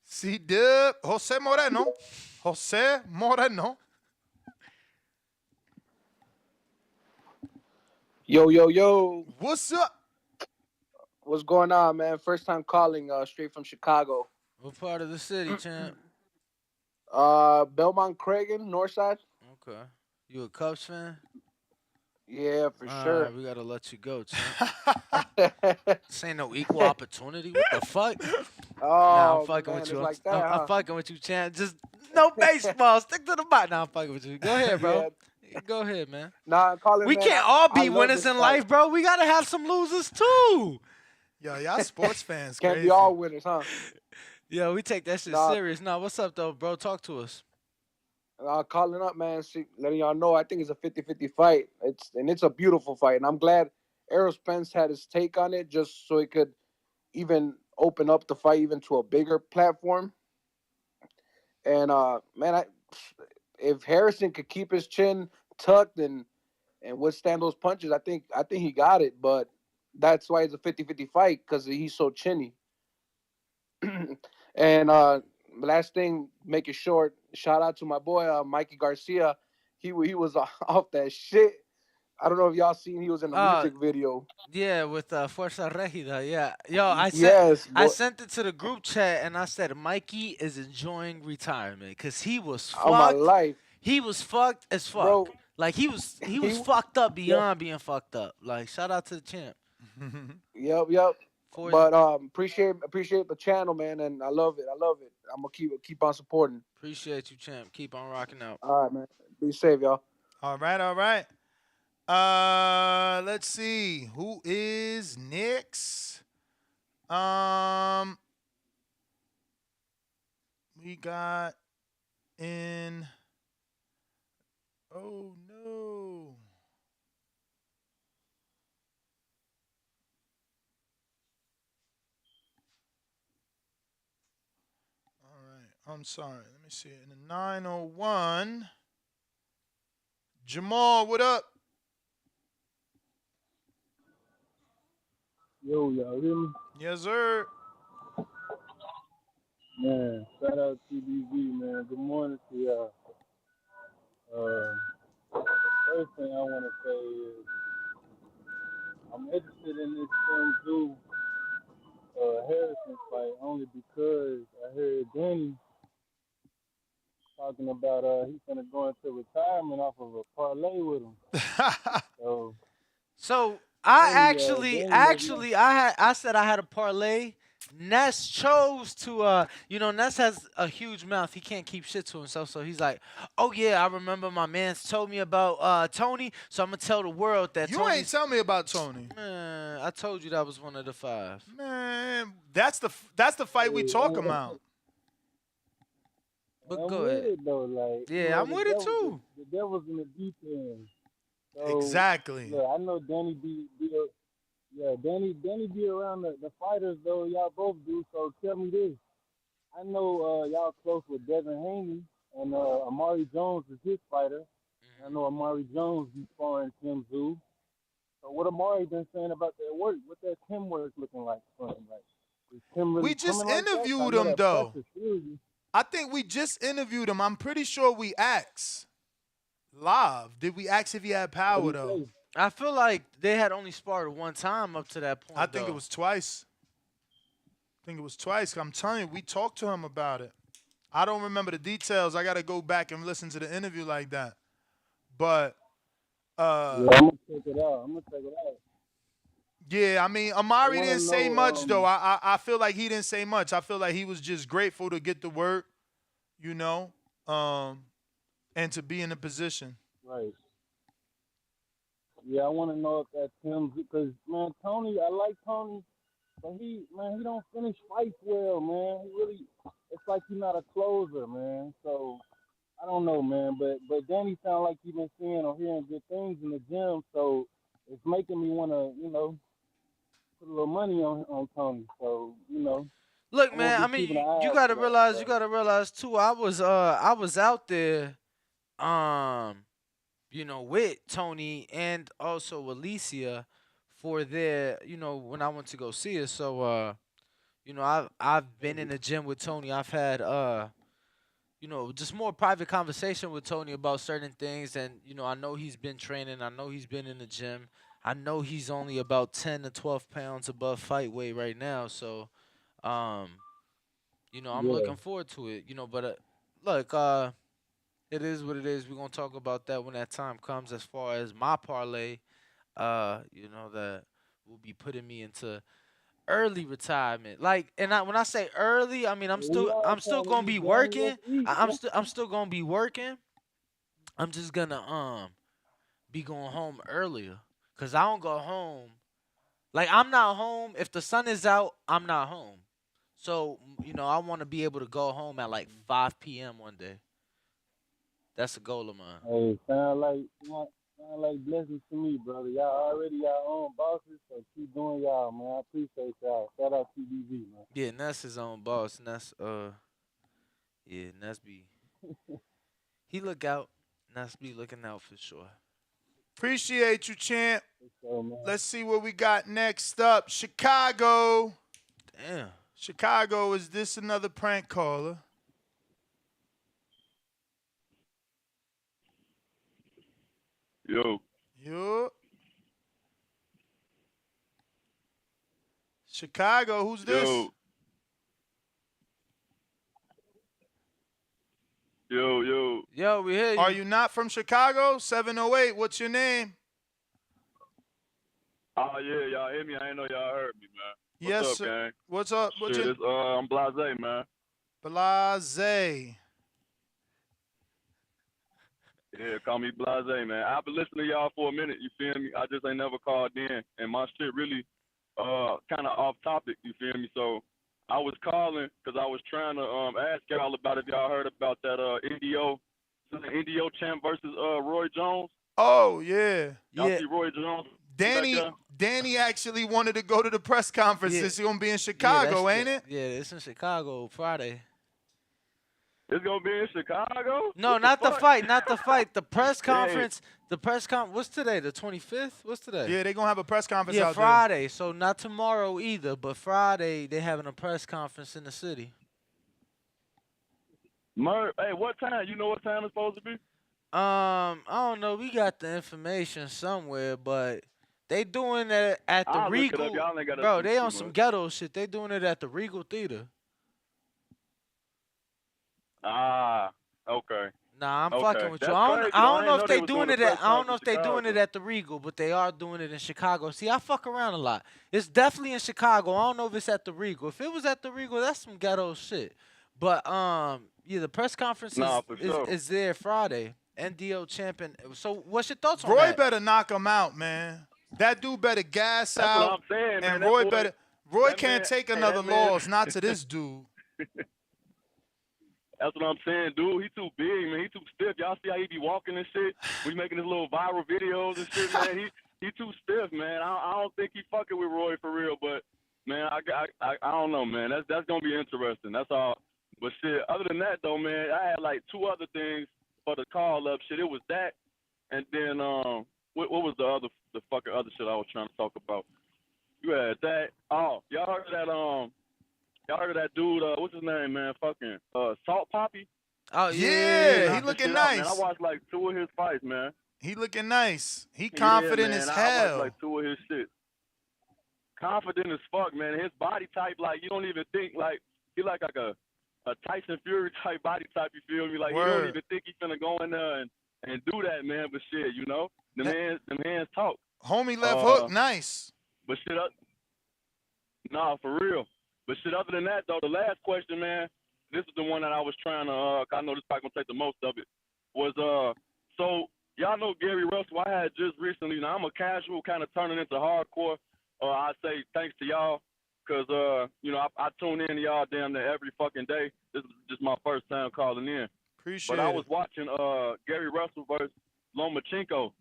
[SPEAKER 8] C-Dub. Jose Moreno. Jose Moreno.
[SPEAKER 17] Yo.
[SPEAKER 8] What's up?
[SPEAKER 17] What's going on, man? First time calling, straight from Chicago.
[SPEAKER 9] What part of the city, champ?
[SPEAKER 17] Belmont Cragen, Northside.
[SPEAKER 9] Okay. You a Cubs fan?
[SPEAKER 17] Yeah, for sure.
[SPEAKER 9] We gotta let you go, champ. This ain't no equal opportunity. What the fuck? Nah, I'm fucking
[SPEAKER 17] man,
[SPEAKER 9] with you.
[SPEAKER 17] it's like that,
[SPEAKER 9] I'm
[SPEAKER 17] huh?
[SPEAKER 9] fucking with you, champ. Just no baseball. Stick to the bot. Nah, I'm fucking with you. Go ahead, bro. Go ahead, man.
[SPEAKER 17] Nah, I'm calling.
[SPEAKER 9] We
[SPEAKER 17] man,
[SPEAKER 9] can't all
[SPEAKER 17] I
[SPEAKER 9] be
[SPEAKER 17] love
[SPEAKER 9] winners
[SPEAKER 17] this
[SPEAKER 9] in
[SPEAKER 17] fight.
[SPEAKER 9] life, bro. We gotta have some losers too.
[SPEAKER 8] Yo, y'all sports fans
[SPEAKER 17] Can't
[SPEAKER 8] crazy.
[SPEAKER 17] be all winners, huh?
[SPEAKER 9] Yo, we take that shit
[SPEAKER 17] Nah.
[SPEAKER 9] serious. Nah, what's up though, bro? Talk to us.
[SPEAKER 17] Calling up, man, letting y'all know I think it's a 50-50 fight. It's a beautiful fight, and I'm glad Errol Spence had his take on it, just so he could even open up the fight even to a bigger platform. And man, if Harrison could keep his chin tucked and withstand those punches, I think he got it. But that's why it's a 50-50 fight, because he's so chinny. And last thing, make it short. Shout out to my boy Mikey Garcia. He was off that shit. I don't know if y'all seen. He was in a music video.
[SPEAKER 9] Yeah, with Fuerza Regida. Yeah, yo, I
[SPEAKER 17] boy.
[SPEAKER 9] sent it to the group chat and I said Mikey is enjoying retirement because he was fucked.
[SPEAKER 17] All my life.
[SPEAKER 9] He was fucked as fuck.
[SPEAKER 17] Bro,
[SPEAKER 9] like he was fucked up beyond being fucked up. Like shout out to the champ.
[SPEAKER 17] Yep. But appreciate the channel, man, and I love it. I'm gonna keep on supporting.
[SPEAKER 9] Appreciate you, champ. Keep on rocking out.
[SPEAKER 17] All right, man. Be safe, y'all.
[SPEAKER 8] All right. Let's see. Who is next? We got in. Oh no. All right. I'm sorry. Let me see. In the 901. Jamal, what up?
[SPEAKER 19] Yo, y'all hear me?
[SPEAKER 8] Yes, sir.
[SPEAKER 19] Man, shout out TBV, man. Good morning to y'all. First thing I want to say is I'm interested in this Tszyu Harrison fight only because I heard Danny talking about he's gonna go into retirement off of a parlay with him.
[SPEAKER 9] So I
[SPEAKER 19] Danny
[SPEAKER 9] I said I had a parlay. Ness chose to Ness has a huge mouth. He can't keep shit to himself. So he's like, oh yeah, I remember my man's told me about Tony. So I'm gonna tell the world that
[SPEAKER 8] You ain't tell me about Tony.
[SPEAKER 9] Man, I told you that was one of the 5.
[SPEAKER 8] Man, that's the fight we talking about.
[SPEAKER 9] But
[SPEAKER 19] I'm
[SPEAKER 9] go
[SPEAKER 19] with
[SPEAKER 9] ahead.
[SPEAKER 19] it though, like
[SPEAKER 9] Yeah, I'm with it too.
[SPEAKER 19] The devil's in the details. So,
[SPEAKER 8] Exactly.
[SPEAKER 19] Look, I know Danny Danny be around the fighters though. Y'all both do. So tell me this. I know y'all close with Devin Haney and Amari Jones is his fighter. I know Amari Jones be sparring Tszyu. So what Amari been saying about that work? What that Tim work looking like for him? Like, is Tim really
[SPEAKER 8] We just
[SPEAKER 19] coming like that?
[SPEAKER 8] interviewed
[SPEAKER 19] I know
[SPEAKER 8] him
[SPEAKER 19] that
[SPEAKER 8] though.
[SPEAKER 19] press is serious.
[SPEAKER 8] I think we just interviewed him. I'm pretty sure we asked live. Did we ask if he had power though?
[SPEAKER 9] I feel like they had only sparred one time up to that point.
[SPEAKER 8] I think it was twice. I'm telling you, we talked to him about it. I don't remember the details. I got to go back and listen to the interview like that. But
[SPEAKER 19] yeah, I'm gonna check it out.
[SPEAKER 8] yeah, I mean, Amari
[SPEAKER 19] I wanna
[SPEAKER 8] didn't say
[SPEAKER 19] know,
[SPEAKER 8] much though. I feel like he didn't say much. I feel like he was just grateful to get the work, and to be in the position.
[SPEAKER 19] Right. Yeah, I want to know if that's him because man, Tony, I like Tony, but he don't finish fights well, man. He really, it's like he's not a closer, man. So I don't know, man. But Danny sound like he been seeing or hearing good things in the gym, so it's making me want to, put a little money on Tony. So
[SPEAKER 9] Look,
[SPEAKER 19] I'm gonna
[SPEAKER 9] man. I
[SPEAKER 19] be keeping
[SPEAKER 9] mean,
[SPEAKER 19] an eye
[SPEAKER 9] you
[SPEAKER 19] out
[SPEAKER 9] gotta
[SPEAKER 19] for that,
[SPEAKER 9] realize.
[SPEAKER 19] bro.
[SPEAKER 9] You gotta realize too. I was out there. With Tony and also Alicia for their, when I went to go see her. So, I've been in the gym with Tony. I've had, just more private conversation with Tony about certain things. And, I know he's been training. I know he's been in the gym. I know he's only about 10 to 12 pounds above fight weight right now. So, um, I'm
[SPEAKER 19] Yeah.
[SPEAKER 9] looking forward to it. But look, it is what it is. We're gonna talk about that when that time comes. As far as my parlay, that will be putting me into early retirement. Like, and when I say early, I mean
[SPEAKER 19] We all
[SPEAKER 9] I'm still
[SPEAKER 19] trying to
[SPEAKER 9] gonna
[SPEAKER 19] eat
[SPEAKER 9] be
[SPEAKER 19] Johnny
[SPEAKER 9] working.
[SPEAKER 19] West eat, man.
[SPEAKER 9] I'm still gonna be working. I'm just gonna be going home earlier, cause I don't go home. Like, I'm not home if the sun is out. I'm not home. So I want to be able to go home at like 5 p.m. one day. That's a goal of mine.
[SPEAKER 19] Hey, sound like blessings to me, brother. Y'all already y'all own bosses, so keep doing y'all, man. I appreciate y'all. Shout out TBV, man.
[SPEAKER 9] Yeah, Ness his own boss. Ness, yeah, Ness be he look out. Ness be looking out for sure.
[SPEAKER 8] Appreciate you, champ.
[SPEAKER 19] So, man.
[SPEAKER 8] Let's see what we got next up. Chicago.
[SPEAKER 9] Damn.
[SPEAKER 8] Chicago, is this another prank caller?
[SPEAKER 15] Yo.
[SPEAKER 8] Yo. Chicago, who's this?
[SPEAKER 15] Yo. Yo.
[SPEAKER 9] Yo, we hear you.
[SPEAKER 8] Are you not from Chicago? 708, what's your name?
[SPEAKER 15] Oh yeah, y'all hear me? I ain't know y'all heard me, man. What's
[SPEAKER 8] Yes,
[SPEAKER 15] up,
[SPEAKER 8] sir.
[SPEAKER 15] gang?
[SPEAKER 8] What's up? What's
[SPEAKER 15] Shit,
[SPEAKER 8] your
[SPEAKER 15] I'm Blase, man.
[SPEAKER 8] Blase?
[SPEAKER 15] Yeah, call me Blase, man. I've been listening to y'all for a minute, you feel me? I just ain't never called in, and my shit really kind of off topic, you feel me? So I was calling because I was trying to ask y'all about if y'all heard about that Indio champ versus Roy Jones.
[SPEAKER 8] Oh, yeah.
[SPEAKER 15] Y'all see Roy Jones?
[SPEAKER 8] Danny actually wanted to go to the press conference.
[SPEAKER 9] Yeah.
[SPEAKER 8] It's going to be in Chicago, ain't it?
[SPEAKER 9] Yeah, it's in Chicago Friday.
[SPEAKER 15] It's gonna be in Chicago?
[SPEAKER 9] No, not the fight, not the fight. The press conference. The press What's today? The 25th? What's today?
[SPEAKER 8] Yeah, they're going to have a press conference
[SPEAKER 9] Yeah,
[SPEAKER 8] out
[SPEAKER 9] Friday. So not tomorrow either, but Friday they having a press conference in the city.
[SPEAKER 15] Hey, what time? You know what time it's supposed to be?
[SPEAKER 9] I don't know. We got the information somewhere, but they doing it at the
[SPEAKER 15] I'll look it up.
[SPEAKER 9] Regal.
[SPEAKER 15] Y'all ain't gotta
[SPEAKER 9] Bro,
[SPEAKER 15] do
[SPEAKER 9] they
[SPEAKER 15] too
[SPEAKER 9] on some
[SPEAKER 15] much.
[SPEAKER 9] ghetto shit. They doing it at the Regal Theater.
[SPEAKER 15] Ah, okay.
[SPEAKER 9] Nah, I'm
[SPEAKER 15] Okay.
[SPEAKER 9] fucking with you.
[SPEAKER 15] That's
[SPEAKER 9] I
[SPEAKER 15] crazy,
[SPEAKER 9] don't
[SPEAKER 15] though.
[SPEAKER 9] know
[SPEAKER 15] I
[SPEAKER 9] if
[SPEAKER 15] didn't
[SPEAKER 9] they
[SPEAKER 15] was
[SPEAKER 9] doing
[SPEAKER 15] the
[SPEAKER 9] it at.
[SPEAKER 15] press
[SPEAKER 9] I don't know
[SPEAKER 15] conference
[SPEAKER 9] if they
[SPEAKER 15] in
[SPEAKER 9] doing it
[SPEAKER 15] Chicago.
[SPEAKER 9] at the Regal, but they are doing it in Chicago. See, I fuck around a lot. It's definitely in Chicago. I don't know if it's at the Regal. If it was at the Regal, that's some ghetto shit. But yeah, the press conference
[SPEAKER 15] Nah, for sure.
[SPEAKER 9] is there Friday. NDO champion. So what's your thoughts on
[SPEAKER 8] Roy
[SPEAKER 9] that?
[SPEAKER 8] better knock him out, man. That dude better gas
[SPEAKER 15] That's
[SPEAKER 8] out.
[SPEAKER 15] what I'm saying, man.
[SPEAKER 8] And
[SPEAKER 15] That
[SPEAKER 8] Roy
[SPEAKER 15] boy-
[SPEAKER 8] Roy
[SPEAKER 15] that
[SPEAKER 8] can't
[SPEAKER 15] man-
[SPEAKER 8] take
[SPEAKER 15] hey,
[SPEAKER 8] another
[SPEAKER 15] that man-
[SPEAKER 8] loss, not to this dude.
[SPEAKER 15] That's what I'm saying, dude. He too big, man. He too stiff. Y'all see how he be walking and shit? We making his little viral videos and shit, man. He too stiff, man. I don't think he fucking with Roy for real, but man, I don't know, man. That's gonna be interesting. That's all. But shit, other than that though, man, I had like two other things for the call up. Shit, it was that, and then what was the fucking other shit I was trying to talk about? You had that. Oh, y'all heard of that Y'all heard of that dude? What's his name, man? Fucking Salt Poppy.
[SPEAKER 9] Oh
[SPEAKER 8] Yeah, he
[SPEAKER 15] Knocked the
[SPEAKER 8] looking
[SPEAKER 15] shit out, man.
[SPEAKER 8] nice.
[SPEAKER 15] I watched like two of his fights, man.
[SPEAKER 8] He looking nice. He
[SPEAKER 15] Yeah,
[SPEAKER 8] confident
[SPEAKER 15] man,
[SPEAKER 8] as
[SPEAKER 15] I
[SPEAKER 8] hell.
[SPEAKER 15] watched like two of his shit. Confident as fuck, man. His body type, like you don't even think like he like a Tyson Fury type body type. You feel me? Like you don't
[SPEAKER 8] Word.
[SPEAKER 15] even think he's gonna go in there and do that, man. But shit, you know, them hands talk.
[SPEAKER 8] Homie left hook, nice.
[SPEAKER 15] But shit, nah, for real. But shit, other than that, though, the last question, man, this is the one that I was trying to, I know this probably going to take the most of it, was, so y'all know Gary Russell. I had just recently, now I'm a casual kind of turning into hardcore. I say thanks to y'all because, you know, I tune in to y'all damn near every fucking day. This is just my first time calling in.
[SPEAKER 8] Appreciate
[SPEAKER 15] But I
[SPEAKER 8] it.
[SPEAKER 15] was watching Gary Russell versus Lomachenko,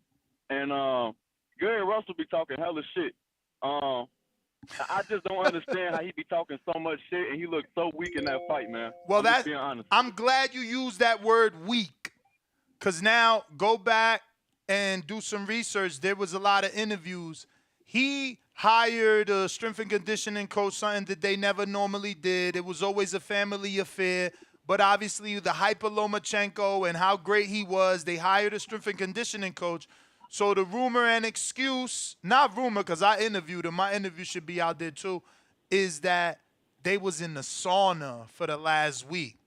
[SPEAKER 15] and Gary Russell be talking hella shit.
[SPEAKER 20] I just don't understand how he be talking so much shit and he looked so weak in that fight, man.
[SPEAKER 8] Well,
[SPEAKER 20] I'm just being honest.
[SPEAKER 8] I'm glad you used that word weak, because now go back and do some research. There was a lot of interviews. He hired a strength and conditioning coach, something that they never normally did. It was always a family affair. But obviously, the hype of Lomachenko and how great he was, they hired a strength and conditioning coach. So the rumor and excuse, not rumor because I interviewed him, my interview should be out there too, is that they was in the sauna for the last week.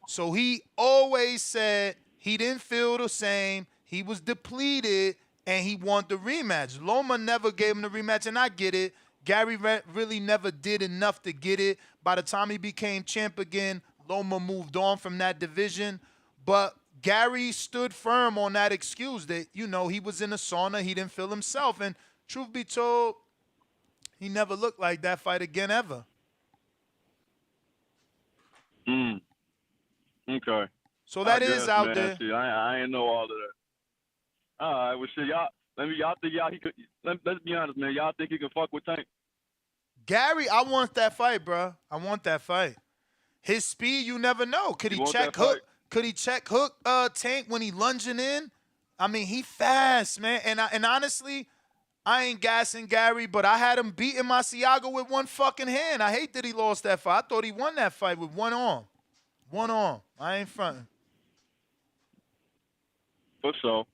[SPEAKER 8] So he always said he didn't feel the same, he was depleted, and he wanted the rematch. Loma never gave him the rematch, and I get it. Gary really never did enough to get it. By the time he became champ again, Loma moved on from that division. But Gary stood firm on that excuse that, you know, he was in a sauna, he didn't feel himself. And truth be told, he never looked like that fight again ever.
[SPEAKER 20] Okay.
[SPEAKER 8] So that
[SPEAKER 20] I
[SPEAKER 8] is
[SPEAKER 20] guess,
[SPEAKER 8] out
[SPEAKER 20] man.
[SPEAKER 8] there.
[SPEAKER 20] Shit, I ain't know all of that. All right, well, shit, y'all think he could? Let's be honest, man. Y'all think he can fuck with Tank?
[SPEAKER 8] Gary, I want that fight, bro. I want that fight. His speed, you never know. Could
[SPEAKER 20] You
[SPEAKER 8] he
[SPEAKER 20] want
[SPEAKER 8] check
[SPEAKER 20] that fight?
[SPEAKER 8] hook? Could he check hook Tank when he lunging in? I mean, he fast, man. And honestly, I ain't gassing Gary, but I had him beating Masiago with one fucking hand. I hate that he lost that fight. I thought he won that fight with one arm. One arm. I ain't fronting.
[SPEAKER 20] For sure.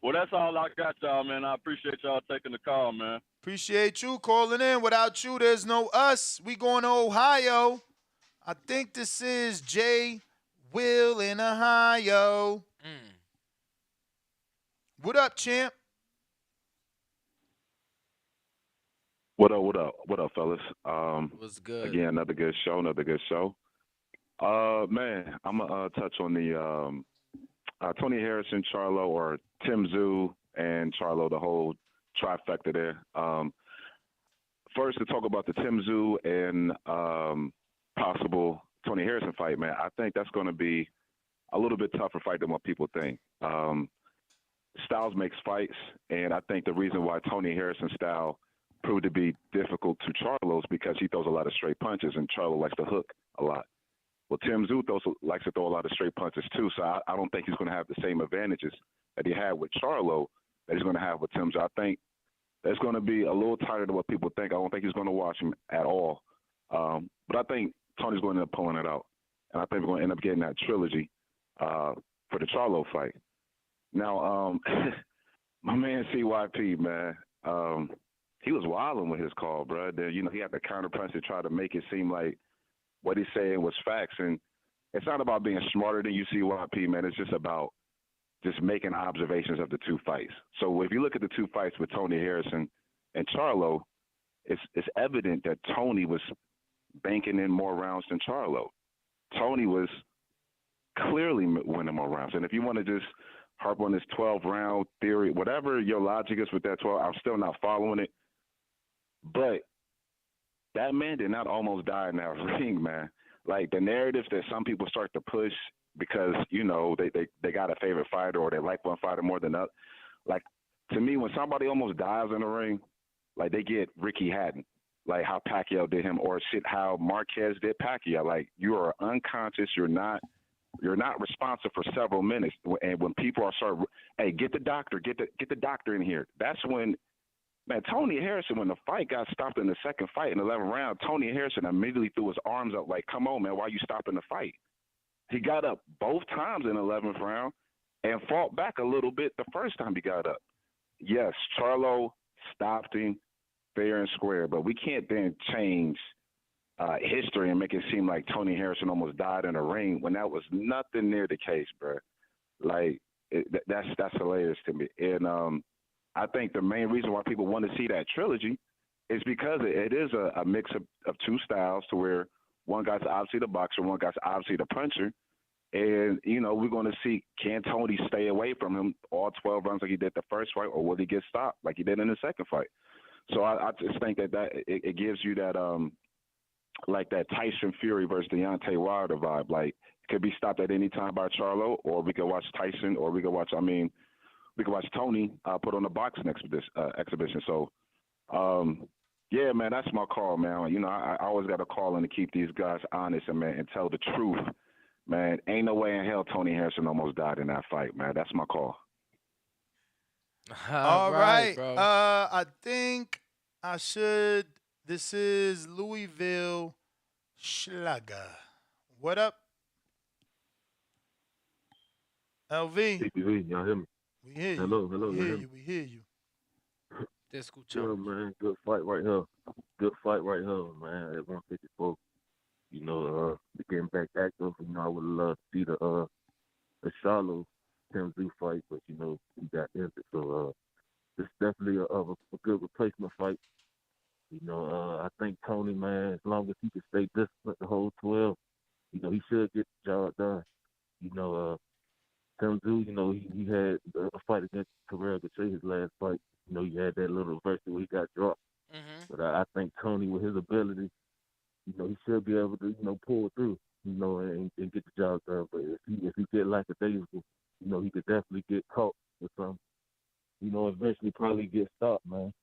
[SPEAKER 20] Well, that's all I got, y'all, man. I appreciate y'all taking the call, man.
[SPEAKER 8] Appreciate you calling in. Without you, there's no us. We going to Ohio. I think this is Jay Will in Ohio. What up, champ?
[SPEAKER 21] What up, fellas?
[SPEAKER 9] What's good?
[SPEAKER 21] Again, another good show. Man, I'm gonna touch on the Tony Harrison, Charlo, or Tim Tszyu and Charlo, the whole trifecta there. First, to talk about the Tim Tszyu and possible Tony Harrison fight, man, I think that's going to be a little bit tougher fight than what people think. Styles makes fights, and I think the reason why Tony Harrison's style proved to be difficult to Charlo's because he throws a lot of straight punches, and Charlo likes to hook a lot. Well, Tim Tszyu likes to throw a lot of straight punches too, so I don't think he's going to have the same advantages that he had with Charlo that he's going to have with Tim Tszyu. I think that's going to be a little tighter than what people think. I don't think he's going to watch him at all. But I think Tony's going to end up pulling it out, and I think we're going to end up getting that trilogy for the Charlo fight. Now, my man CYP, man, he was wilding with his call, bro. Then, he had the counterpunch to try to make it seem like what he's saying was facts. And it's not about being smarter than you, CYP, man. It's just about just making observations of the two fights. So if you look at the two fights with Tony Harrison and Charlo, it's evident that Tony was banking in more rounds than Charlo. Tony was clearly winning more rounds. And if you want to just harp on this 12-round theory, whatever your logic is with that 12, I'm still not following it. But that man did not almost die in that ring, man. Like, the narrative that some people start to push because, they got a favorite fighter or they like one fighter more than others. Like, to me, when somebody almost dies in the ring, like, they get Ricky Hatton, like how Pacquiao did him, or shit how Marquez did Pacquiao. Like, you are unconscious. You're not responsive for several minutes. And when people are hey, get the doctor in here. That's when, man, Tony Harrison, when the fight got stopped in the second fight in the 11th round, Tony Harrison immediately threw his arms up like, come on, man, why are you stopping the fight? He got up both times in the 11th round and fought back a little bit the first time he got up. Yes, Charlo stopped him fair and square, but we can't then change history and make it seem like Tony Harrison almost died in a ring when that was nothing near the case, bro. Like, that's hilarious to me. And I think the main reason why people want to see that trilogy is because it is a mix of two styles, to where one guy's obviously the boxer, one guy's obviously the puncher. And, we're going to see, can Tony stay away from him all 12 rounds like he did the first fight, or will he get stopped like he did in the second fight? So I just think that it gives you that like that Tyson Fury versus Deontay Wilder vibe. Like, it could be stopped at any time by Charlo, or we could watch Tyson, or we could watch Tony put on a boxing exhibition. So, Yeah, man, that's my call, man. You know, I always got to call in to keep these guys honest and tell the truth, man. Ain't no way in hell Tony Harrison almost died in that fight, man. That's my call.
[SPEAKER 8] All right.
[SPEAKER 9] bro.
[SPEAKER 8] I think I should. This is Louisville Schlager. What up? LV.
[SPEAKER 1] TPV, y'all hear me?
[SPEAKER 8] We hear you.
[SPEAKER 1] Hello, hello,
[SPEAKER 8] We
[SPEAKER 1] y'all
[SPEAKER 8] hear
[SPEAKER 1] hear me?
[SPEAKER 8] you. We hear you.
[SPEAKER 1] Yeah, man, good fight right here. Good fight right here, man. At 154. You know, getting back active. You know, I would love to see the Charlo Tszyu fight, but you know, he got injured. So it's definitely a good replacement fight. You know, I think Tony, man, as long as he can stay disciplined the whole 12, you know, he should get the job done. You know, Tszyu, you know, he had a fight against Terrell Gauthier, his last fight. You know, he had that little reversal where he got dropped. But I think Tony, with his ability, you know, he should be able to, you know, pull through, you know, and get the job done. But if he get like a daisical, you know, he could definitely get caught with something. You know, eventually probably get stopped, man.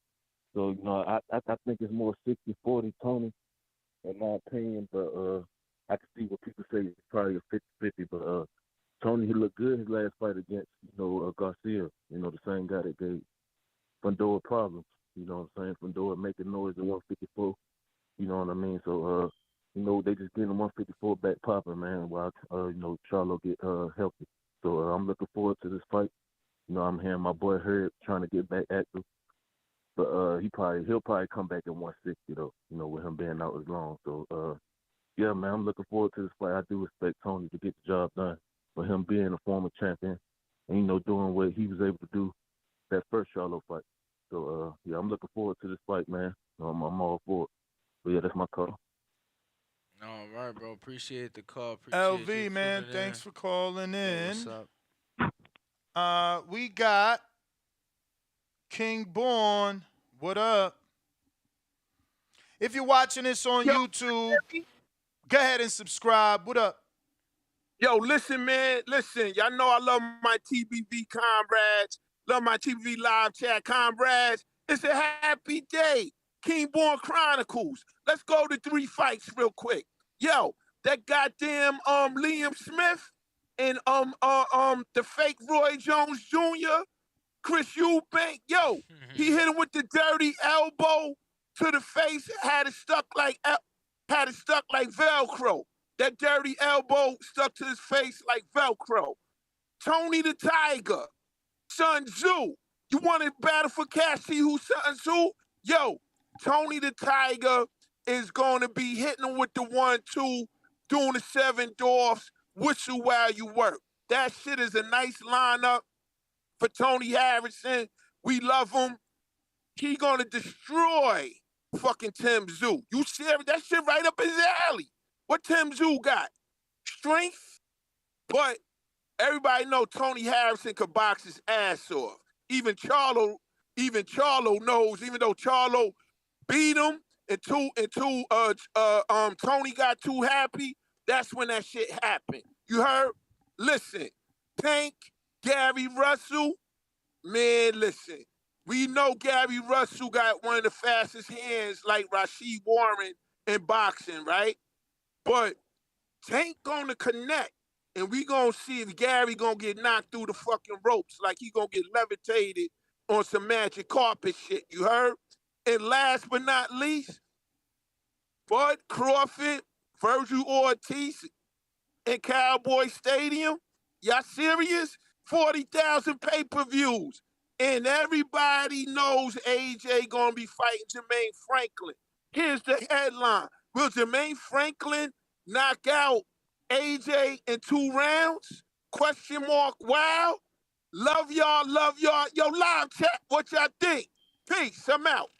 [SPEAKER 1] So, you know, I think it's more 60-40 Tony, in my opinion. But I can see what people say it's probably a 50-50. But Tony, he looked good his last fight against, you know, Garcia. You know, the same guy that gave Fundora problems. You know what I'm saying? Fundora making noise at 154. You know what I mean? So, you know, they just getting the 154 back popping, man, while, you know, Charlo get healthy. So I'm looking forward to this fight. You know, I'm hearing my boy Herb trying to get back active. But he'll probably come back at 160, though, you know, with him being out as long. So, yeah, man, I'm looking forward to this fight. I do expect Tony to get the job done for him being a former champion and, you know, doing what he was able to do that first Charlo fight. So, yeah, I'm looking forward to this fight, man. I'm all for it. But, yeah, that's my call.
[SPEAKER 9] All right, bro. Appreciate the call.
[SPEAKER 8] LV, man, thanks for calling in.
[SPEAKER 9] What's up?
[SPEAKER 8] We got King Born. What up? If you're watching this on YouTube, go ahead and subscribe. What up?
[SPEAKER 22] Yo, listen, man. Listen, y'all know I love my TBV comrades. Love my TBV live chat comrades. It's a happy day. Kingborn Chronicles. Let's go to 3 fights real quick. Yo, that goddamn Liam Smith and the fake Roy Jones Jr., Chris Eubank. Yo, he hit him with the dirty elbow to the face, had it stuck like Velcro. That dirty elbow stuck to his face like Velcro. Tony the Tiger, Sun Tzu. You want to battle for cash? See who's Sun Tzu? Yo, Tony the Tiger is going to be hitting him with the 1-2, doing the 7 dwarfs, whistle while you work. That shit is a nice lineup for Tony Harrison. We love him. He going to destroy fucking Tszyu. You serious? That shit right up his alley. What Tszyu got? Strength, but everybody know Tony Harrison could box his ass off. Even Charlo knows, even though Charlo beat him and Tony got too happy, that's when that shit happened. You heard? Listen, Tank, Gary Russell, man, listen. We know Gary Russell got one of the fastest hands like Rashid Warren in boxing, right? But Tank gonna connect, and we gonna see if Gary gonna get knocked through the fucking ropes like he gonna get levitated on some magic carpet shit, you heard? And last but not least, Bud Crawford, Virgil Ortiz in Cowboy Stadium. Y'all serious? 40,000 pay-per-views. And everybody knows AJ gonna be fighting Jermaine Franklin. Here's the headline. Will Jermaine Franklin knock out AJ in 2 rounds? Question mark, wow. Love y'all, love y'all. Yo, live chat, what y'all think? Peace, I'm out.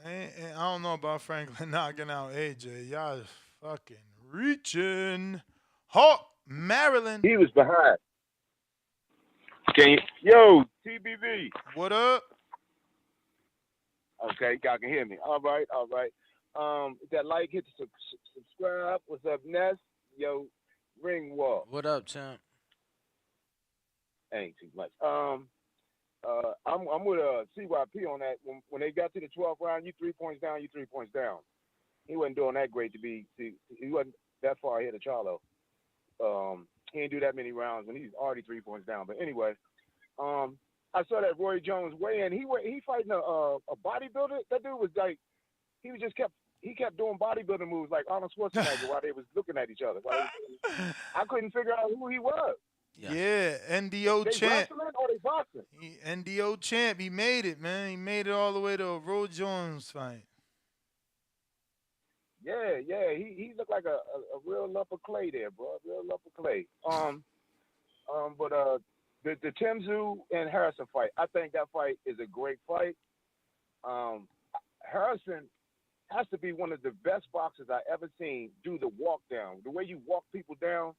[SPEAKER 8] I don't know about Franklin knocking out AJ. Y'all fucking reaching. Hawk, Maryland.
[SPEAKER 23] He was behind. Yo, TBV.
[SPEAKER 8] What up?
[SPEAKER 23] Okay, y'all can hear me. All right. Hit that like, hit the subscribe. What's up, Ness? Yo, Ringwall.
[SPEAKER 9] What up, champ?
[SPEAKER 23] Ain't too much. I'm I'm with CYP on that. When they got to the 12th round, you 3 points down, you 3 points down. He wasn't doing that great he wasn't that far ahead of Charlo. He didn't do that many rounds when he's already 3 points down. But anyway, I saw that Roy Jones weigh in. He fighting a bodybuilder. That dude was like, he kept doing bodybuilding moves like Arnold Schwarzenegger while they was looking at each other. I couldn't figure out who he was.
[SPEAKER 8] Yeah, NDO
[SPEAKER 23] They
[SPEAKER 8] champ.
[SPEAKER 23] wrestling or they boxing?
[SPEAKER 8] NDO champ. He made it, man. He made it all the way to a Roy Jones fight.
[SPEAKER 23] Yeah. He looked like a real lump of clay there, bro. A real lump of clay. But the Tszyu and Harrison fight, I think that fight is a great fight. Harrison has to be one of the best boxers I ever seen do the walk down. The way you walk people down,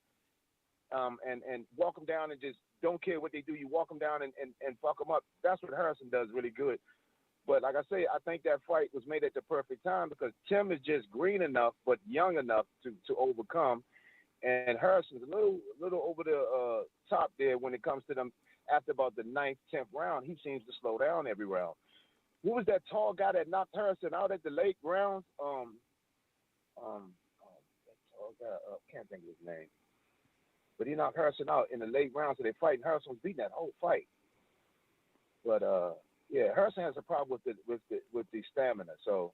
[SPEAKER 23] and walk them down and just don't care what they do. You walk them down and fuck them up. That's what Harrison does really good. But like I say, I think that fight was made at the perfect time because Tim is just green enough but young enough to overcome. And Harrison's a little over the top there when it comes to them. After about the 9th, 10th round, he seems to slow down every round. Who was that tall guy that knocked Harrison out at the late rounds? That tall guy, can't think of his name. But he knocked Harrison out in the late rounds, so they fight, and Harrison was beating that whole fight. But yeah, Harrison has a problem with the stamina, so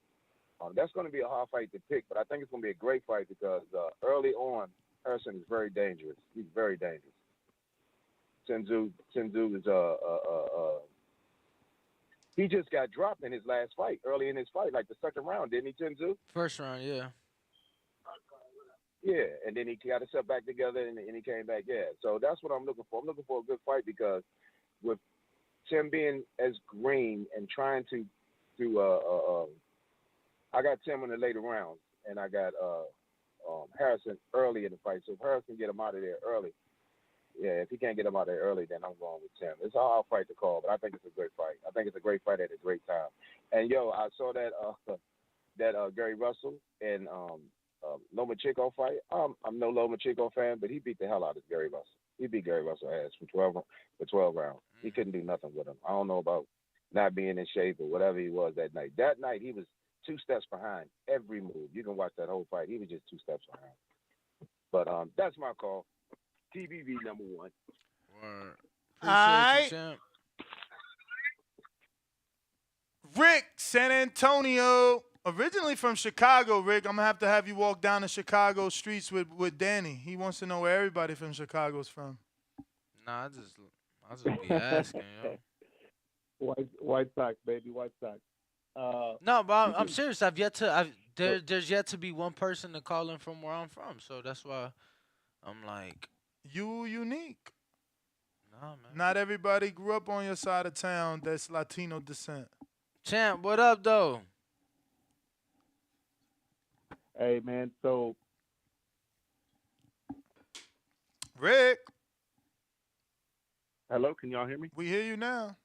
[SPEAKER 23] that's going to be a hard fight to pick. But I think it's going to be a great fight because early on, Harrison is very dangerous. He's very dangerous. Tszyu is he just got dropped in his last fight, early in his fight, like the second round, didn't he, Tszyu?
[SPEAKER 9] First round, yeah.
[SPEAKER 23] Yeah, and then he got himself back together, and he came back. Yeah, so that's what I'm looking for. I'm looking for a good fight because with Tim being as green and trying to I got Tim in the later rounds, and I got Harrison early in the fight. So if Harrison can get him out of there early, yeah, if he can't get him out of there early, then I'm going with Tim. It's a hard fight to call, but I think it's a great fight. I think it's a great fight at a great time. And yo, I saw that Gary Russell and Lomachenko fight. I'm no Lomachenko fan, but he beat the hell out of Gary Russell. He beat Gary Russell ass for 12 rounds. He couldn't do nothing with him. I don't know about not being in shape or whatever he was that night. That night he was 2 steps behind every move. You can watch that whole fight. He was just 2 steps behind. But that's my call. TBV #1.
[SPEAKER 9] Word.
[SPEAKER 8] All right.
[SPEAKER 9] Champ.
[SPEAKER 8] Rick, San Antonio. Originally from Chicago, Rick. I'm going to have you walk down the Chicago streets with Danny. He wants to know where everybody from Chicago's from.
[SPEAKER 9] Nah, I just be asking, yo.
[SPEAKER 2] White Sox, baby, White Sox.
[SPEAKER 9] No, but I'm serious. There's yet to be one person to call in from where I'm from, so that's why I'm like,
[SPEAKER 8] you unique.
[SPEAKER 9] Nah, man.
[SPEAKER 8] Not everybody grew up on your side of town that's Latino descent.
[SPEAKER 9] Champ, what up, though?
[SPEAKER 2] Hey, man, so
[SPEAKER 8] Rick.
[SPEAKER 2] Hello, can y'all hear me?
[SPEAKER 8] We hear you now.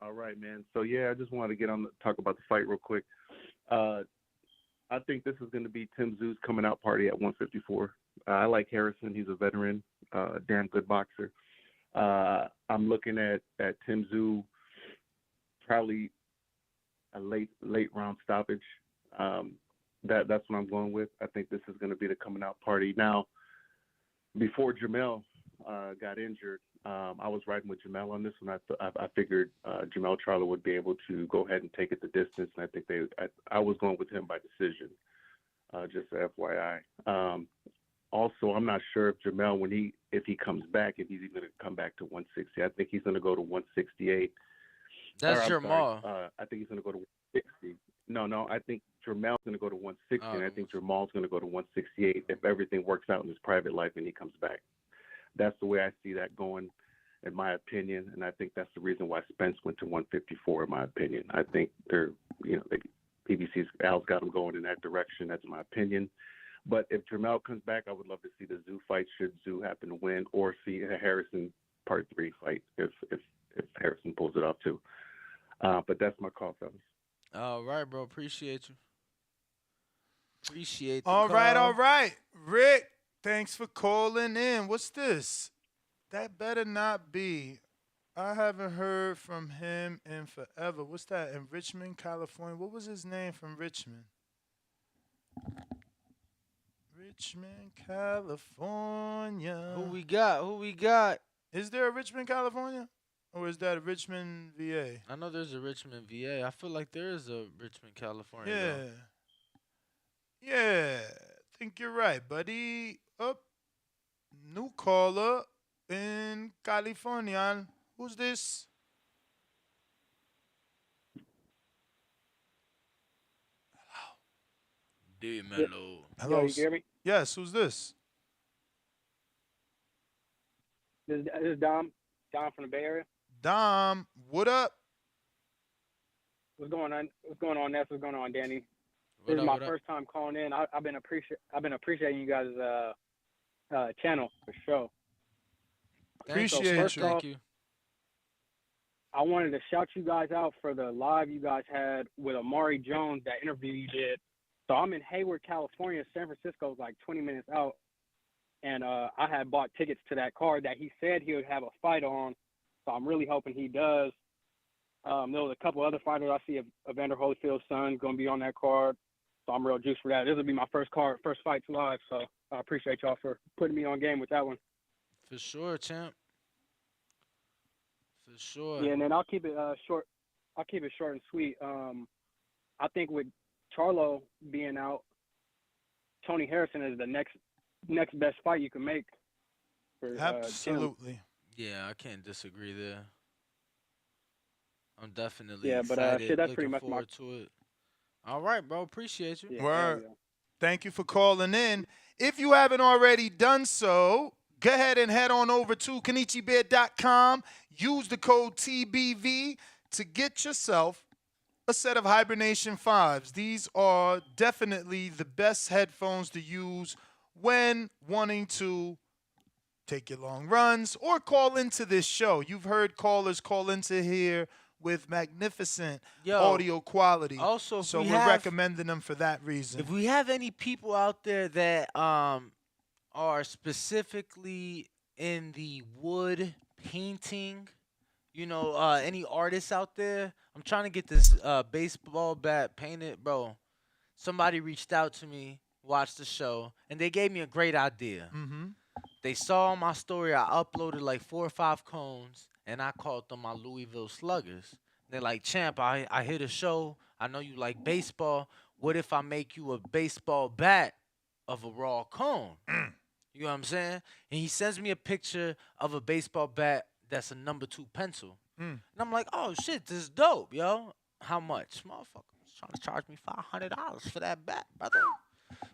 [SPEAKER 2] All right, man. So yeah, I just wanted to get on talk about the fight real quick. I think this is going to be Tim Tszyu's coming out party at 154. I like Harrison. He's a veteran, damn good boxer. I'm looking at Tim Tszyu probably a late round stoppage. That's what I'm going with. I think this is going to be the coming out party. Now, before Jamel got injured, I was riding with Jamel on this one. I figured Jamel Charlo would be able to go ahead and take it the distance, and I think I was going with him by decision, just FYI. Also, I'm not sure if Jamel, if he comes back, if he's even going to come back to 160. I think he's going to go to 168.
[SPEAKER 9] That's Jamal.
[SPEAKER 2] I think he's going to go to 160. No, I think Jamal's going to go to 160, and I think Jamal's going to go to 168 if everything works out in his private life and he comes back. That's the way I see that going, in my opinion, and I think that's the reason why Spence went to 154, in my opinion. I think PBC's Al's got him going in that direction. That's my opinion. But if Jamel comes back, I would love to see the Tszyu fight should Tszyu happen to win, or see a Harrison Part 3 fight if Harrison pulls it off too. But that's my call, fellas.
[SPEAKER 9] All right, bro. Appreciate you. Appreciate the
[SPEAKER 8] All
[SPEAKER 9] call.
[SPEAKER 8] right. Rick, thanks for calling in. What's this? That better not be I haven't heard from him in forever. What's that? In Richmond, California. What was his name from Richmond? Richmond, California.
[SPEAKER 9] Who we got? Who we got?
[SPEAKER 8] Is there a Richmond, California? Or is that a Richmond, VA?
[SPEAKER 9] I know there's a Richmond, VA. I feel like there is a Richmond, California.
[SPEAKER 8] Yeah.
[SPEAKER 9] Though.
[SPEAKER 8] Yeah. I think you're right, buddy. Up. New caller in California. Who's this?
[SPEAKER 9] Dímelo.
[SPEAKER 8] Hello.
[SPEAKER 3] you hear me?
[SPEAKER 8] Yes, who's this?
[SPEAKER 3] This is Dom. Dom from the Bay Area.
[SPEAKER 8] Dom, what up?
[SPEAKER 3] What's going on? What's going on, Ness? What's going on, Danny?
[SPEAKER 9] What
[SPEAKER 3] This
[SPEAKER 9] up,
[SPEAKER 3] is my
[SPEAKER 9] what up?
[SPEAKER 3] first time calling in. I've been appreciating you guys' channel for sure.
[SPEAKER 8] Appreciate
[SPEAKER 3] first
[SPEAKER 8] you.
[SPEAKER 3] off,
[SPEAKER 9] Thank you.
[SPEAKER 3] I wanted to shout you guys out for the live you guys had with Amari Jones, that interview you did. So I'm in Hayward, California. San Francisco is like 20 minutes out. And I had bought tickets to that card that he said he would have a fight on. So I'm really hoping he does. There was a couple other fighters. I see Evander Holyfield's son going to be on that card. So I'm real juiced for that. This will be my first fight live. So I appreciate y'all for putting me on game with that one.
[SPEAKER 9] For sure, champ. For sure.
[SPEAKER 3] Yeah, and then I'll keep it short. I'll keep it short and sweet. I think with Charlo being out, Tony Harrison is the next best fight you can make. For, Tim.
[SPEAKER 8] Absolutely.
[SPEAKER 9] Yeah, I can't disagree there. I'm definitely
[SPEAKER 3] Yeah, but
[SPEAKER 9] excited.
[SPEAKER 3] shit, that's
[SPEAKER 9] looking
[SPEAKER 3] pretty much
[SPEAKER 9] forward to it. All right, bro. Appreciate you.
[SPEAKER 3] Yeah,
[SPEAKER 8] Word.
[SPEAKER 3] yeah.
[SPEAKER 8] Thank you for calling in. If you haven't already done so, go ahead and head on over to KenichiBear.com. Use the code TBV to get yourself a set of Hibernation 5s. These are definitely the best headphones to use when wanting to take your long runs or call into this show. You've heard callers call into here with magnificent audio quality.
[SPEAKER 9] Also, if
[SPEAKER 8] so
[SPEAKER 9] we
[SPEAKER 8] we're
[SPEAKER 9] have-
[SPEAKER 8] recommending them for that reason.
[SPEAKER 9] If we have any people out there that are specifically in the wood painting, any artists out there, I'm trying to get this baseball bat painted, bro. Somebody reached out to me, watched the show, and they gave me a great idea.
[SPEAKER 8] Mm-hmm.
[SPEAKER 9] They saw my story. I uploaded like 4 or 5 cones, and I called them my Louisville Sluggers. They're like, Champ, I hear the show. I know you like baseball. What if I make you a baseball bat of a raw cone? You know what I'm saying? And he sends me a picture of a baseball bat that's a number 2 pencil. And I'm like, oh, shit, this is dope, yo. How much? Motherfucker's trying to charge me $500 for that bat, brother.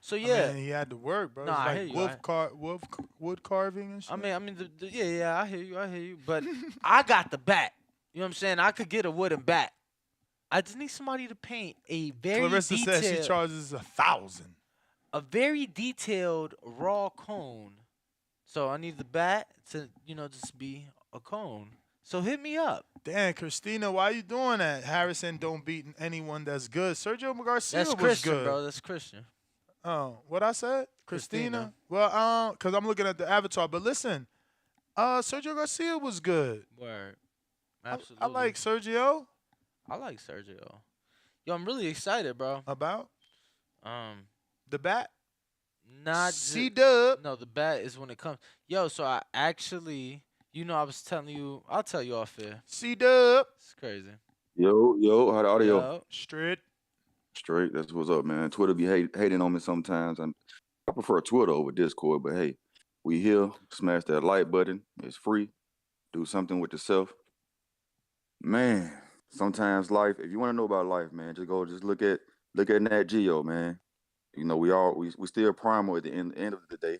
[SPEAKER 9] So, yeah.
[SPEAKER 8] I mean, he had to work, bro.
[SPEAKER 9] Nah,
[SPEAKER 8] It's
[SPEAKER 9] I
[SPEAKER 8] like
[SPEAKER 9] hear you.
[SPEAKER 8] wood carving and shit.
[SPEAKER 9] I mean, yeah, I hear you. But I got the bat. You know what I'm saying? I could get a wooden bat. I just need somebody to paint a very
[SPEAKER 8] Clarissa
[SPEAKER 9] detailed.
[SPEAKER 8] says she charges $1,000.
[SPEAKER 9] A very detailed raw cone. So I need the bat to, just be a cone. So hit me up.
[SPEAKER 8] Damn, Christina, why you doing that? Harrison don't beat anyone that's good. Sergio Garcia
[SPEAKER 9] That's
[SPEAKER 8] was
[SPEAKER 9] Christian,
[SPEAKER 8] good.
[SPEAKER 9] bro. That's Christian.
[SPEAKER 8] Oh, what I said?
[SPEAKER 9] Christina.
[SPEAKER 8] Well, because I'm looking at the avatar. But listen, Sergio Garcia was good.
[SPEAKER 9] Word. Absolutely.
[SPEAKER 8] I like Sergio.
[SPEAKER 9] I like Sergio. Yo, I'm really excited, bro.
[SPEAKER 8] About? The bat?
[SPEAKER 9] Not
[SPEAKER 8] C-Dub.
[SPEAKER 9] No, the bat is when it comes. Yo, so I actually, I was telling you, I'll tell you off air.
[SPEAKER 8] C-Dub.
[SPEAKER 9] It's crazy.
[SPEAKER 4] Yo, how the audio?
[SPEAKER 9] Yo.
[SPEAKER 8] Straight.
[SPEAKER 4] That's what's up, man. Twitter be hating on me sometimes. I prefer Twitter over Discord, but hey, we here. Smash that like button. It's free. Do something with yourself. Man, sometimes life, if you want to know about life, man, just look at Nat Geo, man. We still primal at the end of the day.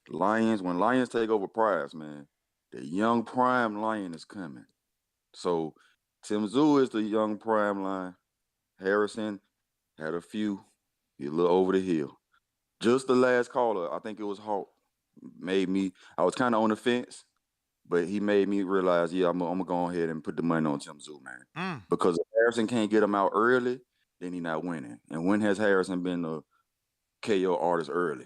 [SPEAKER 4] When lions take over prize, man, the young prime lion is coming. So Tim Tszyu is the young prime lion. Harrison had a few. He a little over the hill. Just the last caller, I think it was Hawk, I was kind of on the fence, but he made me realize, I'm going to go ahead and put the money on Tim Tszyu, man. Because if Harrison can't get him out early, then he's not winning. And when has Harrison been a KO artist early?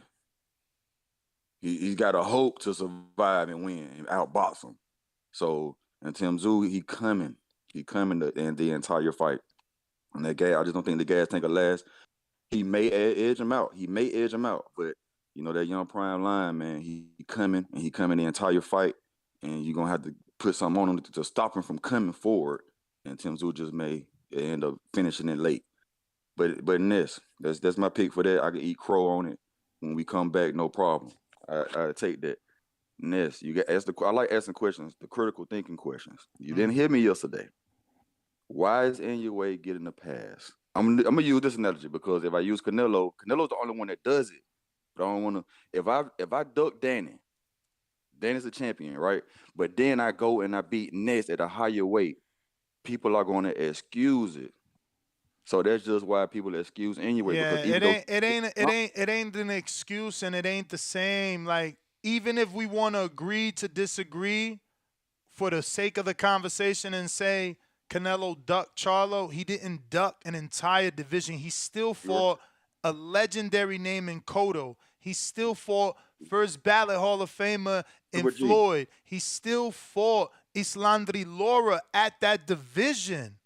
[SPEAKER 4] He's got a hope to survive and win and outbox him. So And Tim Tszyu, he coming the entire fight. And that guy, I just don't think the gas tank will last. He may edge him out. But that young prime line, man, he coming the entire fight, and you're gonna have to put something on him to stop him from coming forward. And Tim Tszyu just may end up finishing it late. But in that's my pick for that. I can eat crow on it when we come back, no problem. I take that. Ness, you get asked I like asking questions, the critical thinking questions. You didn't hear me yesterday. Why is Inoue getting a pass? I'm gonna use this analogy because if I use Canelo's the only one that does it. But I don't wanna if I duck Danny's a champion, right? But then I go and I beat Ness at a higher weight, people are gonna excuse it. So that's just why people excuse Inoue.
[SPEAKER 8] Yeah,
[SPEAKER 4] because
[SPEAKER 8] it ain't an excuse, and it ain't the same. Like, even if we want to agree to disagree for the sake of the conversation and say Canelo ducked Charlo, he didn't duck an entire division. He still fought a legendary name in Cotto. He still fought first ballot Hall of Famer in Floyd. He still fought Islandri Lara at that division.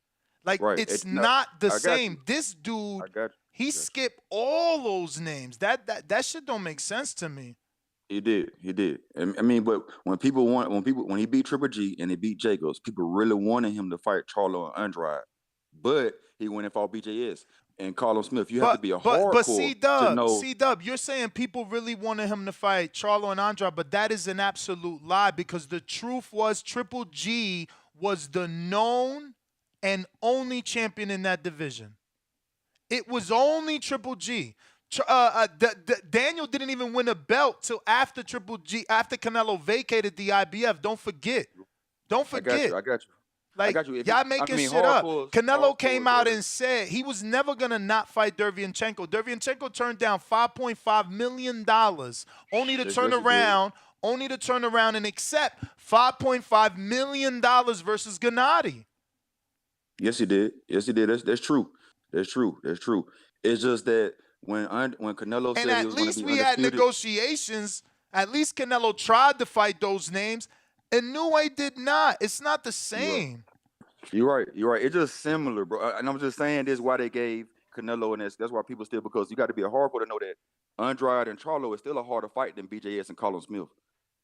[SPEAKER 8] Like, it's not the same. This dude, he skipped all those names. That shit don't make sense to me.
[SPEAKER 4] He did. I mean, but when he beat Triple G and he beat Jacobs, people really wanted him to fight Charlo and Andrade. But he went and fought BJS and Carlos Smith. You have to be a hardcore to know.
[SPEAKER 8] C-Dub, you're saying people really wanted him to fight Charlo and Andrade, but that is an absolute lie, because the truth was Triple G was the known and only champion in that division. It was only Triple G. Daniel didn't even win a belt till after Triple G, after Canelo vacated the IBF. Don't forget.
[SPEAKER 4] I got you.
[SPEAKER 8] Like, y'all making shit up. Canelo came out and said he was never going to not fight Derevyanchenko. Derevyanchenko turned down $5.5 million only to turn around and accept $5.5 million versus Gennady.
[SPEAKER 4] Yes, he did. That's true. It's just that when Canelo said he was going to be undisputed,
[SPEAKER 8] at least we had negotiations. At least Canelo tried to fight those names. Inoue did not. It's not the same.
[SPEAKER 4] You're right. It's just similar, bro. And I'm just saying this why they gave Canelo, and that's why people still, because you got to be a hardcore to know that Andrade and Charlo is still a harder fight than BJS and Carlos Smith.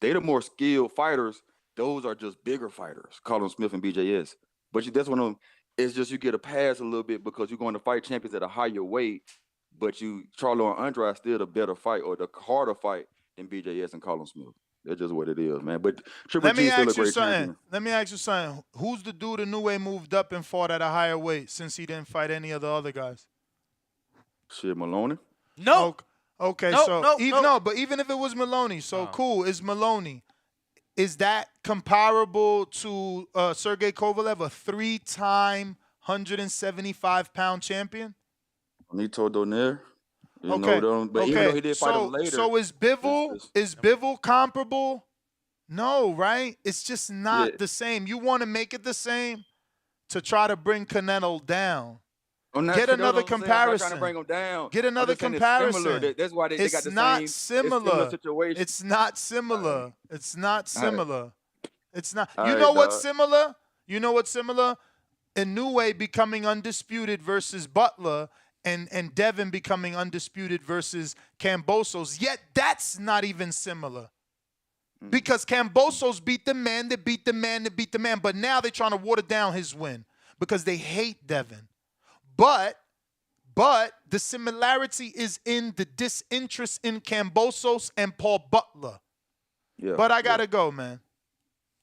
[SPEAKER 4] They the more skilled fighters. Those are just bigger fighters, Carlos Smith and BJS. But that's one of them. It's just you get a pass a little bit because you're going to fight champions at a higher weight, but Charlo and Andrade still the better fight or the harder fight than BJS and Carlos Smith. That's just what it is, man. But Triple G is still a great champion.
[SPEAKER 8] Let me ask you something. Who's the dude Inoue moved up and fought at a higher weight since he didn't fight any of the other guys?
[SPEAKER 4] Shit, Maloney?
[SPEAKER 9] No.
[SPEAKER 8] Okay, but even if it was Maloney, cool, it's Maloney. Is that comparable to Sergey Kovalev, a 3-time 175-pound champion?
[SPEAKER 4] Nito Donaire.
[SPEAKER 8] Even
[SPEAKER 4] though he did fight him later.
[SPEAKER 8] So is Bivol comparable? No, right? It's just not the same. You want to make it the same to try to bring Canelo down. Get another comparison.
[SPEAKER 4] I'm trying to bring him down.
[SPEAKER 8] Get another comparison.
[SPEAKER 4] That's why they got the
[SPEAKER 8] not
[SPEAKER 4] same
[SPEAKER 8] similar
[SPEAKER 4] situation.
[SPEAKER 8] It's not similar. It's not similar. It's not.
[SPEAKER 4] All
[SPEAKER 8] You
[SPEAKER 4] right,
[SPEAKER 8] know what's
[SPEAKER 4] dog.
[SPEAKER 8] similar? You know what's similar? Inoue becoming undisputed versus Butler, and Devin becoming undisputed versus Kambosos. Yet that's not even similar. Because Kambosos beat the man that beat the man that beat the man. But now they're trying to water down his win because they hate Devin. But the similarity is in the disinterest in Kambosos and Paul Butler.
[SPEAKER 4] Yeah.
[SPEAKER 8] But I gotta go, man.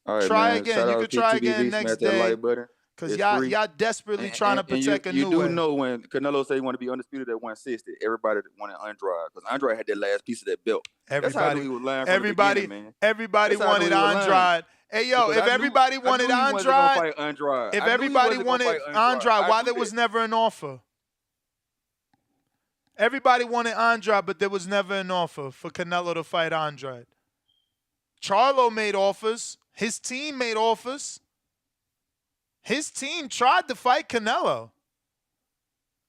[SPEAKER 4] All right,
[SPEAKER 8] Try
[SPEAKER 4] man.
[SPEAKER 8] again.
[SPEAKER 4] Shout
[SPEAKER 8] You
[SPEAKER 4] out
[SPEAKER 8] could
[SPEAKER 4] to
[SPEAKER 8] try
[SPEAKER 4] TTV,
[SPEAKER 8] again
[SPEAKER 4] smash
[SPEAKER 8] next
[SPEAKER 4] that
[SPEAKER 8] day.
[SPEAKER 4] like button.
[SPEAKER 8] Because
[SPEAKER 4] It's
[SPEAKER 8] y'all
[SPEAKER 4] free.
[SPEAKER 8] desperately trying to protect
[SPEAKER 4] you do
[SPEAKER 8] Inoue.
[SPEAKER 4] know when Canelo said he wanted to be undisputed at 160, everybody wanted Andrade because Andrade had that last piece of that belt. That's how I knew he was lying from the beginning, man.
[SPEAKER 8] Everybody
[SPEAKER 4] That's how I knew
[SPEAKER 8] wanted
[SPEAKER 4] he was lying.
[SPEAKER 8] Andrade. Hey, yo,
[SPEAKER 4] Because
[SPEAKER 8] if
[SPEAKER 4] I knew-
[SPEAKER 8] everybody
[SPEAKER 4] I knew
[SPEAKER 8] wanted
[SPEAKER 4] he wasn't gonna
[SPEAKER 8] Andrade,
[SPEAKER 4] fight Andrade.
[SPEAKER 8] if
[SPEAKER 4] I knew he
[SPEAKER 8] everybody
[SPEAKER 4] wasn't gonna
[SPEAKER 8] wanted
[SPEAKER 4] fight
[SPEAKER 8] Andrade,
[SPEAKER 4] I
[SPEAKER 8] why
[SPEAKER 4] knew
[SPEAKER 8] there
[SPEAKER 4] that.
[SPEAKER 8] was never an offer? Everybody wanted Andrade, but there was never an offer for Canelo to fight Andrade. Charlo made offers. His team made offers. His team tried to fight Canelo.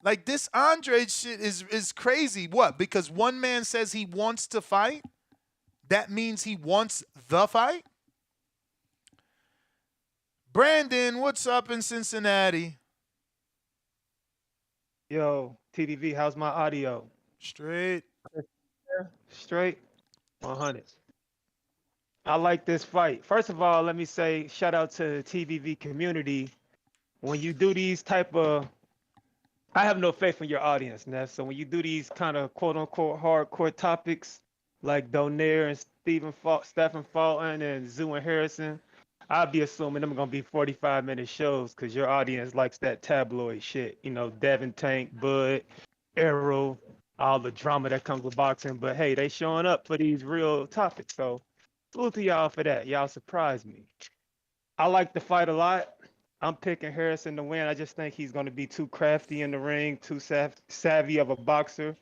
[SPEAKER 8] Like, this Andrade shit is crazy. What? Because one man says he wants to fight? That means he wants the fight? Brandon, what's up in Cincinnati?
[SPEAKER 5] Yo, TDV, how's my audio?
[SPEAKER 8] Straight.
[SPEAKER 5] Straight? 100. I like this fight. First of all, let me say shout out to the TVV community. When you do these type of, I have no faith in your audience, Neff. So when you do these kind of quote unquote hardcore topics like Donaire and Stephen Fulton and Zoo and Harrison, I'll be assuming them gonna be 45-minute shows because your audience likes that tabloid shit. You know, Devin Tank, Bud, Errol, all the drama that comes with boxing. But hey, they showing up for these real topics. So salute to y'all for that. Y'all surprised me. I like the fight a lot. I'm picking Harrison to win. I just think he's going to be too crafty in the ring, too savvy of a boxer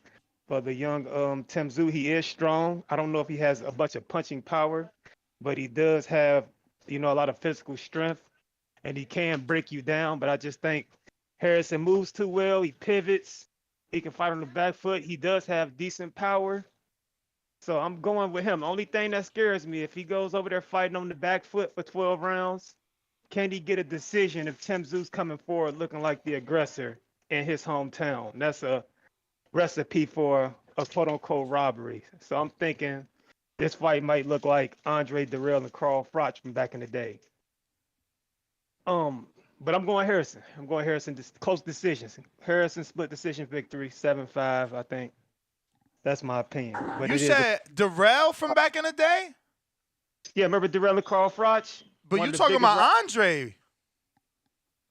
[SPEAKER 5] for the young Tszyu. He is strong. I don't know if he has a bunch of punching power, but he does have, a lot of physical strength, and he can break you down. But I just think Harrison moves too well. He pivots. He can fight on the back foot. He does have decent power. So I'm going with him. Only thing that scares me, if he goes over there fighting on the back foot for 12 rounds, can he get a decision if Tszyu's coming forward looking like the aggressor in his hometown? That's a recipe for a quote-unquote robbery. So I'm thinking this fight might look like Andre Dirrell and Carl Froch from back in the day. But I'm going Harrison. Close decisions. Harrison split decision victory, 7-5, I think. That's my opinion. But
[SPEAKER 8] you said Dirrell from back in the day?
[SPEAKER 5] Yeah, remember Dirrell and Carl Froch?
[SPEAKER 8] But you talking about Andre?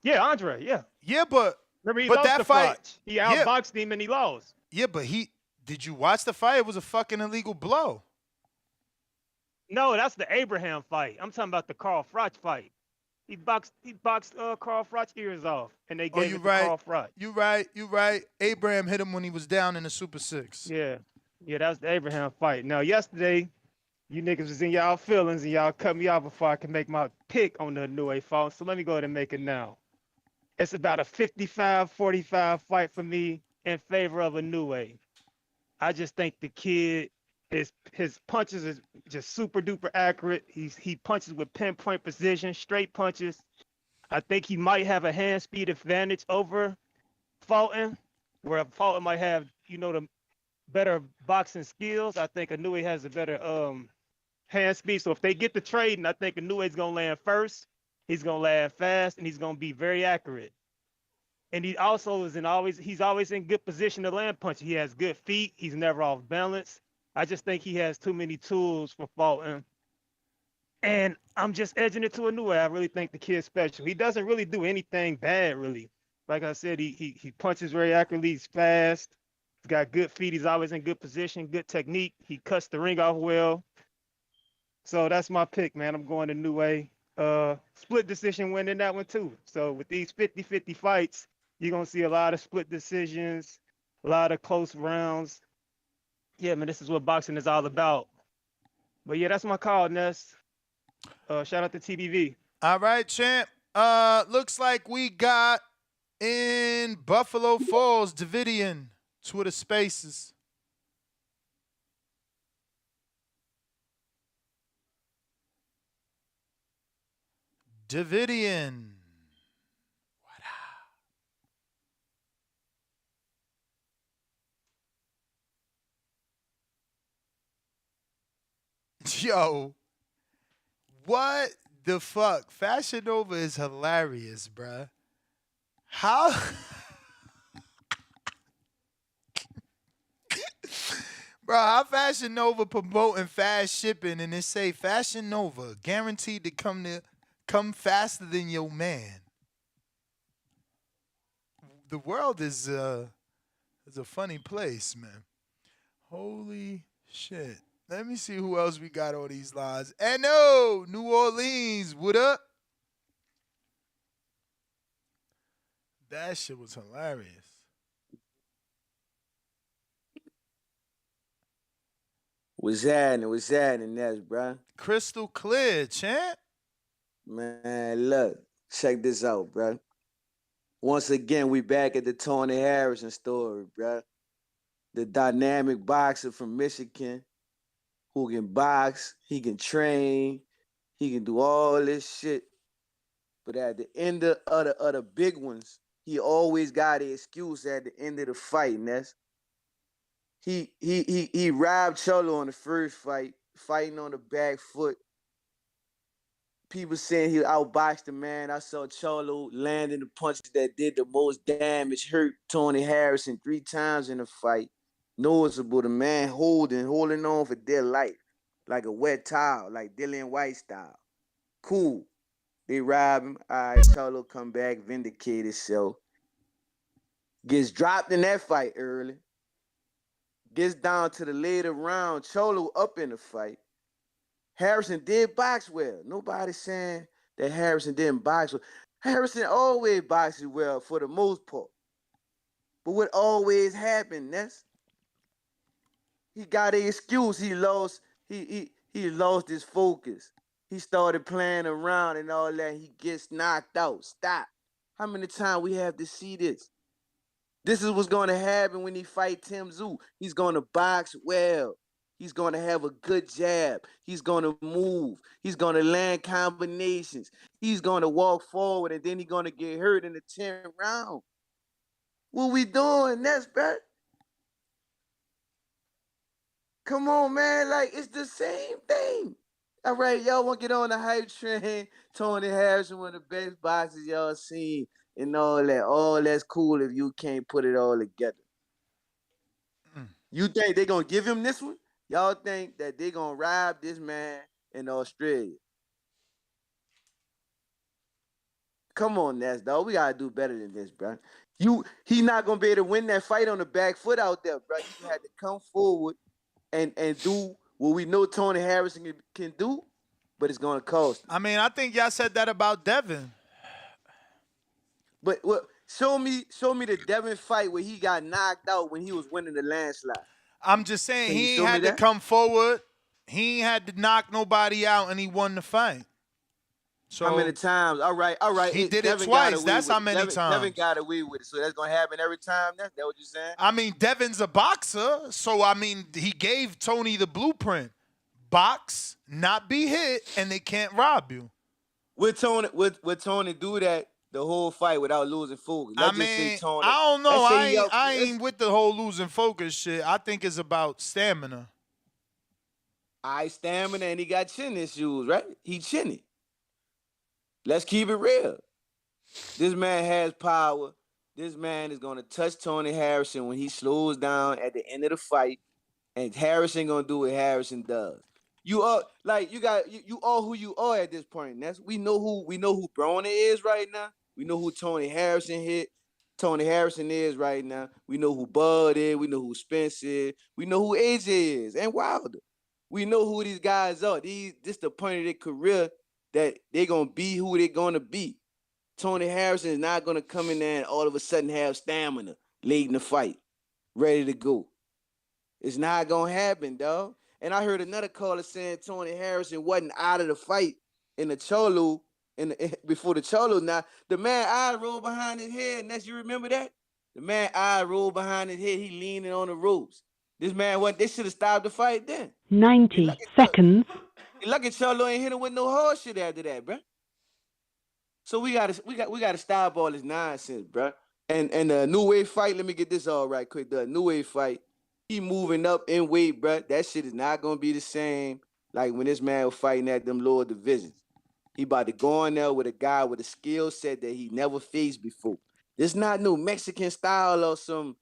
[SPEAKER 5] Yeah, Andre. Yeah.
[SPEAKER 8] Yeah, but
[SPEAKER 5] remember he
[SPEAKER 8] but
[SPEAKER 5] lost
[SPEAKER 8] that
[SPEAKER 5] the
[SPEAKER 8] fight,
[SPEAKER 5] Froch. He outboxed him and he lost.
[SPEAKER 8] Yeah, but did you watch the fight? It was a fucking illegal blow.
[SPEAKER 5] No, that's the Abraham fight. I'm talking about the Carl Froch fight. He boxed Carl Froch ears off, and they gave it to Carl Froch.
[SPEAKER 8] You right. Abraham hit him when he was down in the Super 6.
[SPEAKER 5] Yeah, that was the Abraham fight. Now, yesterday, you niggas was in y'all feelings, and y'all cut me off before I can make my pick on the Inoue fight. So let me go ahead and make it now. It's about a 55-45 fight for me in favor of Inoue. I just think the kid, his punches is just super duper accurate. He punches with pinpoint precision, straight punches. I think he might have a hand speed advantage over Fulton, where Fulton might have, the better boxing skills. I think Inoue has a better hand speed. So if they get to trading, I think Inoue's gonna land first. He's gonna land fast, and he's gonna be very accurate. And he also he's always in good position to land punches. He has good feet. He's never off balance. I just think he has too many tools for Fulton. And I'm just edging it to Inoue. I really think the kid's special. He doesn't really do anything bad, really. Like I said, he punches very accurately. He's fast. He's got good feet. He's always in good position, good technique. He cuts the ring off well. So that's my pick, man. I'm going to Inoue. Split decision win in that one, too. So with these 50-50 fights, you're going to see a lot of split decisions, a lot of close rounds. Yeah, man, this is what boxing is all about. But yeah, that's my call, Ness. Shout out to TBV.
[SPEAKER 8] All right, champ. Looks like we got in Buffalo Falls, Davidian, Twitter Spaces. Davidian. Yo, what the fuck? Fashion Nova is hilarious, bruh. How? Bro, how Fashion Nova promoting fast shipping and it say Fashion Nova guaranteed to come faster than your man. The world is a funny place, man. Holy shit. Let me see who else we got on these lines. And no, New Orleans, what up? That shit was hilarious.
[SPEAKER 6] What's happening, Ness, bro?
[SPEAKER 8] Crystal clear, champ.
[SPEAKER 6] Man, look, check this out, bro. Once again, we back at the Tony Harrison story, bro. The dynamic boxer from Michigan who can box, he can train, he can do all this shit. But at the end of the big ones, he always got an excuse at the end of the fight, and that's he robbed Cholo on the first fight, fighting on the back foot. People saying he outboxed the man. I saw Cholo landing the punches that did the most damage, hurt Tony Harrison 3 times in the fight. Noticeable, the man holding on for dear life, like a wet towel, like Dillian White style. Cool. They rob him. All right, Cholo come back, vindicate himself. Gets dropped in that fight early. Gets down to the later round. Cholo up in the fight. Harrison did box well. Nobody's saying that Harrison didn't box well. Harrison always boxes well for the most part. But what always happened, Ness? He got an excuse. He lost his focus. He started playing around and all that. He gets knocked out. Stop. How many times we have to see this? This is what's going to happen when he fight Tim Tszyu. He's going to box well. He's going to have a good jab. He's going to move. He's going to land combinations. He's going to walk forward, and then he's going to get hurt in the 10th round. What we doing next, bro? Come on, man. Like, it's the same thing. All right, y'all want to get on the hype train. Tony Harrison, one of the best boxers y'all seen, and all that. All that's cool if you can't put it all together. You think they're going to give him this one? Y'all think that they're going to rob this man in Australia? Come on, Ness, dog. We got to do better than this, bro. He not going to be able to win that fight on the back foot out there, bro. You had to come forward and do what we know Tony Harrison can do, but it's going to cost him.
[SPEAKER 8] I mean, I think y'all said that about Devin.
[SPEAKER 6] But show me the Devin fight where he got knocked out when he was winning the landslide.
[SPEAKER 8] I'm just saying he ain't had to come forward. He ain't had to knock nobody out, and he won the fight. So
[SPEAKER 6] how many times? All right.
[SPEAKER 8] He did it twice. That's how many times.
[SPEAKER 6] Devin got away with it. So that's going to happen every time? That's what you're saying?
[SPEAKER 8] I mean, Devin's a boxer. So, I mean, he gave Tony the blueprint. Box, not be hit, and they can't rob you.
[SPEAKER 6] Would Tony do that the whole fight without losing focus?
[SPEAKER 8] Let's just say Tony. I don't know. I ain't with the whole losing focus shit. I think it's about stamina.
[SPEAKER 6] Stamina, and he got chin issues, right? He chinny. Let's keep it real. This man has power. This man is going to touch Tony Harrison when he slows down at the end of the fight, and Harrison going to do what Harrison does. You are you are who you are at this point. We know who Broner is right now. We know who Tony Harrison is right now. We know who Bud is. We know who Spence is. We know who AJ is and Wilder. We know who these guys are. This the point of their career that they're gonna be who they're gonna be. Tony Harrison is not gonna come in there and all of a sudden have stamina late in the fight, ready to go. It's not gonna happen, dog. And I heard another caller saying Tony Harrison wasn't out of the fight in the Cholo before the Cholo. Now the man eye rolled behind his head. Ness, you remember that? The man eye rolled behind his head. He leaning on the ropes. This man they should have stopped the fight then.
[SPEAKER 7] 90 seconds.
[SPEAKER 6] Lucky Cholo ain't hit him with no hard shit after that, bro. So we gotta stop all this nonsense, bro. And the new wave fight. Let me get this all right quick. The new wave fight. He moving up in weight, bro. That shit is not gonna be the same like when this man was fighting at them lower divisions. He about to go in there with a guy with a skill set that he never faced before. This not no Mexican style or some,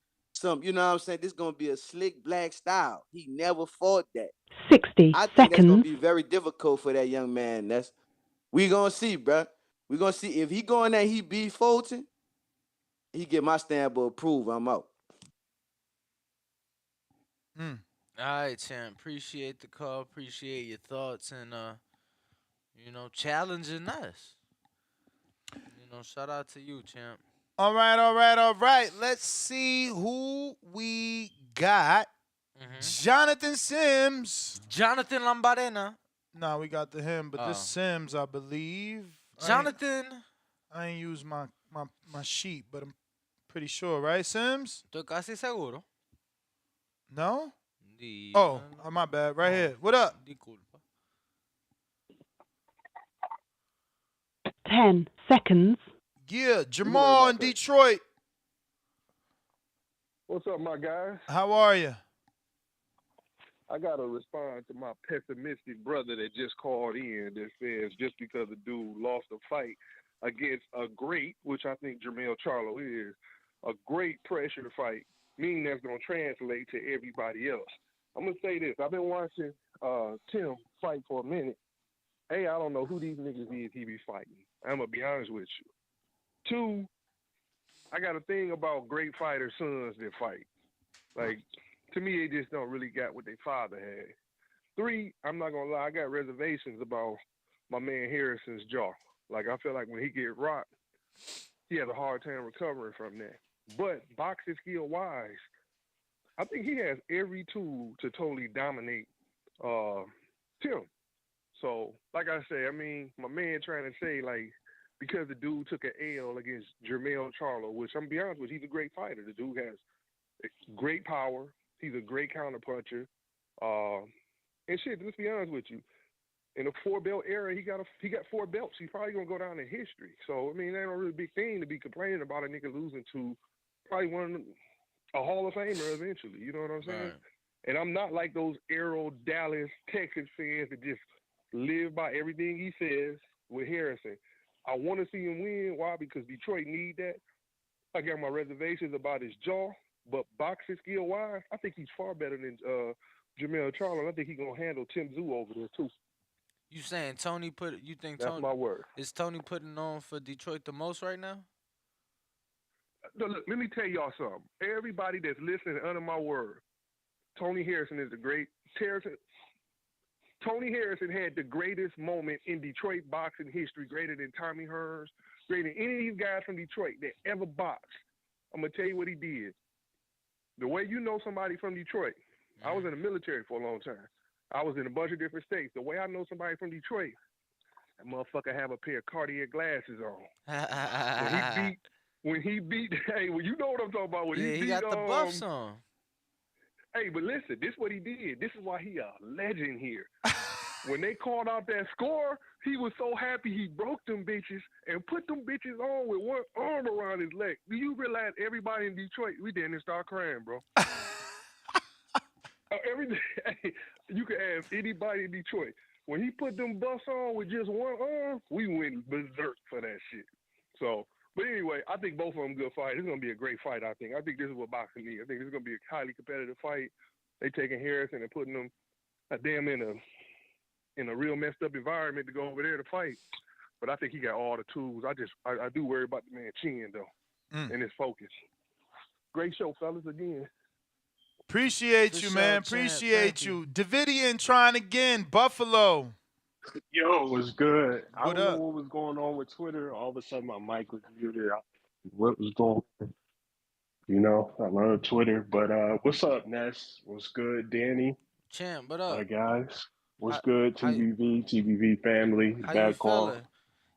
[SPEAKER 6] you know what I'm saying? This gonna be a slick black style. He never fought that.
[SPEAKER 7] 60
[SPEAKER 6] I think
[SPEAKER 7] seconds.
[SPEAKER 6] that's gonna be very difficult for that young man. We gonna see, bro. We gonna see if he go in there, he beat Fulton. He get my stamp of approval. I'm out.
[SPEAKER 9] All right, champ. Appreciate the call. Appreciate your thoughts and challenging us. Shout out to you, champ.
[SPEAKER 8] All right. Let's see who we got. Jonathan Sims.
[SPEAKER 9] Jonathan Lambarena.
[SPEAKER 8] No, we got him, but this Sims, I believe.
[SPEAKER 9] Jonathan.
[SPEAKER 8] I ain't used my sheet, but I'm pretty sure, right, Sims?
[SPEAKER 9] Estoy casi seguro.
[SPEAKER 8] No? Oh, my bad. Right here. What up?
[SPEAKER 9] Disculpa.
[SPEAKER 7] 10 seconds.
[SPEAKER 8] Yeah, Jamal in Detroit.
[SPEAKER 10] What's up, my guys?
[SPEAKER 8] How are you?
[SPEAKER 10] I got to respond to my pessimistic brother that just called in that says just because a dude lost a fight against a great, which I think Jermell Charlo is, a great pressure fight, meaning that's going to translate to everybody else. I'm going to say this. I've been watching Tim fight for a minute. Hey, I don't know who these niggas is he be fighting. I'm going to be honest with you. 2, I got a thing about great fighter sons that fight. Like, to me, they just don't really got what their father had. 3, I'm not going to lie, I got reservations about my man Harrison's jaw. Like, I feel like when he get rocked, he has a hard time recovering from that. But boxing skill-wise, I think he has every tool to totally dominate Tim. So, like I say, I mean, my man trying to say, like, because the dude took an L against Jermell Charlo, which I'm going to be honest with you, he's a great fighter. The dude has great power. He's a great counter puncher. And shit, let's be honest with you. In the 4-belt era, he got 4 belts. He's probably going to go down in history. So, I mean, that ain't a really big thing to be complaining about a nigga losing to probably a Hall of Famer eventually. You know what I'm saying? Right. And I'm not like those Errol Dallas Texas fans that just live by everything he says with Harrison. I want to see him win. Why? Because Detroit need that. I got my reservations about his jaw, but boxing skill-wise, I think he's far better than Jermell Charlo. I think he's going to handle Tim Tszyu over there, too.
[SPEAKER 9] You saying Tony you think
[SPEAKER 10] That's
[SPEAKER 9] Tony,
[SPEAKER 10] my word.
[SPEAKER 9] Is Tony putting on for Detroit the most right now?
[SPEAKER 10] Look, let me tell y'all something. Everybody that's listening under my word, Tony Harrison is the great. Tony Harrison had the greatest moment in Detroit boxing history, greater than Tommy Hearns, greater than any of these guys from Detroit that ever boxed. I'm going to tell you what he did. The way you know somebody from Detroit, I was in the military for a long time. I was in a bunch of different states. The way I know somebody from Detroit, that motherfucker have a pair of Cartier glasses on. When he beat, hey, well, you know what I'm talking about. When he
[SPEAKER 9] got the buffs on.
[SPEAKER 10] Hey, but listen, this is what he did. This is why he a legend here. When they called out that score, he was so happy he broke them bitches and put them bitches on with one arm around his leg. Do you realize everybody in Detroit, we didn't start crying, bro? You can ask anybody in Detroit. When he put them buffs on with just one arm, we went berserk for that shit. So, but anyway, I think both of them good fight. It's going to be a great fight, I think. I think this is what boxing needs. I think this is going to be a highly competitive fight. They taking Harrison and putting them in a real messed up environment to go over there to fight. But I think he got all the tools. I do worry about the man chin, though, and his focus. Great show, fellas, again.
[SPEAKER 8] Appreciate you, man. Appreciate you. Davidian trying again. Buffalo.
[SPEAKER 11] Yo, what's good? I
[SPEAKER 8] What
[SPEAKER 11] don't
[SPEAKER 8] up?
[SPEAKER 11] know what was going on with Twitter. All of a sudden, my mic was muted. What was going on? You know, I love Twitter. But what's up, Ness? What's good, Danny?
[SPEAKER 9] Champ, what up?
[SPEAKER 11] Guys. What's good, TBV family?
[SPEAKER 9] How
[SPEAKER 11] Bad
[SPEAKER 9] you
[SPEAKER 11] call.
[SPEAKER 9] feeling?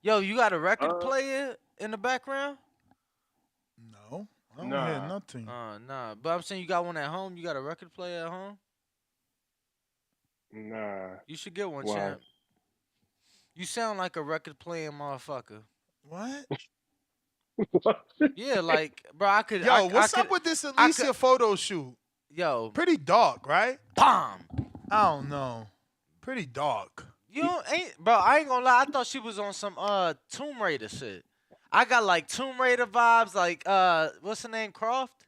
[SPEAKER 9] Yo, you got a record player in the background?
[SPEAKER 8] No, I don't hear nothing.
[SPEAKER 9] Nah. But I'm saying you got one at home. You got a record player at home?
[SPEAKER 11] Nah.
[SPEAKER 9] You should get one,
[SPEAKER 11] Why?
[SPEAKER 9] champ. You sound like a record playing motherfucker.
[SPEAKER 8] What?
[SPEAKER 9] Yeah, like, bro, I could.
[SPEAKER 8] Yo, what's up with this Alicia photo shoot?
[SPEAKER 9] Yo,
[SPEAKER 8] pretty dark, right?
[SPEAKER 9] Bomb.
[SPEAKER 8] I don't know. Pretty dark.
[SPEAKER 9] Bro, I ain't gonna lie. I thought she was on some Tomb Raider shit. I got like Tomb Raider vibes. Like what's her name? Croft.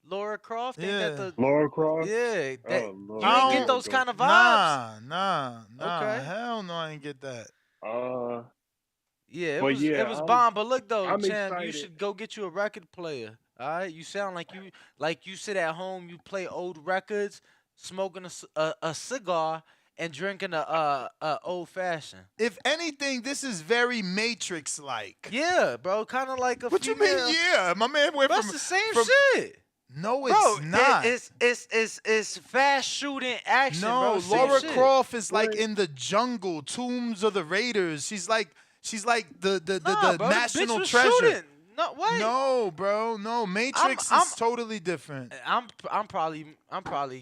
[SPEAKER 9] Laura Croft. Ain't that the
[SPEAKER 11] Laura Croft?
[SPEAKER 9] Yeah. That,
[SPEAKER 11] Lord.
[SPEAKER 9] you didn't get those kind of vibes.
[SPEAKER 8] Nah.
[SPEAKER 9] Okay.
[SPEAKER 8] Hell no, I ain't get that.
[SPEAKER 9] Yeah,
[SPEAKER 11] But
[SPEAKER 9] it was bomb. But look though,
[SPEAKER 11] I'm
[SPEAKER 9] champ, you
[SPEAKER 11] excited.
[SPEAKER 9] should go get you a record player. All right, you sound like you sit at home, you play old records, smoking a cigar, and drinking a old fashioned.
[SPEAKER 8] If anything, this is very Matrix-like.
[SPEAKER 9] Yeah, bro, kind of like a.
[SPEAKER 8] What
[SPEAKER 9] female.
[SPEAKER 8] you mean? Yeah, my man went
[SPEAKER 9] That's
[SPEAKER 8] from
[SPEAKER 9] the same
[SPEAKER 8] from,
[SPEAKER 9] shit.
[SPEAKER 8] No, it's
[SPEAKER 9] Bro,
[SPEAKER 8] not.
[SPEAKER 9] It's fast shooting action,
[SPEAKER 8] No,
[SPEAKER 9] bro. Same
[SPEAKER 8] Laura
[SPEAKER 9] shit.
[SPEAKER 8] Croft is like in the jungle, Tombs of the Raiders. She's like the
[SPEAKER 9] Bro,
[SPEAKER 8] national
[SPEAKER 9] the bitch was
[SPEAKER 8] treasure.
[SPEAKER 9] shooting. No, wait.
[SPEAKER 8] No, bro. No, Matrix is totally different.
[SPEAKER 9] I'm probably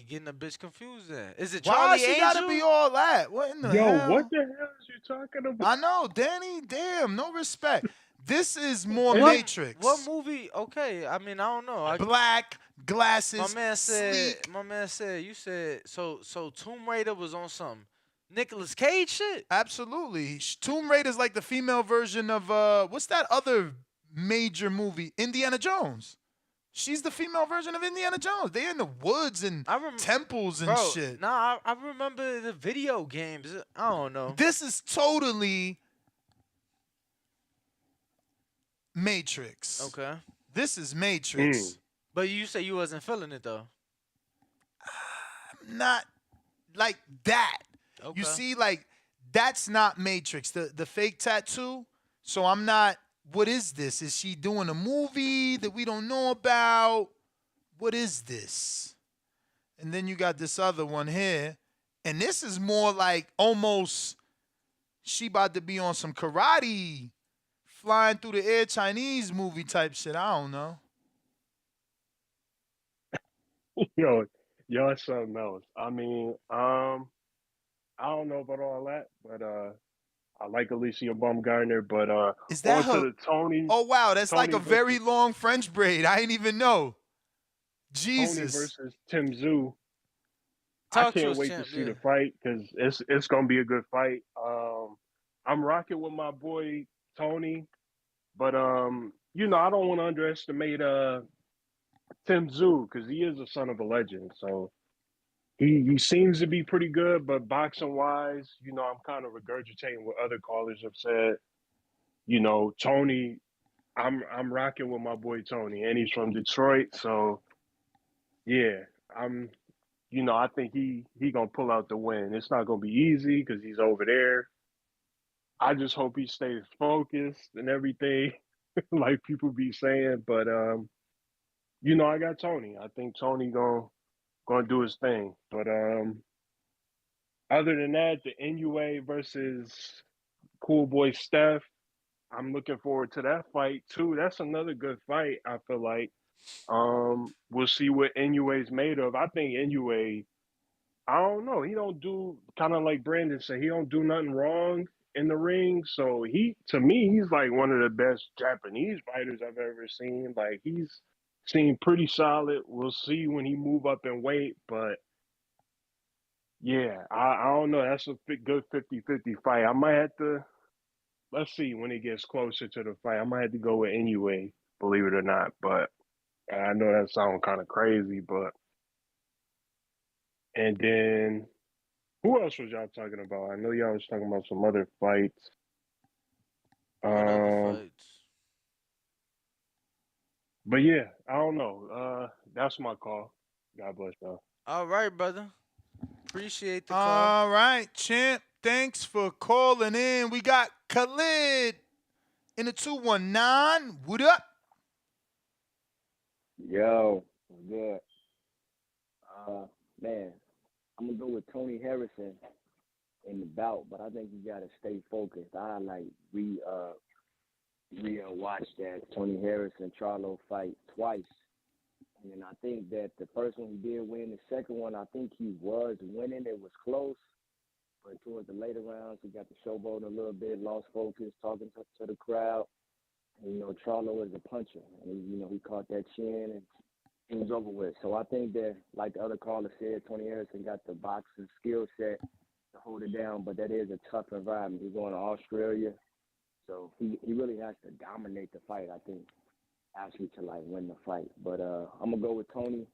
[SPEAKER 9] getting a bitch confused then. Is it
[SPEAKER 8] Why
[SPEAKER 9] Charlie
[SPEAKER 8] she
[SPEAKER 9] Angel?
[SPEAKER 8] gotta be all that? What in the
[SPEAKER 11] Yo,
[SPEAKER 8] hell?
[SPEAKER 11] what the hell is you talking about?
[SPEAKER 8] I know, Danny. Damn, no respect. This is more
[SPEAKER 9] What
[SPEAKER 8] Matrix.
[SPEAKER 9] movie? Okay, I mean I don't know.
[SPEAKER 8] Black glasses.
[SPEAKER 9] My man said.
[SPEAKER 8] sleek.
[SPEAKER 9] My man said. You said so. Tomb Raider was on some Nicolas Cage shit.
[SPEAKER 8] Absolutely. Tomb Raider's like the female version of what's that other major movie? Indiana Jones. She's the female version of Indiana Jones. They're in the woods and temples and
[SPEAKER 9] Bro,
[SPEAKER 8] shit.
[SPEAKER 9] Nah, I remember the video games. I don't know.
[SPEAKER 8] This is totally Matrix.
[SPEAKER 9] Okay.
[SPEAKER 8] This is Matrix.
[SPEAKER 9] But you say you wasn't feeling it though.
[SPEAKER 8] Not like that.
[SPEAKER 9] Okay.
[SPEAKER 8] You see, like that's not Matrix. The fake tattoo. So I'm not. What is this? Is she doing a movie that we don't know about? What is this? And then you got this other one here, and this is more like almost she about to be on some karate, flying through the air Chinese movie type shit. I don't know.
[SPEAKER 11] Yo, y'all something else. I mean, I don't know about all that, but I like Alicia Baumgartner, but
[SPEAKER 8] Is that
[SPEAKER 11] on
[SPEAKER 8] her?
[SPEAKER 11] to the Tony.
[SPEAKER 8] Oh wow, that's like
[SPEAKER 11] Tony
[SPEAKER 8] a very
[SPEAKER 11] versus-
[SPEAKER 8] long French braid. I didn't even know.
[SPEAKER 11] Tony
[SPEAKER 8] Jesus.
[SPEAKER 11] versus Tim Tszyu.
[SPEAKER 9] Talk
[SPEAKER 11] I
[SPEAKER 9] to
[SPEAKER 11] can't
[SPEAKER 9] us,
[SPEAKER 11] wait
[SPEAKER 9] champ,
[SPEAKER 11] to see
[SPEAKER 9] yeah.
[SPEAKER 11] the fight because it's gonna be a good fight. I'm rocking with my boy Tony, but you know I don't want to underestimate Tim Tszyu because he is a son of a legend. So he seems to be pretty good, but boxing wise, you know I'm kind of regurgitating what other callers have said. You know Tony, I'm rocking with my boy Tony, and he's from Detroit, so yeah, you know, I think he gonna pull out the win. It's not gonna be easy because he's over there. I just hope he stays focused and everything, like people be saying. But you know, I got Tony. I think Tony gonna do his thing. But other than that, the NUA versus Cool Boy Steph, I'm looking forward to that fight too. That's another good fight. I feel like we'll see what NUA's made of. I think NUA. I don't know. He don't do kind of like Brandon said. He don't do nothing wrong in the ring. So to me, he's like one of the best Japanese fighters I've ever seen. Like he's seemed pretty solid. We'll see when he move up in weight, but yeah, I don't know. That's a good 50-50 fight. I might have to. Let's see when it gets closer to the fight. I might have to go with anyway, believe it or not. But I know that sounds kind of crazy, but. And then, who else was y'all talking about? I know y'all was talking about some other fights. But yeah, I don't know. That's my call. God bless y'all.
[SPEAKER 9] All right, brother. Appreciate the call.
[SPEAKER 8] All right, champ. Thanks for calling in. We got Khalid in the 219. What up?
[SPEAKER 12] Yo, what's good? Man, I'm gonna go with Tony Harrison in the bout, but I think you gotta stay focused. I like watched that Tony Harrison Charlo fight twice, and I think that the first one he did win. The second one, I think he was winning. It was close, but towards the later rounds, he got the showboat a little bit, lost focus, talking to the crowd. And, you know, Charlo is a puncher, and you know he caught that chin and. It was over with. So I think that, like the other caller said, Tony Harrison got the boxing skill set to hold it down, but that is a tough environment. He's going to Australia, so he really has to dominate the fight, I think, actually to, like, win the fight. But I'm going to go with Tony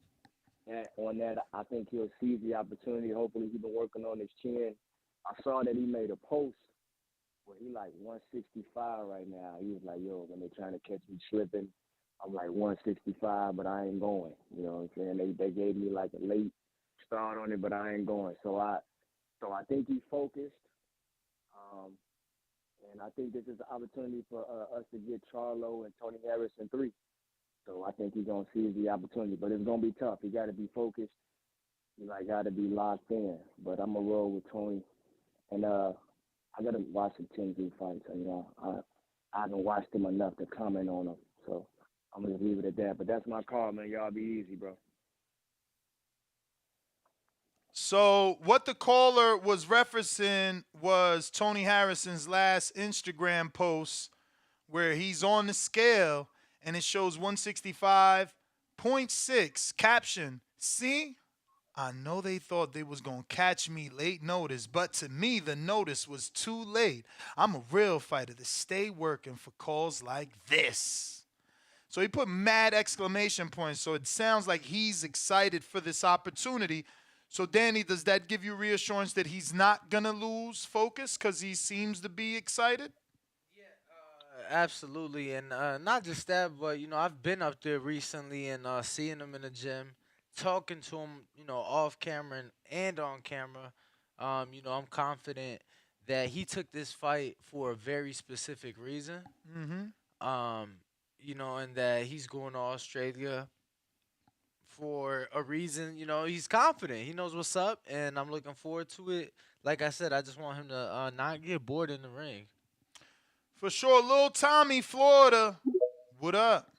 [SPEAKER 12] on that. I think he'll seize the opportunity. Hopefully he's been working on his chin. I saw that he made a post where he, like, 165 right now. He was like, yo, when they're trying to catch me slipping, I'm like 165, but I ain't going. You know what I'm saying? They gave me like a late start on it, but I ain't going. So I think he's focused, and I think this is an opportunity for us to get Charlo and Tony Harrison 3. So I think he's gonna seize the opportunity, but it's gonna be tough. He got to be focused. He got to be locked in. But I'm gonna roll with Tony, and I gotta watch the Tim Tszyu fights. You know, I haven't watched him enough to comment on him. So I'm gonna leave it at that. But that's my call, man. Y'all be easy, bro.
[SPEAKER 8] So what the caller was referencing was Tony Harrison's last Instagram post where he's on the scale and it shows 165.6. Caption, see, I know they thought they was going to catch me late notice, but to me, the notice was too late. I'm a real fighter to stay working for calls like this. So he put mad exclamation points. So it sounds like he's excited for this opportunity. So, Danny, does that give you reassurance that he's not going to lose focus because he seems to be excited?
[SPEAKER 9] Absolutely, and not just that, but I've been up there recently and seeing him in the gym, talking to him, off camera and on camera. I'm confident that he took this fight for a very specific reason.
[SPEAKER 8] Mm-hmm.
[SPEAKER 9] And that he's going to Australia for a reason. He's confident. He knows what's up, and I'm looking forward to it. Like I said, I just want him to not get bored in the ring.
[SPEAKER 8] For sure. Little Tommy, Florida. What up?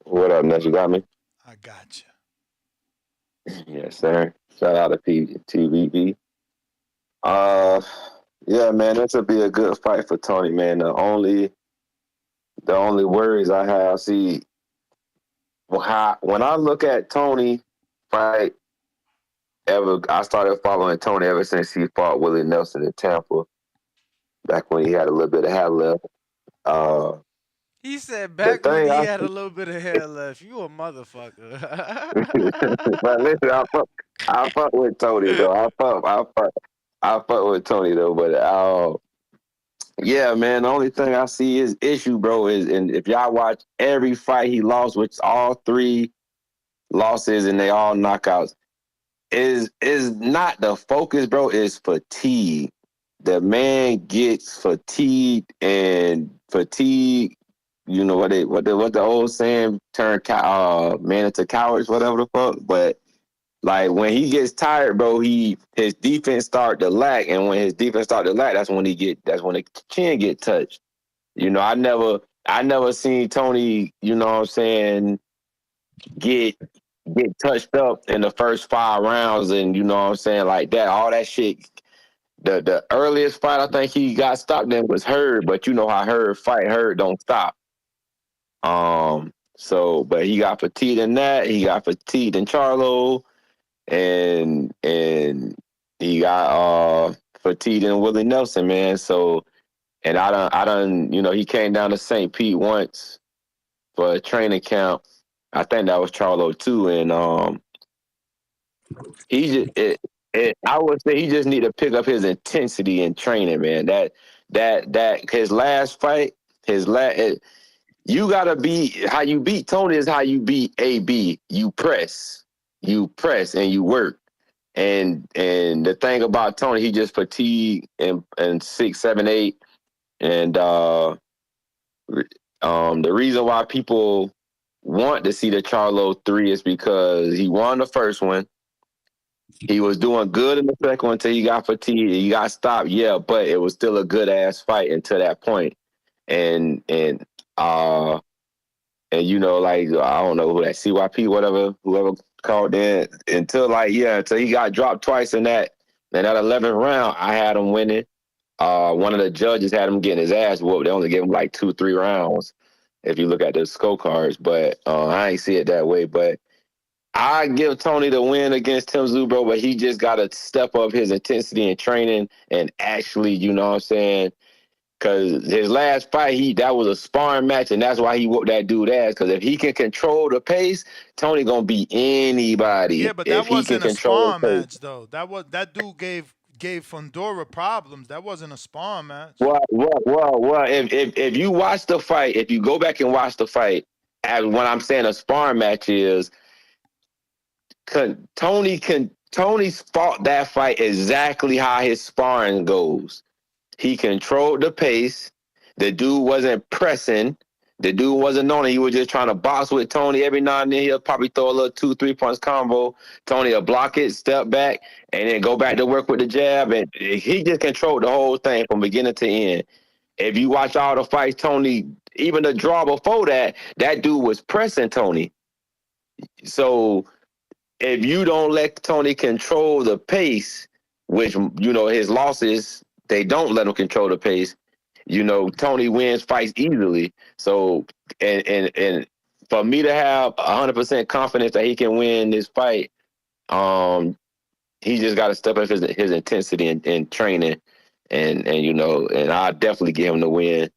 [SPEAKER 13] What up, Ness? You got me?
[SPEAKER 8] I got
[SPEAKER 13] you. Yes, sir. Shout out to TVB. Yeah, man, this will be a good fight for Tony, man. The only worries I have, see, when I look at Tony fight, I started following Tony ever since he fought Willie Nelson in Tampa, back when he had a little bit of hair left.
[SPEAKER 9] He said back when he had a little bit of hair left. You a motherfucker.
[SPEAKER 13] But listen, I fuck with Tony though. I fuck with Tony though. But yeah, man. The only thing I see is issue, bro. And if y'all watch every fight he lost, which all 3 losses and they all knockouts, is not the focus, bro. Is fatigue. The man gets fatigued and fatigue. You know what the old saying, turn man into cowards, whatever the fuck. But like when he gets tired, bro, his defense start to lack, and when his defense start to lack, that's when the chin get touched. I never seen Tony, you know what I'm saying, get touched up in the first 5 rounds, and you know what I'm saying, like that, all that shit. The earliest fight I think he got stopped in was Hurd, but you know how Hurd don't stop. But he got fatigued in that. He got fatigued in Charlo, and he got fatigued in Willie Nelson, man. So, and I done, he came down to St. Pete once for a training camp. I think that was Charlo too, and I would say he just need to pick up his intensity in training, man. That his last fight, you gotta how you beat Tony is how you beat AB. You press, and you work. And the thing about Tony, he just fatigued in 6, 7, 8, and the reason why people want to see the Charlo 3 is because he won the first one. He was doing good in the second one until he got fatigued. He got stopped, yeah, but it was still a good ass fight until that point. And like I don't know who that CYP, whoever called in until he got dropped twice in that 11th round. I had him winning. One of the judges had him getting his ass whooped. They only gave him like 2-3 rounds if you look at the scorecards, but I ain't see it that way. But I give Tony the win against Tszyu, bro, but he just got to step up his intensity and training and actually, you know what I'm saying? Because his last fight, that was a sparring match, and that's why he whooped that dude ass. Because if he can control the pace, Tony gonna beat anybody.
[SPEAKER 8] Yeah, but that wasn't a sparring match, though. That dude gave Fundora problems. That wasn't a sparring match.
[SPEAKER 13] Well. If you watch the fight, if you go back and watch the fight, and what I'm saying a sparring match is, Tony fought that fight exactly how his sparring goes. He controlled the pace. The dude wasn't pressing. The dude wasn't on it. He was just trying to box with Tony. Every now and then he'll probably throw a little 2-3 punch combo. Tony will block it, step back, and then go back to work with the jab. And he just controlled the whole thing from beginning to end. if you watch all the fights, Tony, even the draw before that, that dude was pressing Tony. So if you don't let Tony control the pace, which, his losses, they don't let him control the pace, Tony wins fights easily. So, and for me to have 100% confidence that he can win this fight, he just got to step up his intensity and training, and I definitely give him the win.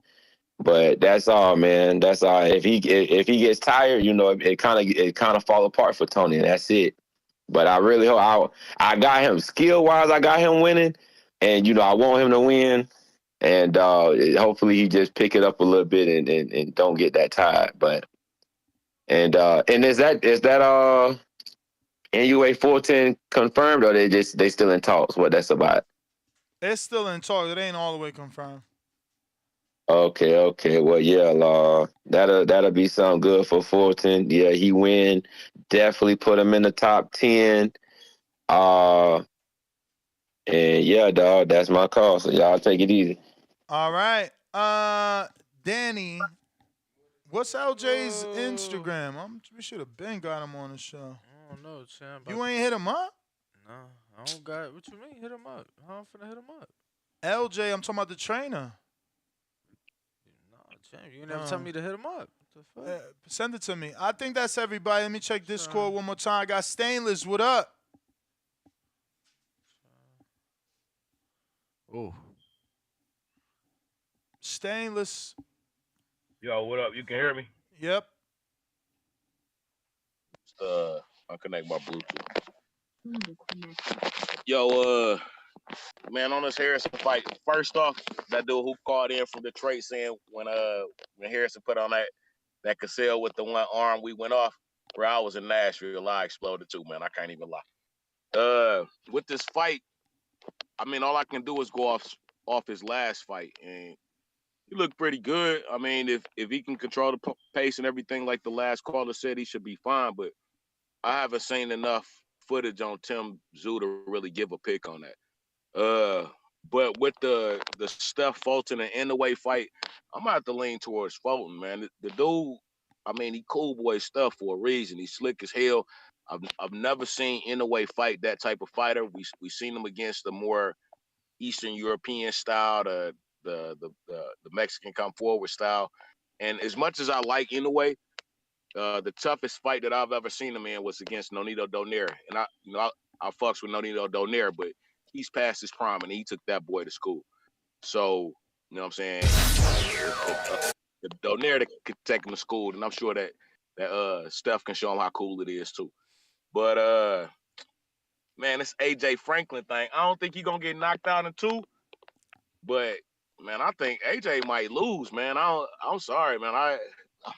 [SPEAKER 13] But that's all, man. That's all. If he gets tired, it kind of fall apart for Tony, and that's it. But I really hope I got him skill wise. I got him winning, and I want him to win. And hopefully he just pick it up a little bit and don't get that tired. But and is that NUA 410 confirmed, or they still in talks? What that's about?
[SPEAKER 8] It's still in talk. It ain't all the way confirmed.
[SPEAKER 13] Okay. Well, yeah, that'll be something good for Fulton. Yeah, he win. Definitely put him in the top 10. And yeah, dog, that's my call. So y'all take it easy.
[SPEAKER 8] All right. Danny, what's LJ's Instagram? We should have been got him on the show.
[SPEAKER 9] I don't know, champ.
[SPEAKER 8] You ain't hit him up?
[SPEAKER 9] No, I don't got. What you mean? Hit him up? How I'm finna hit him up?
[SPEAKER 8] LJ, I'm talking about the trainer.
[SPEAKER 9] No, champ. You never tell me to hit him up. What the fuck?
[SPEAKER 8] Send it to me. I think that's everybody. Let me check Discord one more time. I got Stainless. What up?
[SPEAKER 9] Oh.
[SPEAKER 8] Stainless.
[SPEAKER 14] Yo, what up? You can hear me?
[SPEAKER 8] Yep.
[SPEAKER 14] I'll connect my Bluetooth. Yo, man, on this Harrison fight, first off, that dude who called in from Detroit saying when Harrison put on that Cassell with the one arm, we went off. Where I was in Nashville, I exploded too, man. I can't even lie. With this fight, I mean, all I can do is go off his last fight, and he looked pretty good. I mean, if he can control the pace and everything like the last caller said, he should be fine. But I haven't seen enough footage on Tim Tszyu to really give a pick on that. But with the Steph Fulton and Inoue fight, I'm gonna have to lean towards Fulton, man. The dude, I mean, he cool boy stuff for a reason. He's slick as hell. I've never seen Inoue fight that type of fighter. We seen him against the more Eastern European style, the Mexican come forward style. And as much as I like Inoue, the toughest fight that I've ever seen him in was against Nonito Donaire. And I fucks with Nonito Donaire, but he's past his prime and he took that boy to school. So, you know what I'm saying? The Donaire that could take him to school, and I'm sure that Steph can show him how cool it is too. But man, this AJ Franklin thing, I don't think he's gonna get knocked out in 2. But man, I think AJ might lose, man. I'm sorry, man. I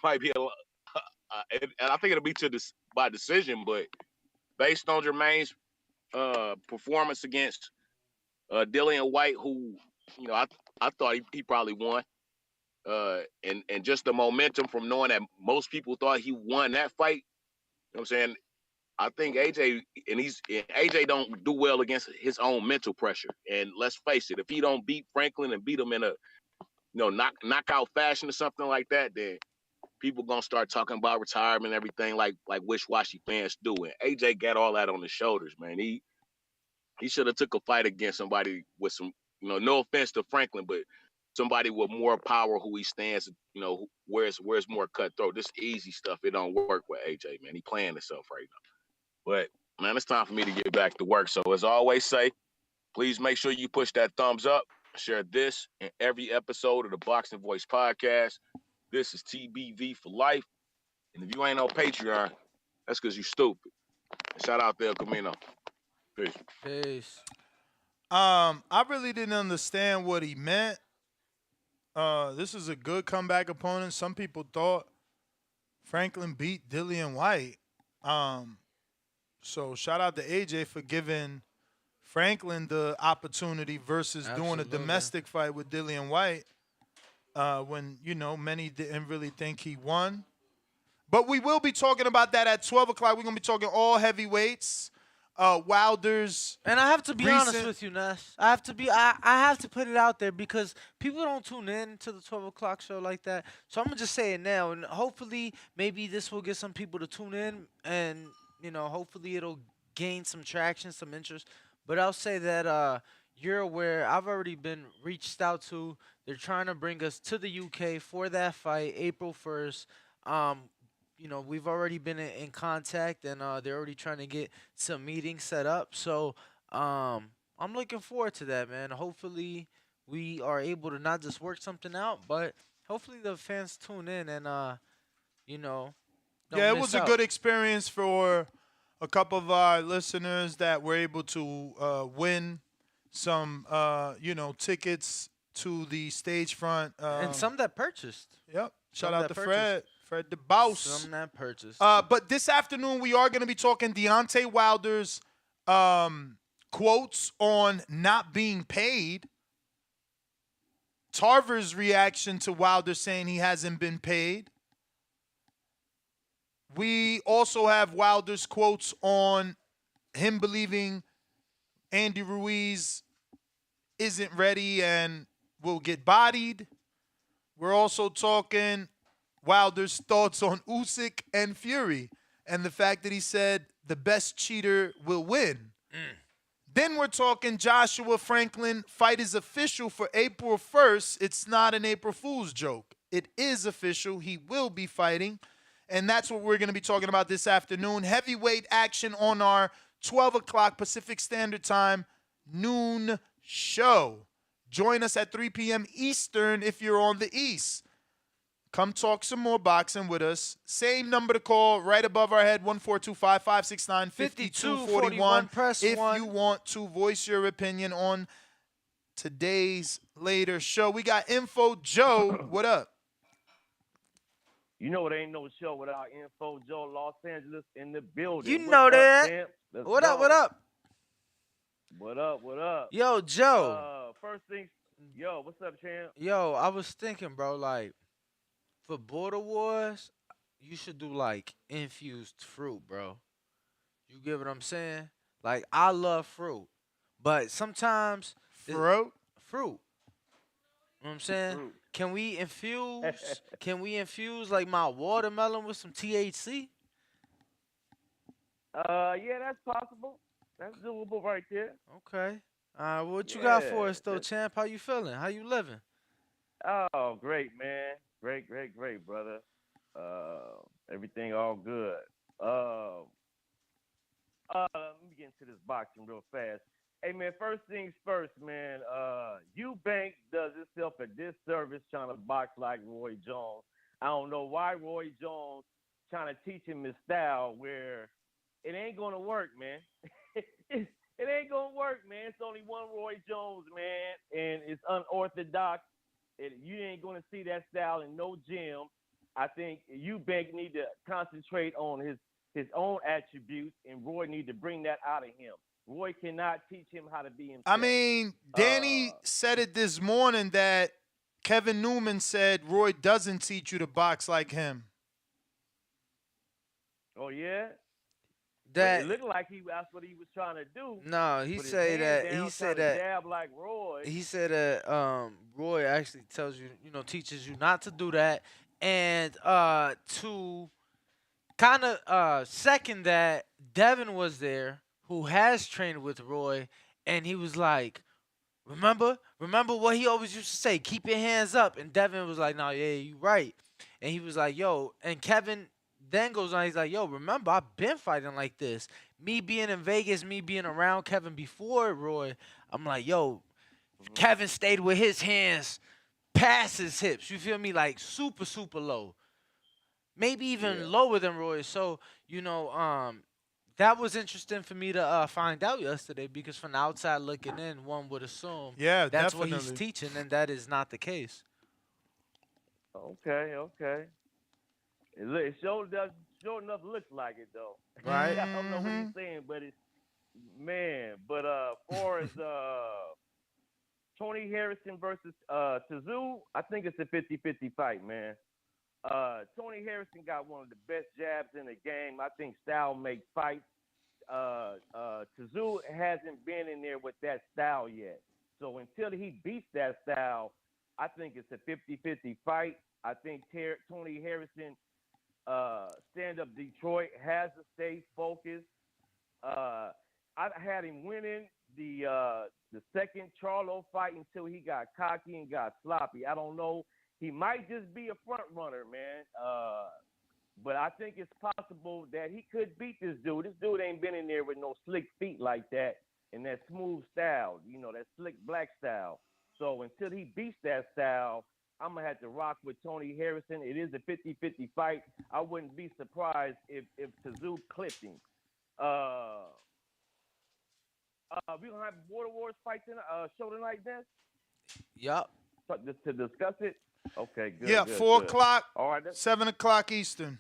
[SPEAKER 14] might be and I think it'll be by decision, but based on Jermaine's performance against Dillian White, who, I thought he probably won. And just the momentum from knowing that most people thought he won that fight. You know what I'm saying? I think AJ don't do well against his own mental pressure. And let's face it, if he don't beat Franklin and beat him in a knockout fashion or something like that, then people gonna start talking about retirement and everything like wish-washy fans do. And AJ got all that on his shoulders, man. He should have took a fight against somebody with some, no offense to Franklin, but somebody with more power who he stands, where's more cutthroat. This easy stuff, it don't work with AJ, man. He playing himself right now. But man, it's time for me to get back to work. So as I always say, please make sure you push that thumbs up, share this in every episode of the Boxing Voice podcast. This is TBV for life. And if you ain't on Patreon, that's because you stupid. Shout out to El Camino. Peace.
[SPEAKER 9] Peace.
[SPEAKER 8] I really didn't understand what he meant. This is a good comeback opponent. Some people thought Franklin beat Dillian White. So shout out to AJ for giving Franklin the opportunity versus doing a domestic fight with Dillian White. When, many didn't really think he won. But we will be talking about that at 12 o'clock. We're going to be talking all heavyweights. Wilder's.
[SPEAKER 9] And I have to be honest
[SPEAKER 8] recent-
[SPEAKER 9] with you, Ness. I have to put it out there because people don't tune in to the 12 o'clock show like that. So I'm gonna just say it now, and hopefully, maybe this will get some people to tune in, and hopefully it'll gain some traction, some interest. But I'll say that you're aware. I've already been reached out to. They're trying to bring us to the UK for that fight, April 1st. We've already been in contact, and they're already trying to get some meetings set up. So I'm looking forward to that, man. Hopefully, we are able to not just work something out, but hopefully the fans tune in and don't
[SPEAKER 8] Yeah, it
[SPEAKER 9] miss
[SPEAKER 8] was a
[SPEAKER 9] out.
[SPEAKER 8] good experience for a couple of our listeners that were able to win some, tickets to the stage front.
[SPEAKER 9] And some that purchased.
[SPEAKER 8] Yep. Shout
[SPEAKER 9] Some
[SPEAKER 8] out
[SPEAKER 9] that
[SPEAKER 8] to
[SPEAKER 9] purchased.
[SPEAKER 8] Fred the Boss.
[SPEAKER 9] Some that purchased.
[SPEAKER 8] But this afternoon we are going to be talking Deontay Wilder's quotes on not being paid. Tarver's reaction to Wilder saying he hasn't been paid. We also have Wilder's quotes on him believing Andy Ruiz isn't ready and will get bodied. We're also talking Wilder's thoughts on Usyk and Fury and the fact that he said the best cheater will win. Then we're talking Joshua Franklin fight is official for April 1st. It's not an April Fool's joke. It is official. He will be fighting. And that's what we're going to be talking about this afternoon. Heavyweight action on our 12 o'clock Pacific Standard Time noon show. Join us at 3 p.m. Eastern if you're on the East. Come talk some more boxing with us. Same number to call right above our head, 142-569-5241.
[SPEAKER 9] Press
[SPEAKER 8] if
[SPEAKER 9] 1.
[SPEAKER 8] you want to voice your opinion on today's later show. We got Info Joe. What up?
[SPEAKER 16] You know it ain't no show without Info Joe, Los Angeles in the building.
[SPEAKER 9] You
[SPEAKER 16] What's
[SPEAKER 9] know
[SPEAKER 16] up,
[SPEAKER 9] that.
[SPEAKER 16] champ? Let's
[SPEAKER 9] What
[SPEAKER 16] go.
[SPEAKER 9] up? What up?
[SPEAKER 16] What up? What up?
[SPEAKER 9] Yo, Joe.
[SPEAKER 16] First things, what's up, champ?
[SPEAKER 9] Yo, I was thinking, bro, like, for Border Wars, you should do, like, infused fruit, bro. You get what I'm saying? Like, I love fruit. But sometimes...
[SPEAKER 8] Fruit?
[SPEAKER 9] Fruit. You know what I'm saying?
[SPEAKER 16] Fruit.
[SPEAKER 9] Can we infuse, like, my watermelon with some THC?
[SPEAKER 16] Yeah, that's possible. That's doable right there.
[SPEAKER 9] Okay. What you got for
[SPEAKER 16] Yeah,
[SPEAKER 9] us, though, champ? How you feeling? How you living?
[SPEAKER 16] Oh, great, man. Great, brother. Everything all good. Let me get into this boxing real fast. Hey, man, first things first, man. Eubank does himself a disservice trying to box like Roy Jones. I don't know why Roy Jones trying to teach him his style where it ain't going to work, man. It ain't going to work, man. It's only one Roy Jones, man, and it's unorthodox. You ain't going to see that style in no gym. I think Eubank need to concentrate on his own attributes, and Roy need to bring that out of him. Roy cannot teach him how to be himself.
[SPEAKER 8] I mean, Danny said it this morning that Kevin Newman said Roy doesn't teach you to box like him.
[SPEAKER 16] Oh, yeah?
[SPEAKER 9] That
[SPEAKER 16] it looked like that's what he was trying to do.
[SPEAKER 9] No, he
[SPEAKER 16] Put his
[SPEAKER 9] said
[SPEAKER 16] hand
[SPEAKER 9] that
[SPEAKER 16] down,
[SPEAKER 9] he
[SPEAKER 16] trying
[SPEAKER 9] said
[SPEAKER 16] to
[SPEAKER 9] that
[SPEAKER 16] jab like Roy.
[SPEAKER 9] he said that Roy actually tells you, teaches you not to do that, and to kind of second that, Devin was there who has trained with Roy, and he was like, remember what he always used to say, keep your hands up, and Devin was like, no, yeah, you right, and he was like, yo, and Kevin then goes on, he's like, yo, remember, I've been fighting like this. Me being in Vegas, me being around Kevin before Roy, I'm like, yo, Kevin stayed with his hands past his hips. You feel me? Like super, super low. Maybe even lower than Roy. So, that was interesting for me to find out yesterday because from the outside looking in, one would assume that's what he's teaching, and that is not the case.
[SPEAKER 16] Okay. It sure enough looks like it though.
[SPEAKER 9] Right.
[SPEAKER 16] I don't know what he's saying, but it's But far as Tony Harrison versus Tszyu, I think it's a 50-50 fight, man. Tony Harrison got one of the best jabs in the game. I think style makes fights. Tszyu hasn't been in there with that style yet. So until he beats that style, I think it's a 50-50 fight. I think Tony Harrison, stand up Detroit, has to stay focused. I had him winning the second Charlo fight until he got cocky and got sloppy. I don't know. He might just be a front runner, man. But I think it's possible that he could beat this dude. This dude ain't been in there with no slick feet like that and that smooth style, that slick black style. So until he beats that style, I'm going to have to rock with Tony Harrison. It is a 50-50 fight. I wouldn't be surprised if Tszyu clipped him. We going to have Border Wars fight show tonight, then?
[SPEAKER 9] Yup.
[SPEAKER 16] To discuss it? Okay, good.
[SPEAKER 8] Yeah,
[SPEAKER 16] good,
[SPEAKER 8] 4
[SPEAKER 16] good.
[SPEAKER 8] o'clock,
[SPEAKER 16] All right,
[SPEAKER 8] 7 o'clock Eastern.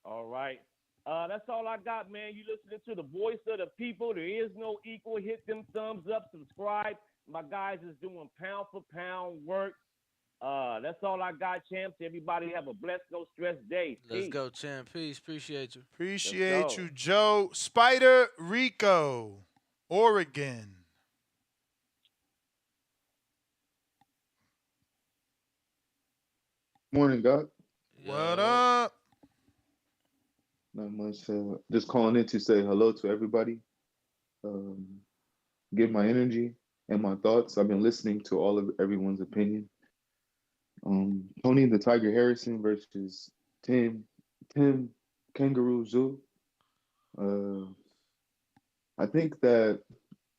[SPEAKER 16] All right. That's all I got, man. You listening to the voice of the people. There is no equal. Hit them thumbs up, subscribe. My guys is doing pound for pound work. That's all I got, champs. Everybody have a blessed, no stress day.
[SPEAKER 9] Let's
[SPEAKER 16] Peace.
[SPEAKER 9] go, champ. Peace. Appreciate you.
[SPEAKER 8] Appreciate you, Joe. Spider Rico, Oregon.
[SPEAKER 17] Morning, God.
[SPEAKER 8] What up?
[SPEAKER 17] Not much. Just calling in to say hello to everybody. Give my energy and my thoughts. I've been listening to all of everyone's opinion. Tony the Tiger Harrison versus Tim Kangaroo Zoo. I think that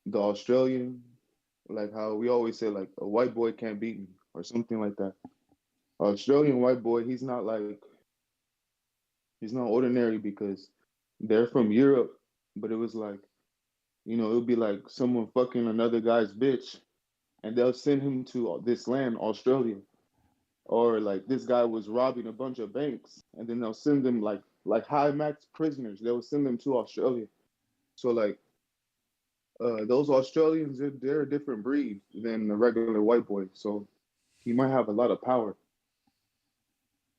[SPEAKER 17] the Australian, like how we always say, like a white boy can't beat me or something like that. Australian white boy, he's not ordinary because they're from Europe, but it was like, it would be like someone fucking another guy's bitch and they'll send him to this land, Australia. Or like this guy was robbing a bunch of banks and then they'll send them like high max prisoners. They will send them to Australia. So like those Australians, they're a different breed than the regular white boy. So he might have a lot of power.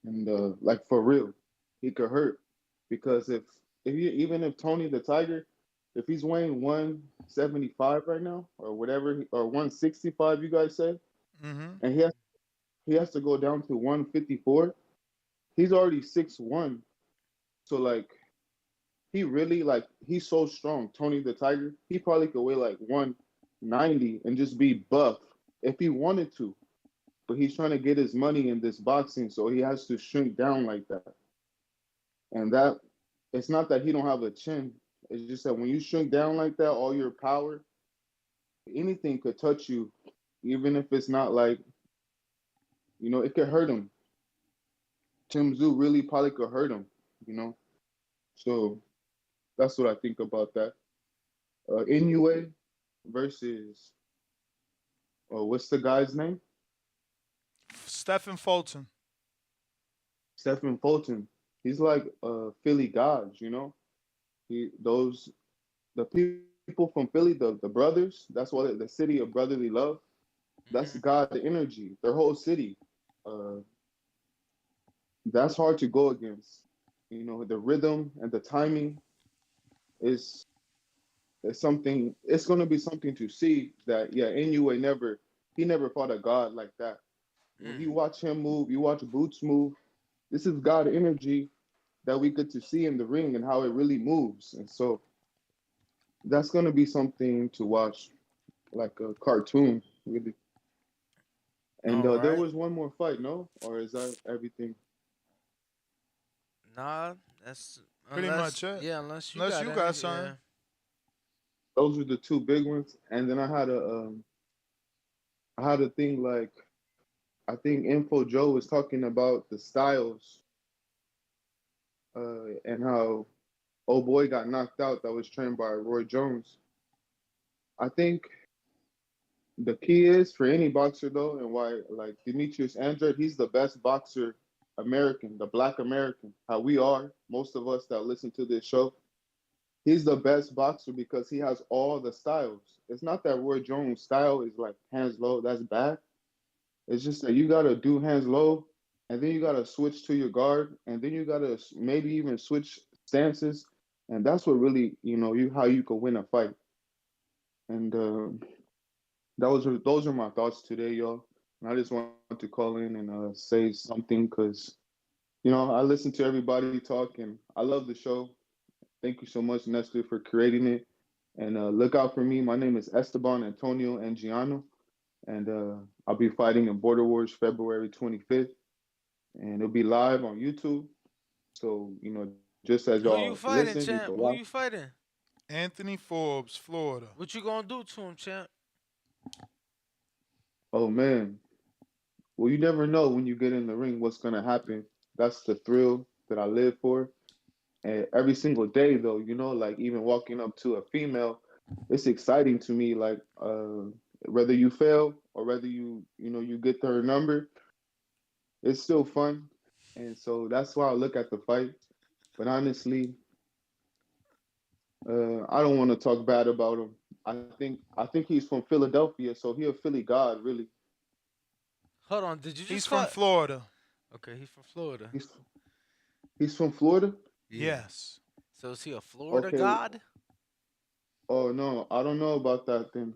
[SPEAKER 17] And like for real, he could hurt because even if Tony the Tiger, if he's weighing 175 right now or whatever, or 165, you guys say, and he has to go down to 154, he's already 6'1". So like he really he's so strong. Tony the Tiger, he probably could weigh like 190 and just be buff if he wanted to. But he's trying to get his money in this boxing, so he has to shrink down like that. And that, it's not that he don't have a chin. It's just that when you shrink down like that, all your power, anything could touch you, even if it's not like, it could hurt him. Tim Tszyu really probably could hurt him, So that's what I think about that. Inoue versus, what's the guy's name?
[SPEAKER 8] Stephen Fulton.
[SPEAKER 17] Stephen Fulton. He's like Philly gods, the people from Philly, the brothers, that's why the city of brotherly love, that's God energy, their whole city. That's hard to go against. The rhythm and the timing is something, it's going to be something to see that, Inoue never fought a god like that. When you watch him move, you watch Boots move, this is God energy that we get to see in the ring and how it really moves. And so that's going to be something to watch, like a cartoon, really. And there was one more fight, no? Or is that everything?
[SPEAKER 9] Nah, that's
[SPEAKER 8] pretty much it.
[SPEAKER 9] Yeah, unless you
[SPEAKER 8] got something.
[SPEAKER 9] Yeah.
[SPEAKER 17] Those were the two big ones. And then I had a thing like, I think Info Joe was talking about the styles and how old boy got knocked out that was trained by Roy Jones. I think the key is for any boxer though, and why like Demetrius Andrade, he's the best boxer American, the Black American, how we are, most of us that listen to this show. He's the best boxer because he has all the styles. It's not that Roy Jones' style is like hands low, that's bad. It's just that you got to do hands low, and then you got to switch to your guard, and then you got to maybe even switch stances and that's what really how you could win a fight. And those are my thoughts today, y'all. And I just want to call in and say something because I listen to everybody talk, and I love the show. Thank you so much, Nestor, for creating it. And look out for me. My name is Esteban Antonio Angiano, and I'll be fighting in Border Wars February 25th, and it'll be live on YouTube. So just as
[SPEAKER 9] Who
[SPEAKER 17] y'all
[SPEAKER 9] you fighting,
[SPEAKER 17] listen, you
[SPEAKER 9] champ?
[SPEAKER 17] can
[SPEAKER 9] Who
[SPEAKER 17] watch.
[SPEAKER 9] you fighting?
[SPEAKER 8] Anthony Forbes, Florida.
[SPEAKER 9] What you gonna do to him, champ?
[SPEAKER 17] Oh man, well you never know when you get in the ring what's gonna happen. That's the thrill that I live for. And every single day, though, like even walking up to a female, it's exciting to me. Like whether you fail or whether you get their number, it's still fun. And so that's why I look at the fight. But honestly, I don't want to talk bad about him. I think he's from Philadelphia, so he a Philly god, really.
[SPEAKER 9] Hold on, did you just
[SPEAKER 8] He's
[SPEAKER 9] call?
[SPEAKER 8] from Florida.
[SPEAKER 9] Okay, he's from Florida.
[SPEAKER 17] He's from Florida.
[SPEAKER 9] Yeah.
[SPEAKER 8] Yes.
[SPEAKER 9] So is he a Florida
[SPEAKER 17] Okay.
[SPEAKER 9] god?
[SPEAKER 17] Oh no, I don't know about that then.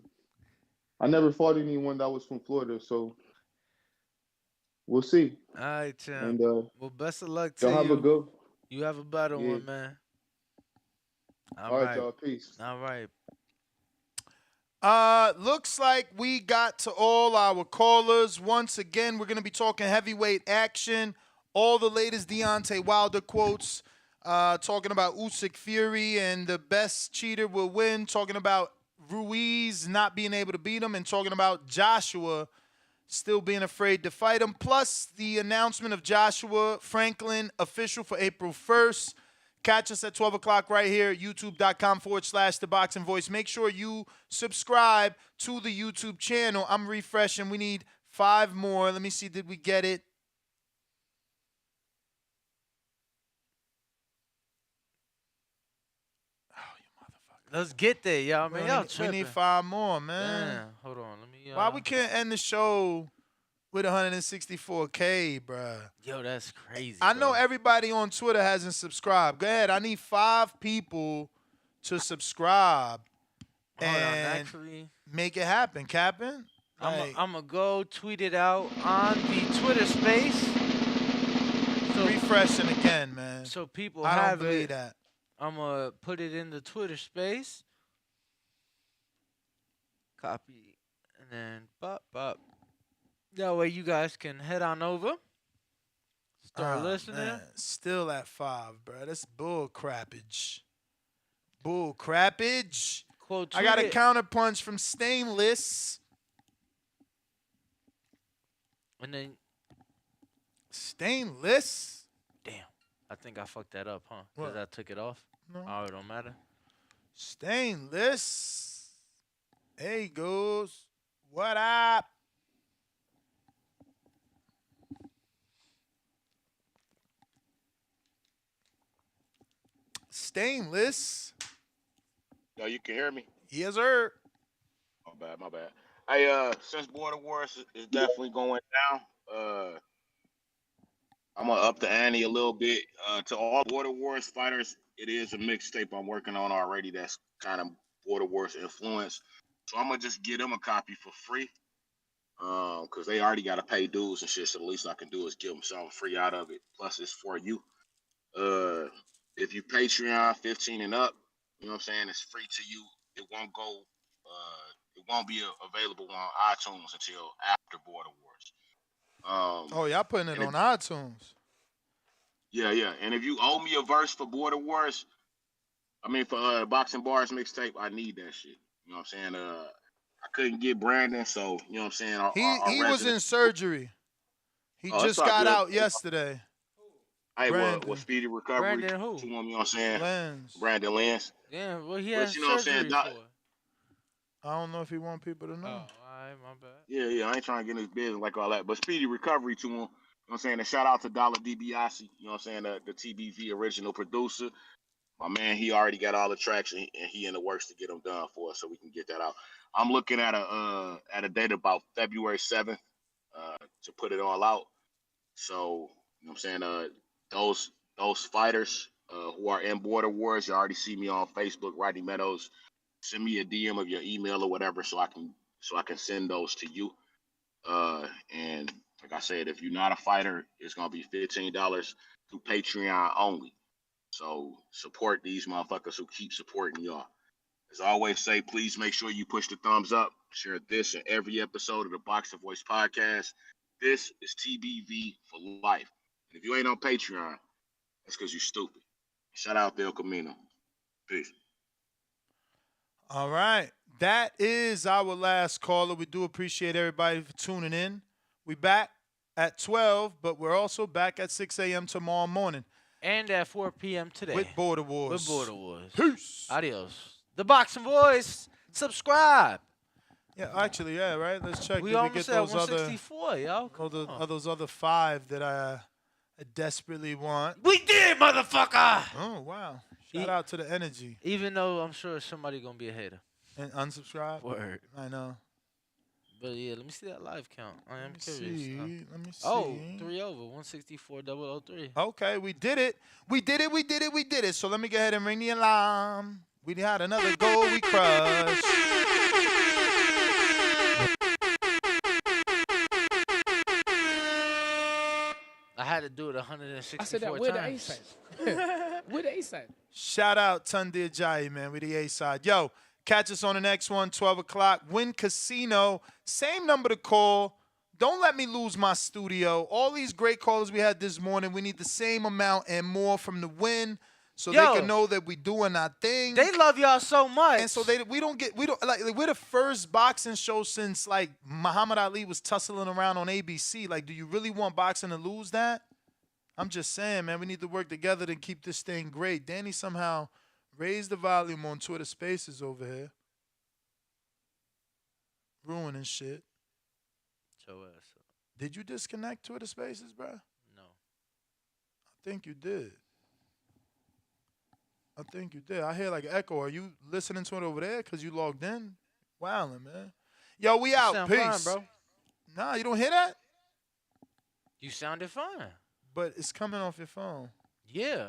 [SPEAKER 17] I never fought anyone that was from Florida, so we'll see.
[SPEAKER 9] All right, champ.
[SPEAKER 17] And
[SPEAKER 9] Well, best of luck to
[SPEAKER 17] y'all have a
[SPEAKER 9] you.
[SPEAKER 17] good.
[SPEAKER 9] You have a better
[SPEAKER 17] Yeah.
[SPEAKER 9] one, man.
[SPEAKER 17] All right, y'all. Peace.
[SPEAKER 9] All right.
[SPEAKER 8] Looks like we got to all our callers. Once again, we're going to be talking heavyweight action. All the latest Deontay Wilder quotes. Talking about Usyk Fury and the best cheater will win. Talking about Ruiz not being able to beat him. And talking about Joshua still being afraid to fight him. Plus the announcement of Joshua Franklin official for April 1st. Catch us at 12 o'clock right here, youtube.com/The Boxing Voice. Make sure you subscribe to the YouTube channel. I'm refreshing. We need 5 more. Let me see. Did we get it?
[SPEAKER 9] Let's get there, y'all, man. Y'all
[SPEAKER 8] We
[SPEAKER 9] tripping.
[SPEAKER 8] need 5 more, man.
[SPEAKER 9] Damn, hold on. Let me.
[SPEAKER 8] Why we can't end the show with 164K, bruh?
[SPEAKER 9] Yo, that's crazy.
[SPEAKER 8] I know everybody on Twitter hasn't subscribed. Go ahead. I need 5 people to subscribe and make it happen, Captain.
[SPEAKER 9] I'm going to go tweet it out on the Twitter space. So,
[SPEAKER 8] refreshing again, man.
[SPEAKER 9] So people
[SPEAKER 8] I
[SPEAKER 9] have
[SPEAKER 8] don't believe
[SPEAKER 9] it.
[SPEAKER 8] that.
[SPEAKER 9] I'm going to put it in the Twitter space. Copy. And then bop. That way you guys can head on over. Start listening.
[SPEAKER 8] Man. Still at 5, bro. That's bull crappage. Bull crappage.
[SPEAKER 9] Quote
[SPEAKER 8] I got a
[SPEAKER 9] tweet it.
[SPEAKER 8] counterpunch from Stainless.
[SPEAKER 9] And then
[SPEAKER 8] Stainless.
[SPEAKER 9] damn. I think I fucked that up, huh?
[SPEAKER 8] What?
[SPEAKER 9] Because I took it off.
[SPEAKER 8] No.
[SPEAKER 9] Oh, it don't matter.
[SPEAKER 8] Stainless. There he goes. What up? Stainless.
[SPEAKER 14] Yo, you can hear me?
[SPEAKER 8] Yes, sir.
[SPEAKER 14] My bad. Hey, since Border Wars is definitely going down, I'm gonna up the ante a little bit. To all Border Wars fighters, it is a mixtape I'm working on already that's kind of Border Wars influence. So I'm gonna just give them a copy for free. Cause they already gotta pay dues and shit. So the least I can do is give them something free out of it. Plus it's for you. If you Patreon 15 and up, you know what I'm saying, it's free to you. It won't go it won't be available on iTunes until after Border Wars.
[SPEAKER 8] Oh, y'all putting it on iTunes.
[SPEAKER 14] Yeah. And if you owe me a verse for Border Wars, I mean for Boxing Bars mixtape, I need that shit. You know what I'm saying? I couldn't get Brandon, so you know what I'm saying.
[SPEAKER 8] He was in surgery. He just got out yesterday.
[SPEAKER 14] Hey, what speedy recovery?
[SPEAKER 9] Brandon who?
[SPEAKER 14] You know what I'm saying?
[SPEAKER 8] Lens.
[SPEAKER 14] Brandon Lens.
[SPEAKER 9] Yeah, well, he has
[SPEAKER 14] you know what I'm saying?
[SPEAKER 9] for.
[SPEAKER 8] I don't know if he want people to know.
[SPEAKER 9] Oh, all right, my bad.
[SPEAKER 14] Yeah, I ain't trying to get in his business like all that. But speedy recovery to him. You know what I'm saying? And shout out to Dollar DiBiase, you know what I'm saying? The TBV original producer. My man, he already got all the tracks and he in the works to get them done for us so we can get that out. I'm looking at a date about February 7th to put it all out. So, you know what I'm saying? Those fighters who are in Border Wars. You already see me on Facebook, Rodney Meadows. Send me a DM of your email or whatever, so I can send those to you. And like I said, if you're not a fighter, it's gonna be $15 through Patreon only. So support these motherfuckers who keep supporting y'all. As I always say, please make sure you push the thumbs up. Share this in every episode of the Boxer Voice podcast. This is TBV for life. And if you ain't on Patreon, that's because you're stupid. Shout out Del Camino. Peace.
[SPEAKER 8] All right. That is our last caller. We do appreciate everybody for tuning in. We back at 12, but we're also back at 6 a.m. tomorrow morning.
[SPEAKER 9] And at 4 p.m. today.
[SPEAKER 8] With Border Wars.
[SPEAKER 9] With Border Wars.
[SPEAKER 8] Peace.
[SPEAKER 9] Adios. The Boxing Voice. Subscribe.
[SPEAKER 8] Yeah, actually, yeah, right? Let's check.
[SPEAKER 9] We almost at 164, y'all.
[SPEAKER 8] Those other 5 that I desperately want.
[SPEAKER 9] We did, motherfucker!
[SPEAKER 8] Oh, wow. Shout out to the energy.
[SPEAKER 9] Even though I'm sure somebody going to be a hater.
[SPEAKER 8] And unsubscribe?
[SPEAKER 9] Word.
[SPEAKER 8] I know.
[SPEAKER 9] But yeah, let me see that live count. I am curious.
[SPEAKER 8] Let me see.
[SPEAKER 9] Oh, 3 over, 164,003.
[SPEAKER 8] Okay, we did it. We did it. So let me go ahead and ring the alarm. We had another goal we crushed.
[SPEAKER 9] I had to do it 164
[SPEAKER 15] I said that. Where the A side? Where the A side?
[SPEAKER 8] Shout out Tunde Ajayi, man. We the A side. Yo, catch us on the next one, 12 o'clock. Win Casino. Same number to call. Don't let me lose my studio. All these great callers we had this morning, we need the same amount and more from the Win, so they can know that we doing our thing.
[SPEAKER 9] They love y'all so much.
[SPEAKER 8] And so we're the first boxing show since like Muhammad Ali was tussling around on ABC. Like, do you really want boxing to lose that? I'm just saying, man, we need to work together to keep this thing great. Danny somehow raised the volume on Twitter Spaces over here. Ruining shit.
[SPEAKER 9] Show ass up.
[SPEAKER 8] Did you disconnect Twitter Spaces, bro?
[SPEAKER 9] No.
[SPEAKER 8] I think you did. I hear like echo. Are you listening to it over there because you logged in? Wildin', man. Yo, we out.
[SPEAKER 9] Sound
[SPEAKER 8] Peace.
[SPEAKER 9] fine, bro.
[SPEAKER 8] Nah, you don't hear that?
[SPEAKER 9] You sounded fine.
[SPEAKER 8] But it's coming off your phone.
[SPEAKER 9] Yeah.